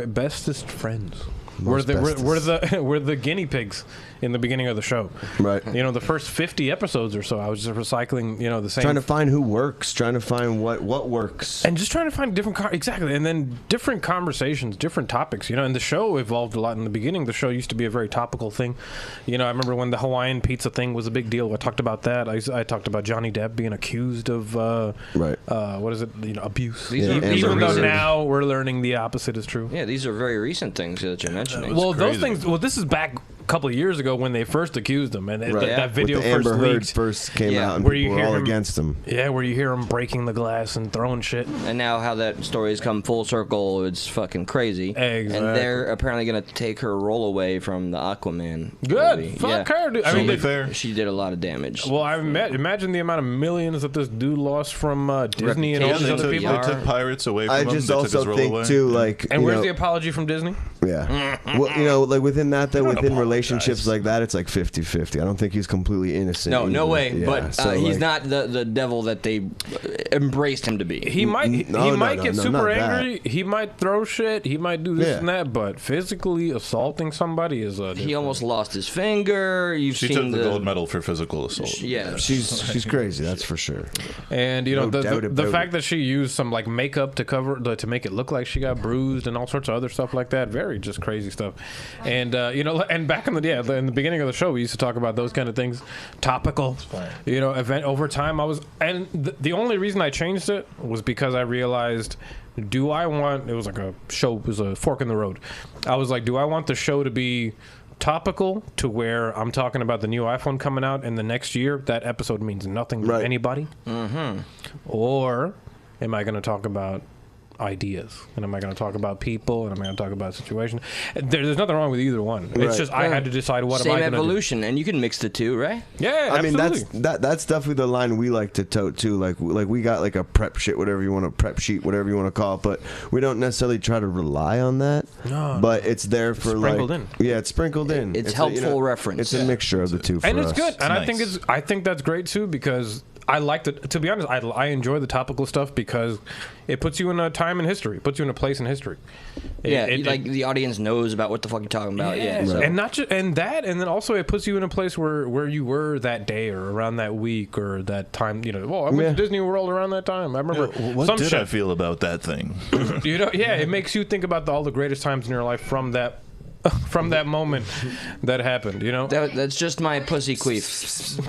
bestest friends. We're the guinea pigs in the beginning of the show. Right. The first 50 episodes or so, I was just recycling, the same. Trying to find who works, trying to find what works. And just trying to find different, exactly. And then different conversations, different topics, and the show evolved a lot in the beginning. The show used to be a very topical thing. I remember when the Hawaiian pizza thing was a big deal. I talked about that. I talked about Johnny Depp being accused of, what is it, abuse. Even though now we're learning the opposite is true. Yeah, these are very recent things that you're mentioning. Those things, this is back a couple of years ago when they first accused him, and that video with the Amber first Heard leaked. first came out, and where people were all against him. Yeah, where you hear him breaking the glass and throwing shit. And now how that story has come full circle, it's fucking crazy. Exactly. And they're apparently going to take her role away from the Aquaman Good. movie. Fuck her, dude. Fair. She did a lot of damage. Well, imagine the amount of millions that this dude lost from Disney and all these other people. They took pirates away from him. I just They also took his think role away. too, like, And where's the apology from Disney? Yeah. Well, like within that, though, within apologize. relationships like that, it's like 50-50. I don't think he's completely innocent. No, no way. Yeah, but so, he's not the devil that they embraced him to be. He might get super angry. That. He might throw shit. He might do this and that. But physically assaulting somebody is he almost lost his finger. She took the gold medal for physical assault. Yeah, she's crazy. That's for sure. And you know the fact it. that she used some like makeup to cover to make it look like she got bruised and all sorts of other stuff like that. Very just crazy stuff. And you know, and back in the beginning of the show, we used to talk about those kind of things. Topical, you know, event over time. The only reason I changed it was because I realized, it was like a show, it was a fork in the road. I was like, do I want the show to be topical to where I'm talking about the new iPhone coming out and the next year that episode means nothing to anybody? Mm-hmm. Or am I going to talk about ideas, and am I going to talk about people, and am I going to talk about situation? There's nothing wrong with either one. It's just I had to decide what am I going to do. Same evolution, and you can mix the two, right? Yeah, I mean absolutely. that's definitely the line we like to tote too. Like we got like a prep shit, whatever you want to prep sheet, whatever you want to call it, but we don't necessarily try to rely on that. No, but it's there for sprinkled in. Yeah, it's sprinkled in. It's helpful reference. It's a mixture of the two, and it's us. good. And nice. I think that's great too, because I like to be honest, I enjoy the topical stuff because it puts you in a time in history. It puts you in a place in history. The audience knows about what the fuck you're talking about. Yeah, so. And not just and then also it puts you in a place where you were that day or around that week or that time. You know, well, I went to Disney World around that time. I remember. What did I feel about that thing? You know, it makes you think about all the greatest times in your life from that moment that happened. You know, that's just my pussy queef.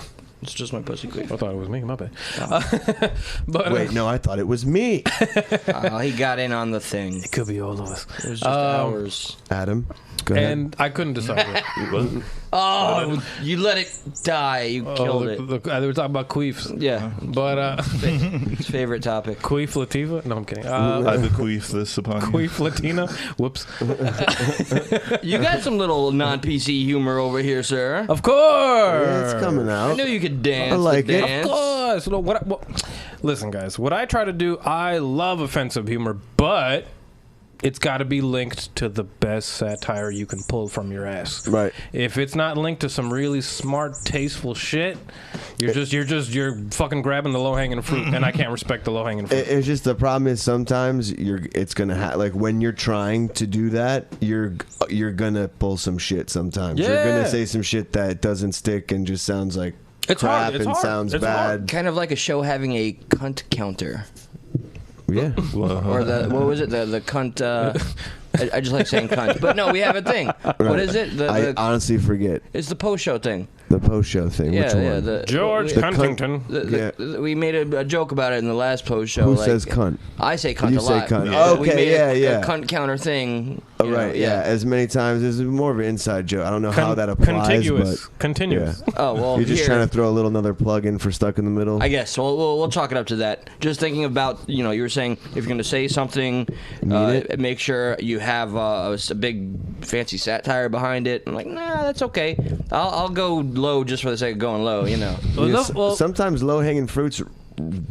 It's just my pussy queef. I thought it was me. My bad. Oh. But wait, no, I thought it was me. He got in on the thing. It could be all of us. It was just ours. Adam, go ahead. And I couldn't decide. Oh, you let it die. You killed it. They were talking about queefs. Yeah. But his favorite topic. Queef Lativa? No, I'm kidding. I bequeath this upon you. Queef Latina? Whoops. You got some little non-PC humor over here, sir. Of course. Yeah, it's coming out. I knew you could dance. I like it. Dance. Of course. Listen, guys, what I try to do, I love offensive humor, but it's got to be linked to the best satire you can pull from your ass. Right. If it's not linked to some really smart, tasteful shit, you're fucking grabbing the low hanging fruit, and I can't respect the low hanging fruit. It's just the problem is sometimes it's gonna like when you're trying to do that, you're gonna pull some shit. Sometimes you're gonna say some shit that doesn't stick and just sounds like crap and sounds bad. Kind of like a show having a cunt counter. Yeah. Or what was it? The cunt. I just like saying cunt, but no, we have a thing. Right. What is it? I honestly forget. It's the post show thing. The post show thing. Which one? George Huntington. We made a joke about it in the last post show. Who says cunt? I say cunt you a lot. Say cunt. Yeah. Okay, we made a cunt counter thing. Oh, right, yeah. As many times as more of an inside joke. I don't know how that applies. Continuous. Yeah. Oh well. You're just trying to throw another plug in for stuck in the middle. I guess. So we'll chalk it up to that. Just thinking about you were saying if you're going to say something, make sure you have a big fancy satire behind it. I'm like, nah, that's okay. I'll go low just for the sake of going low. Sometimes low hanging fruits.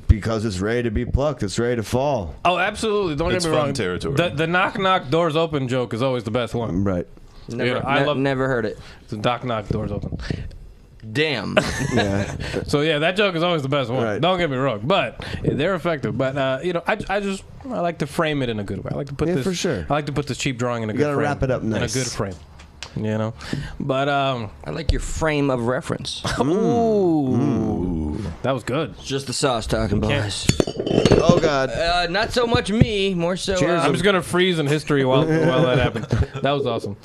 Because it's ready to be plucked, it's ready to fall. Oh, absolutely! Don't get me wrong. Territory. The knock doors open joke is always the best one. Right. Never heard it. The knock doors open. Damn. Yeah. So that joke is always the best one. Right. Don't get me wrong, but they're effective. But I like to frame it in a good way. I like to put this for sure. I like to put this cheap drawing in a good frame. You gotta wrap it up nice. In a good frame. But I like your frame of reference. Ooh. That was good. It's just the sauce talking, boys. Oh God. Not so much me, more so. Cheers. I'm just gonna freeze in history while that happened. That was awesome.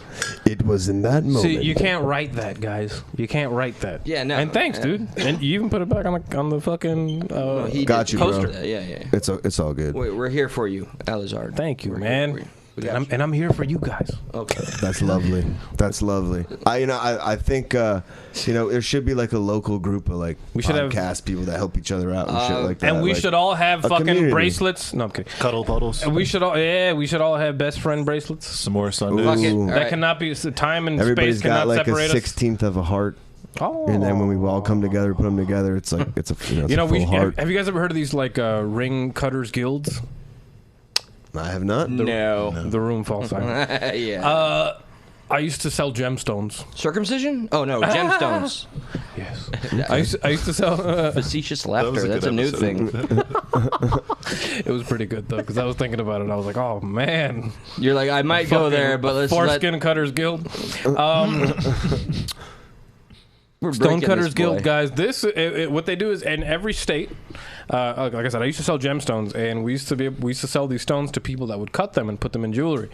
It was in that moment. See, you can't write that, guys. You can't write that. Yeah, no. And thanks, dude. And you even put it back on the fucking got you, poster. bro. Yeah. It's all good. We're here for you, Alizard. Thank you, man. And I'm here for you guys. Okay. That's lovely. That's lovely. I think there should be like a local group of like we should podcast people that help each other out and shit like that. And we should all have fucking community. Bracelets. No, I'm kidding. Cuddle puddles. And we should all have best friend bracelets. Some more Sundays. That cannot be time and Everybody's space cannot got like separate a 16th of a heart. Oh. And then when we all come together, put them together, it's like it's a full heart. Have you guys ever heard of these like ring cutters guilds? I have not. No. The room falls silent. Yeah. I used to sell gemstones. Circumcision? Oh no, gemstones. Yes. I used to sell. Facetious laughter. That's a new thing. It was pretty good though, because I was thinking about it. I was like, oh man. You're like, I might go there, but let's Foreskin Cutters Guild. We're Stonecutters Guild, guys. What they do is in every state. Like I said, I used to sell gemstones, and we used to sell these stones to people that would cut them and put them in jewelry.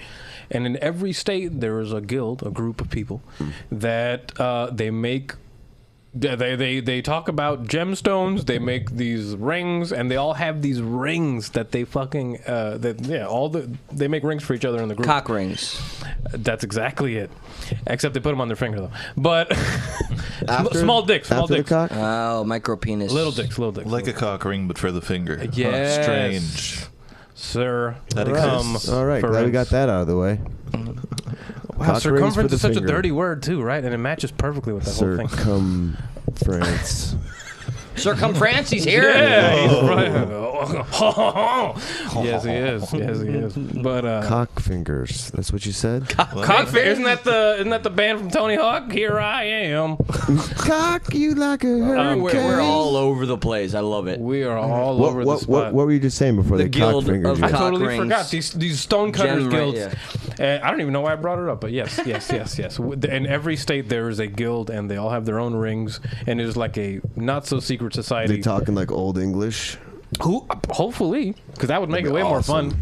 And in every state, there is a guild, a group of people that they make. They talk about gemstones. They make these rings, and they all have these rings that they fucking they make rings for each other in the group. Cock rings. That's exactly it. Except they put them on their finger though. But small dicks. Oh, micro penis. Little dicks. Like a cock ring, but for the finger. Yes. Huh, strange. Sir, That exists. All right, glad we got that out of the way. Wow, circumference is such a dirty word too, right? And it matches perfectly with that whole thing. Circumference. Circumference, he's here. Yeah, he's yes, he is. But Cock fingers. That's what you said. Cock fingers. Isn't that the band from Tony Hawk? Here I am. Cock you like a hurricane. We're all over the place. I love it. We are all over the spot. What were you just saying before the guild cock fingers? of I cock totally rings. forgot these stonecutters guilds. Yeah. I don't even know why I brought it up, but yes. In every state there is a guild, and they all have their own rings, and it is like a not so secret society. They talking like old English. Hopefully, because that would make it way more fun.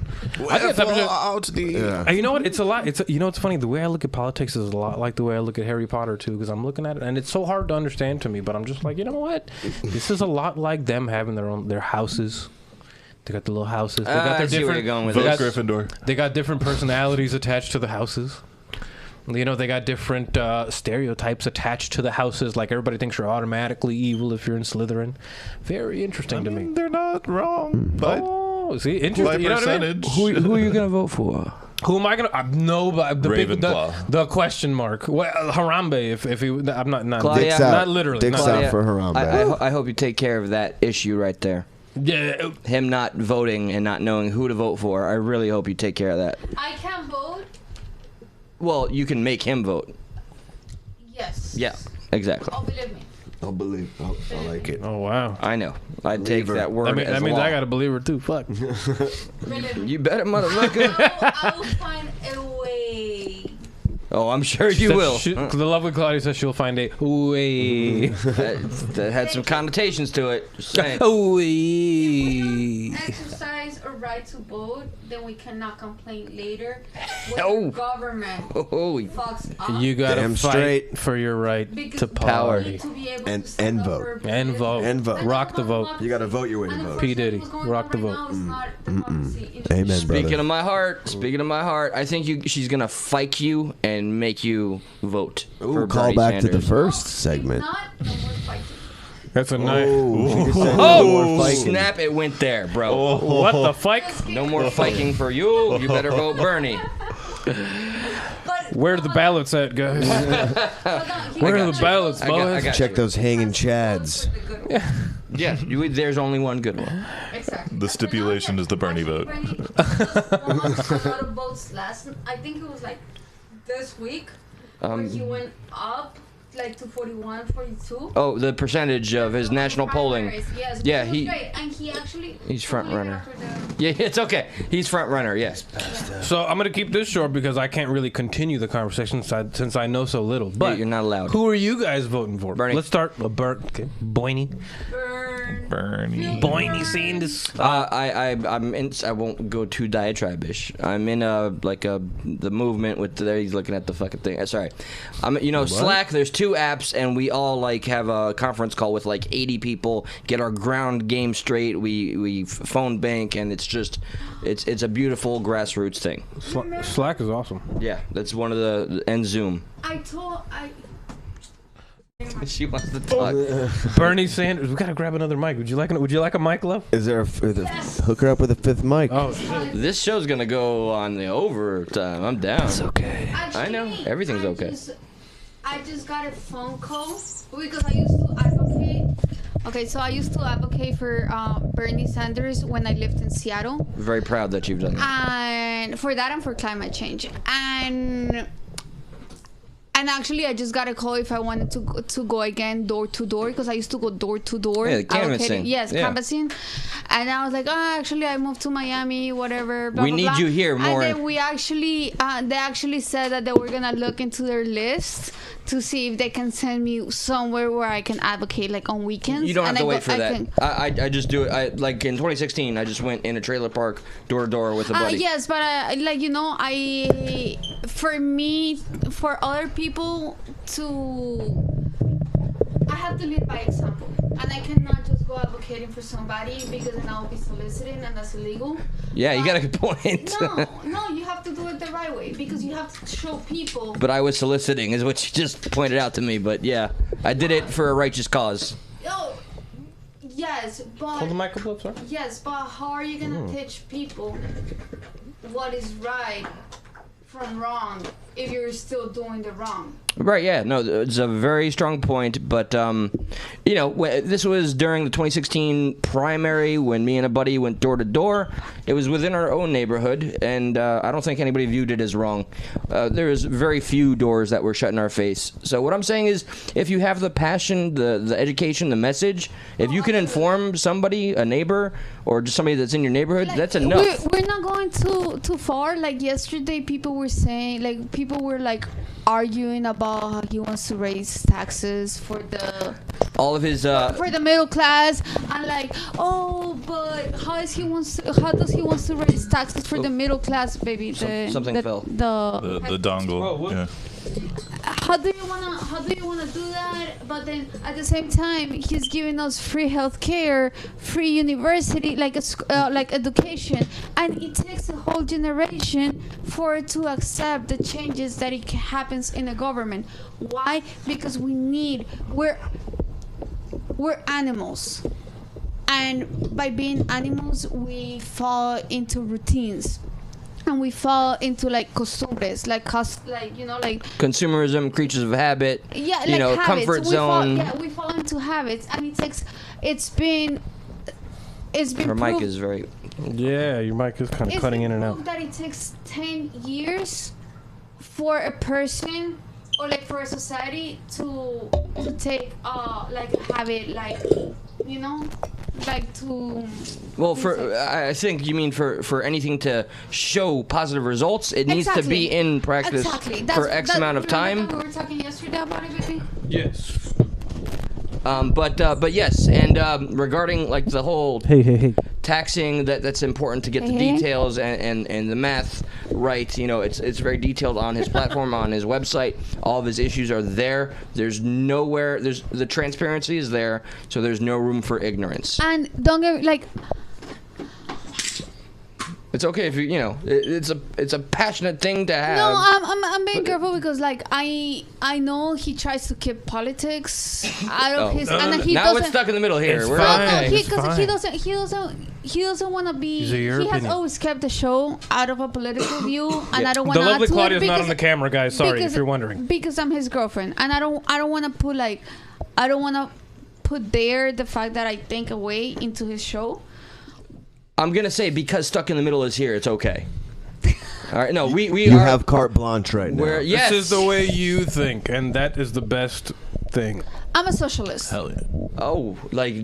I guess you know what? It's a lot. It's funny. The way I look at politics is a lot like the way I look at Harry Potter too. Because I'm looking at it, and it's so hard to understand to me. But I'm just like, you know what? This is a lot like them having their houses. They got the little houses. They got their different. Gryffindor. They got different personalities attached to the houses. You know, they got different stereotypes attached to the houses. Like, everybody thinks you're automatically evil if you're in Slytherin. Very interesting to me. They're not wrong. But see, interesting. You know what I mean? Who are you gonna vote for? Who am I gonna? No, Ravenclaw. The question mark. Well, Harambe. If he, I'm not. Claudia, Dicks out. Not literally. Dicks not out for Harambe. I hope you take care of that issue right there. Yeah. Him not voting and not knowing who to vote for. I really hope you take care of that. I can't vote. Well, you can make him vote. Yes. Yeah, exactly. Oh, believe me. I'll believe. I like it. Oh wow. I know. I'd take that word That means law. I gotta believe her too. Fuck. Believe me. You better, motherfucker. I will find a way. Oh, I'm sure you will. The lovely Claudia says she'll find a way. That had some connotations to it. Just saying. Exercise a right to vote, then we cannot complain later Oh. when the government Oh, fucks up. You gotta Damn fight straight. for your right Because to we power. need to be able And- to stand and up vote. for And vote. And vote. Rock the vote. You gotta vote your way to And vote. P. Diddy, unfortunately, what's going rock on the right vote. now is not democracy. Amen, brother. Speaking of my heart, I think she's gonna fike you and make you vote. for Call Bernie back to the Sanders. first If segment. not, then we're fighting. That's a nice. Oh, more fighting. snap! It went there, bro. What the fuck? No more fighting for you. You better vote Bernie. But Where are the ballots at, guys? Where are the ballots, boys? Check those hanging chads. Yeah, there's only one good one. Exactly. The stipulation is the Bernie vote. Bernie won a lot of votes I think it was like this week, where he went up like to 41, 42. Oh, the percentage of his national polling. Yes, Yeah, he was great. And he actually he's front runner. after the- Yeah, it's okay. He's front runner. Yes. So I'm gonna keep this short because I can't really continue the conversation since I know so little. But you're not allowed. Who are you guys voting for? Bernie. Let's start with Boyney. Bernie. Boyney Sanders. I'm in. I won't go too diatribe-ish. I'm in the movement with. There he's looking at the fucking thing. Sorry, Slack. There's 2 apps, and we all have a conference call with 80 people. Get our ground game straight. We phone bank, and it's a beautiful grassroots thing. Slack is awesome. Yeah, that's one of and Zoom. She wants to talk. Bernie Sanders. We gotta grab another mic. Would you like a mic, love? Is there hook her up with a 5th mic? Oh shit. This show's gonna go on the overtime. I'm down. It's okay. Actually, I know. Everything's okay. I just got a phone call because I used to advocate. Okay, so I used to advocate for Bernie Sanders when I lived in Seattle. Very proud that you've done that. And for that and for climate change. And And actually, I just got a call if I wanted to go again door to door, because I used to go door to door. Yeah, canvassing. Yes, canvassing. And I was like, actually, I moved to Miami, whatever. Blah, we blah, need blah. you here more. And then they actually said that they were gonna look into their list to see if they can send me somewhere where I can advocate, like on weekends. You don't have to wait for that. I just do it. Like in 2016, I just went in a trailer park door to door with a buddy. Yes, but for other people I have to lead by example, and I cannot just go advocating for somebody, because then I'll be soliciting, and that's illegal. Yeah, you got a good point. No, you have to do it the right way, because you have to show people. But I was soliciting, is what you just pointed out to me. But yeah, I did it for a righteous cause. Oh, yes, but Hold the mic up, sorry. yes, but how are you gonna teach people what is right from wrong if you're still doing the wrong? Right, yeah, no, it's a very strong point, but, this was during the 2016 primary when me and a buddy went door to door. It was within our own neighborhood, and I don't think anybody viewed it as wrong. There was very few doors that were shut in our face. So what I'm saying is, if you have the passion, the education, the message, if you can inform somebody, a neighbor, or just somebody that's in your neighborhood, that's enough. We're not going too far. Like yesterday, people were arguing about how he wants to raise taxes for the middle class, and like, but how does he want to raise taxes for the middle class, baby? The dongle. Oh, yeah. How do you wanna do that? But then at the same time, he's giving us free healthcare, free university, like education, and it takes a whole generation for it to accept the changes that it happens in the government. Why? Because we're animals, and by being animals, we fall into routines. And we fall into like costumbres, like consumerism, creatures of habit. Yeah, like habits. Comfort zone. We fall into habits, and it's been. Her mic is very. Yeah, your mic is kind of cutting in and out. That it takes 10 years for a person or like for a society to take like a habit, like like to. Well, I think you mean for anything to show positive results, it needs to be in practice for X amount of time. We were talking yesterday about it, baby. Yes. But yes, and regarding like the whole taxing, that's important to get the details and the math right. It's very detailed on his platform, on his website. All of his issues are there. There's the transparency is there, so there's no room for ignorance. And don't get it's okay if it's a passionate thing to have. No, I'm being careful, because like I know he tries to keep politics out of his, and he now doesn't. it's stuck in the middle here. It's We're fine. okay. Because he doesn't want to be. These are your He has opinion. always kept the show out of a political view, and I don't want The to. lovely Claudia's not on the camera, guys. Sorry if you're wondering. Because I'm his girlfriend, and I don't want to put the fact that I think away into his show. I'm gonna say because Stuck in the Middle is here, it's okay. All right, no, we You are, have carte blanche right now. Yes. This is the way you think, and that is the best thing. I'm a socialist. Hell yeah. Oh, like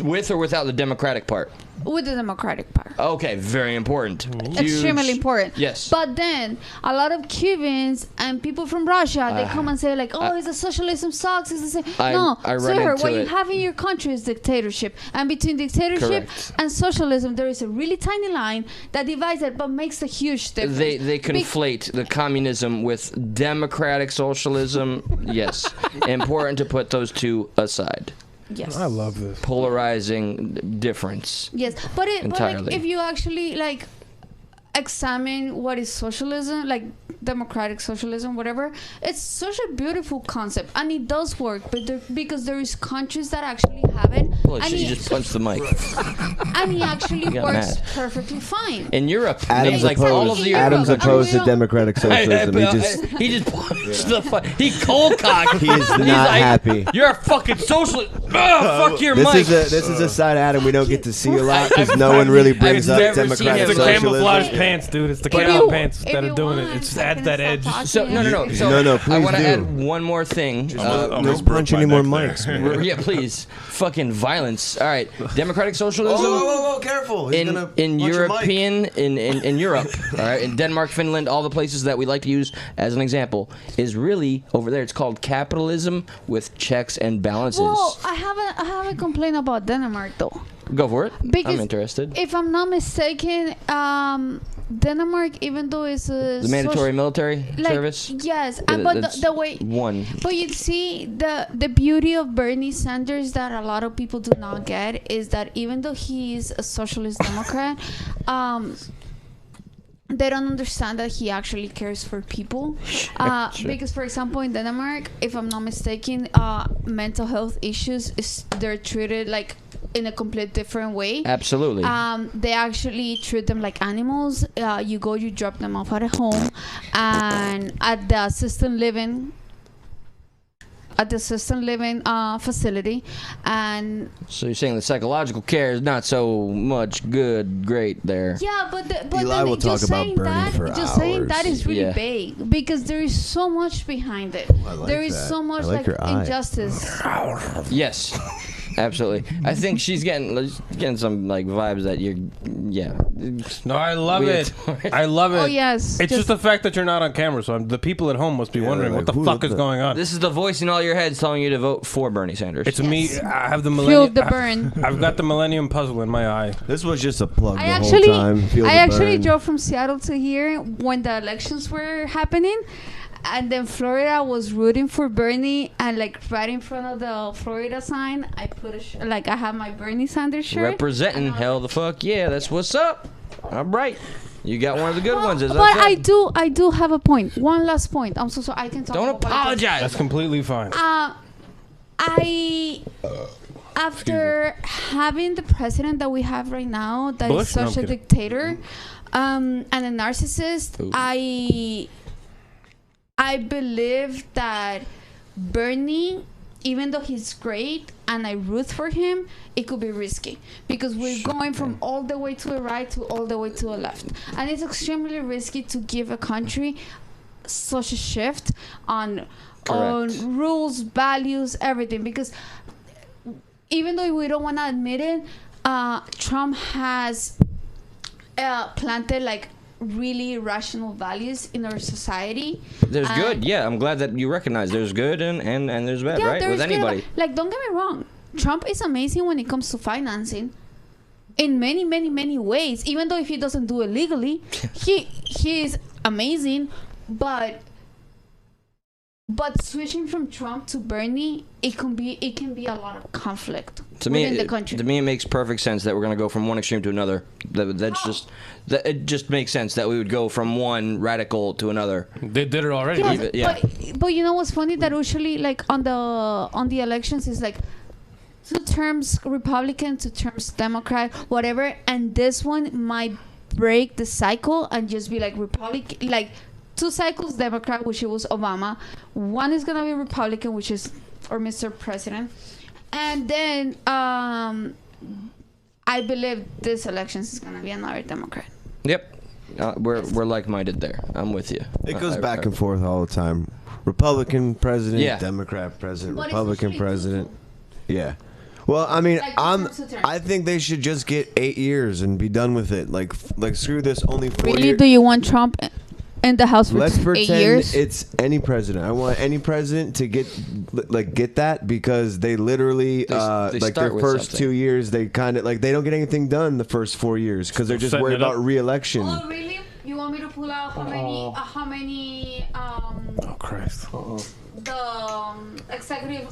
with or without the Democratic part? With the Democratic part. Okay, very important. Extremely important. Yes. But then a lot of Cubans and people from Russia, they come and say like, "Oh, the socialism sucks." It's the same. No, I run sir, into what you it. have in your country is dictatorship, and between dictatorship Correct. and socialism, there is a really tiny line that divides it, but makes a huge difference. They conflate the communism with democratic socialism. Yes, important to put those two aside. Yes. I love this. Polarizing difference. Yes, but Entirely. if you actually like examine what is socialism, like democratic socialism, whatever, it's such a beautiful concept, and it does work, but because there is countries that actually have it, Well, and you just punched the mic. and it actually got works mad. perfectly fine. In Europe, Adam's like all of the Adam's Europe. opposed to Europe. democratic socialism. He just punched the he cold cocked. He is not happy. You're a fucking socialist. Fuck your mic. This is a side of Adam we don't get to see a lot, because no one really brings I've up never seen democratic him. It's a socialism. camouflage pants, dude. It's the If camo you- pants if that are you doing it. want, It's I adds can that stop edge. talking. So no. So No, I please want to do. add one more thing. Almost No broke punch my any more neck mics, there. man. Yeah, please. Fucking violence. All right. Democratic socialism. Whoa, careful. He's gonna In punch your mic. European, in Europe, all right, in Denmark, Finland, all the places that we like to use as an example, is really over there. It's called capitalism with checks and balances. Well, I have a complaint about Denmark though. Go for it. Because I'm interested. If I'm not mistaken, Denmark, even though it's a The mandatory military service. yes, but the way. One. But you see, the beauty of Bernie Sanders that a lot of people do not get is that even though he's a socialist Democrat, they don't understand that he actually cares for people. Sure. Because, for example, in Denmark, if I'm not mistaken, mental health issues they're treated like in a complete different way. Absolutely. They actually treat them like animals. You drop them off at a home, and at the assisted living facility, and So you're saying the psychological care is not so much great there. yeah, but Eli then will talk just about saying Bernie that, for just saying that hours. is really Yeah. vague because there is so much behind it. I like There is that. so much I like your eye. injustice. Yes. Absolutely. I think she's getting some like vibes that you're No, I love Weird. it. I love it. Oh yes, It's just the fact that you're not on camera, so the people at home must be wondering like, what the who fuck the- is going on. This is the voice in all your heads telling you to vote for Bernie Sanders. It's me. I have the feel millennium. the burn. I've got the Millennium Puzzle in my eye. This was just a plug I the actually, whole time. Feel I the actually burn. drove from Seattle to here when the elections were happening, and then Florida was rooting for Bernie, and like right in front of the Florida sign, I put I have my Bernie Sanders shirt. representing. And I was Hell the fuck yeah, that's what's up. All right, you got one of the good ones. As But I said. I do have a point. One last point. I'm so sorry. I can talk. Don't about apologize. That's completely fine. After having the president that we have right now, that is Bush? No, I'm such a kidding. dictator, and a narcissist, Ooh. I believe that Bernie, even though he's great and I root for him, it could be risky because we're going from all the way to the right to all the way to the left, and it's extremely risky to give a country such a shift on rules, values, everything, because even though we don't want to admit it, Trump has planted like really rational values in our society. There's good. Yeah, I'm glad that you recognize there's good and there's bad, right? there With is good anybody. like, don't get me wrong, Trump is amazing when it comes to financing in many, many, many ways. Even though if he doesn't do it legally, he is amazing. But switching from Trump to Bernie, it can be a lot of conflict within the country. To me, it makes perfect sense that we're going to go from one extreme to another. It just makes sense that we would go from one radical to another. They did it already. Yes, Yeah. but you know what's funny, that usually like on the elections is like 2 terms Republican, 2 terms Democrat, whatever, and this one might break the cycle and just be like Republican, like 2 cycles Democrat, which it was Obama, 1 is gonna be Republican, which is or Mr. President, and then I believe this elections is gonna be another Democrat. Yep. We're like-minded there. I'm with you. It goes back and forth all the time. Republican president, Yeah. Democrat president, But it's Republican usually president. Yeah. Well, I mean, Like, I think they should just get 8 years and be done with it. Like screw this. Only 4 Really, years. do you want Trump in the House for Let's 8 pretend years? it's any president. I want any president to get that because they literally They like start their with first something. 2 years they kind of like they don't get anything done the first 4 years because they're just Setting worried it up. about re-election. Oh, really? You want me to pull out how many Oh Christ. the executive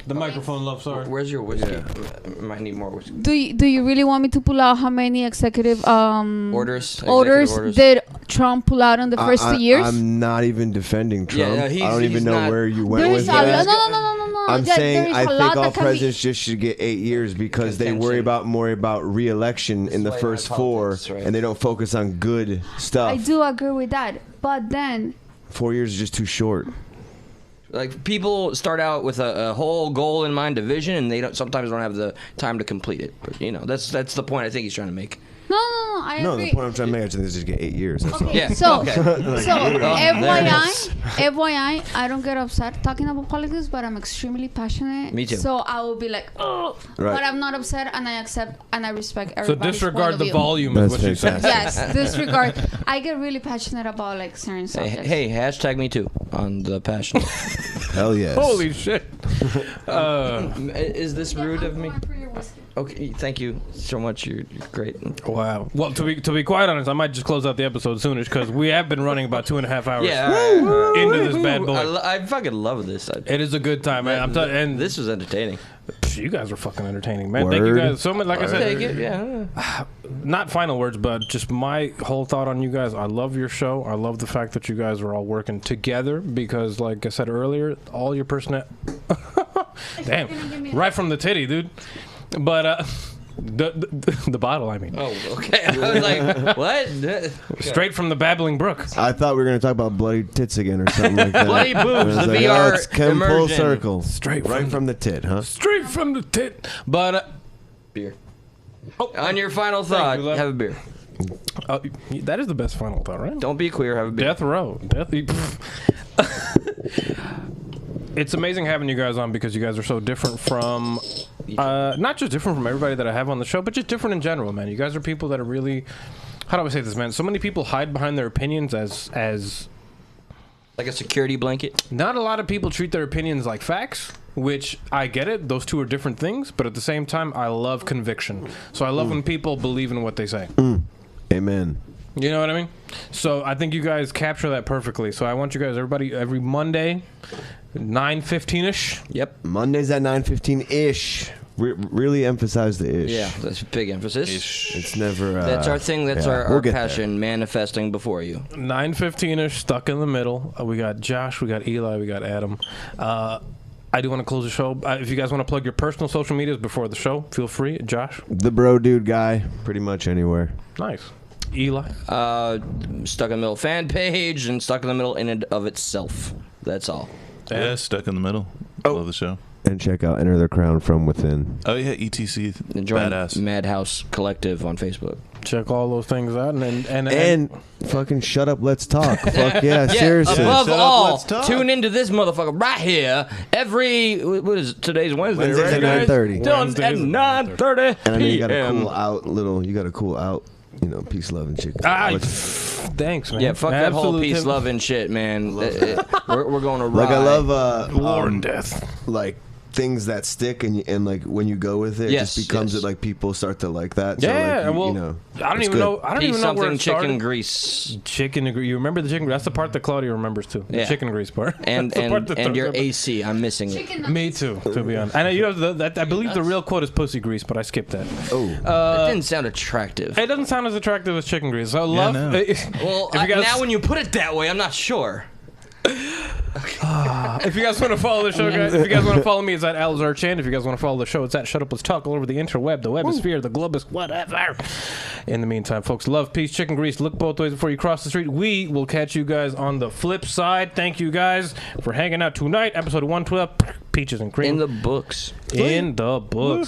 The microphone, love. Sorry. Where's your whiskey? Might need more whiskey. Do you really want me to pull out how many executive Orders? orders Executive orders. did Trump pull out in the first 2 years? I'm not even defending Trump. Yeah, no, I he's- don't even he's know not- where you went There with is a that. no. I'm There saying is I a think lot all that can be- presidents just should get 8 years because they worry Contention. about re-election in the why first I 4, politics, right? and they don't focus on good stuff. I do agree with that, but then 4 years is just too short. Like people start out with a whole goal in mind, a vision, and they sometimes don't have the time to complete it. But that's the point I think he's trying to make. no, I No, agree. the point I'm trying to make, I just get 8 years. That's all. Okay, Yeah. so Okay. FYI, I don't get upset talking about politics, but I'm extremely passionate. Me too. So I will be like, oh, Right. but I'm not upset, and I accept and I respect So everybody's disregard point of the view. volume That's is what you said. fantastic. Yes, disregard. I get really passionate about like certain subjects. Hey, hashtag me too on the passion. Hell yes. Holy shit. Is this rude of me? For your whiskey. Okay, thank you so much. You're great. Wow. Well, to be quite honest, I might just close out the episode soonish because we have been running about 2.5 hours into this bad boy. I fucking love this. It is a good time, man. I'm telling, and this was entertaining. you guys are fucking entertaining, man. Thank you Word. guys so much. Like I said, Take it, yeah. not final words, but just my whole thought on you guys. I love your show. I love the fact that you guys are all working together because, like I said earlier, all your damn, right from the titty, dude. But the bottle, I mean. Oh, okay. I was like, what? Straight from the babbling brook. I thought we were going to talk about bloody tits again or something like that. Bloody boobs, I was the like, VR it's come full immersion. circle. Straight right from- from the tit, huh? Straight from the tit. But Beer. On your final thought, you, love. have a beer. that is the best final thought, right? Don't be queer, have a beer. Death row. It's amazing having you guys on because you guys are so different from, not just different from everybody that I have on the show, but just different in general, man. You guys are people that are really, how do I say this, man? So many people hide behind their opinions as Like a security blanket. not a lot of people treat their opinions like facts, which I get it. Those two are different things, but at the same time, I love conviction. So I love when people believe in what they say. Amen. You know what I mean? So I think you guys capture that perfectly. So I want you guys, everybody, every Monday, 9:15ish. Yep. Mondays at 9:15-ish. Really emphasize the ish. Yeah, that's a big emphasis. It's never... That's our thing. That's yeah, our we'll get passion manifesting before you. 9:15ish, stuck in the middle. We got Josh, we got Eli, we got Adam. I do want to close the show. If you guys want to plug your personal social medias before the show, feel free. Josh? The bro dude guy, pretty much anywhere. Nice. Eli? Stuck in the Middle fan page and Stuck in the Middle in and of itself. That's all. Yeah, Stuck in the Middle. Love the show. And check out Enter the Crown from Within. Oh yeah, ETC. And join Badass. Madhouse Collective on Facebook. Check all those things out. And fucking shut up, let's talk. Fuck yeah, seriously. Above Shut up, all, let's talk. tune into this motherfucker right here every. What is it? Today's Wednesday, Wednesdays right? at 9:30. Done at 9:30 And I know you got a p.m. cool out little, you got a cool out, peace, love, and chicken. Thanks, man. Yeah, fuck that whole Absolute peace, tip. love, and shit, man. We're going to Like ride. I love War and death. like things that stick and like when you go with it, Yes, it just becomes yes. it like people start to like that. Yeah, so like, well, I don't it's even good. know. I don't Peace even know where something it started. chicken grease. Chicken grease. You remember the chicken? That's the part that Claudia remembers too. The Yeah. chicken grease part. And That's the part that and your throws me. AC. I'm missing it. Chicken Me too, to be honest. And I believe the real quote is pussy grease, but I skipped that. It didn't sound attractive. It doesn't sound as attractive as chicken grease. So love. no. Well, if you guys, now when you put it that way, I'm not sure. if you guys want to follow the show, guys, if you guys want to follow me, it's at Alzar If you guys want to follow the show, it's at ShutUpLetsTalk all over the interweb, the webosphere, the globus, whatever. In the meantime, folks, love, peace, chicken grease. Look both ways before you cross the street. We will catch you guys on the flip side. Thank you guys for hanging out tonight. Episode 112, Peaches and Cream. In the books. In the books.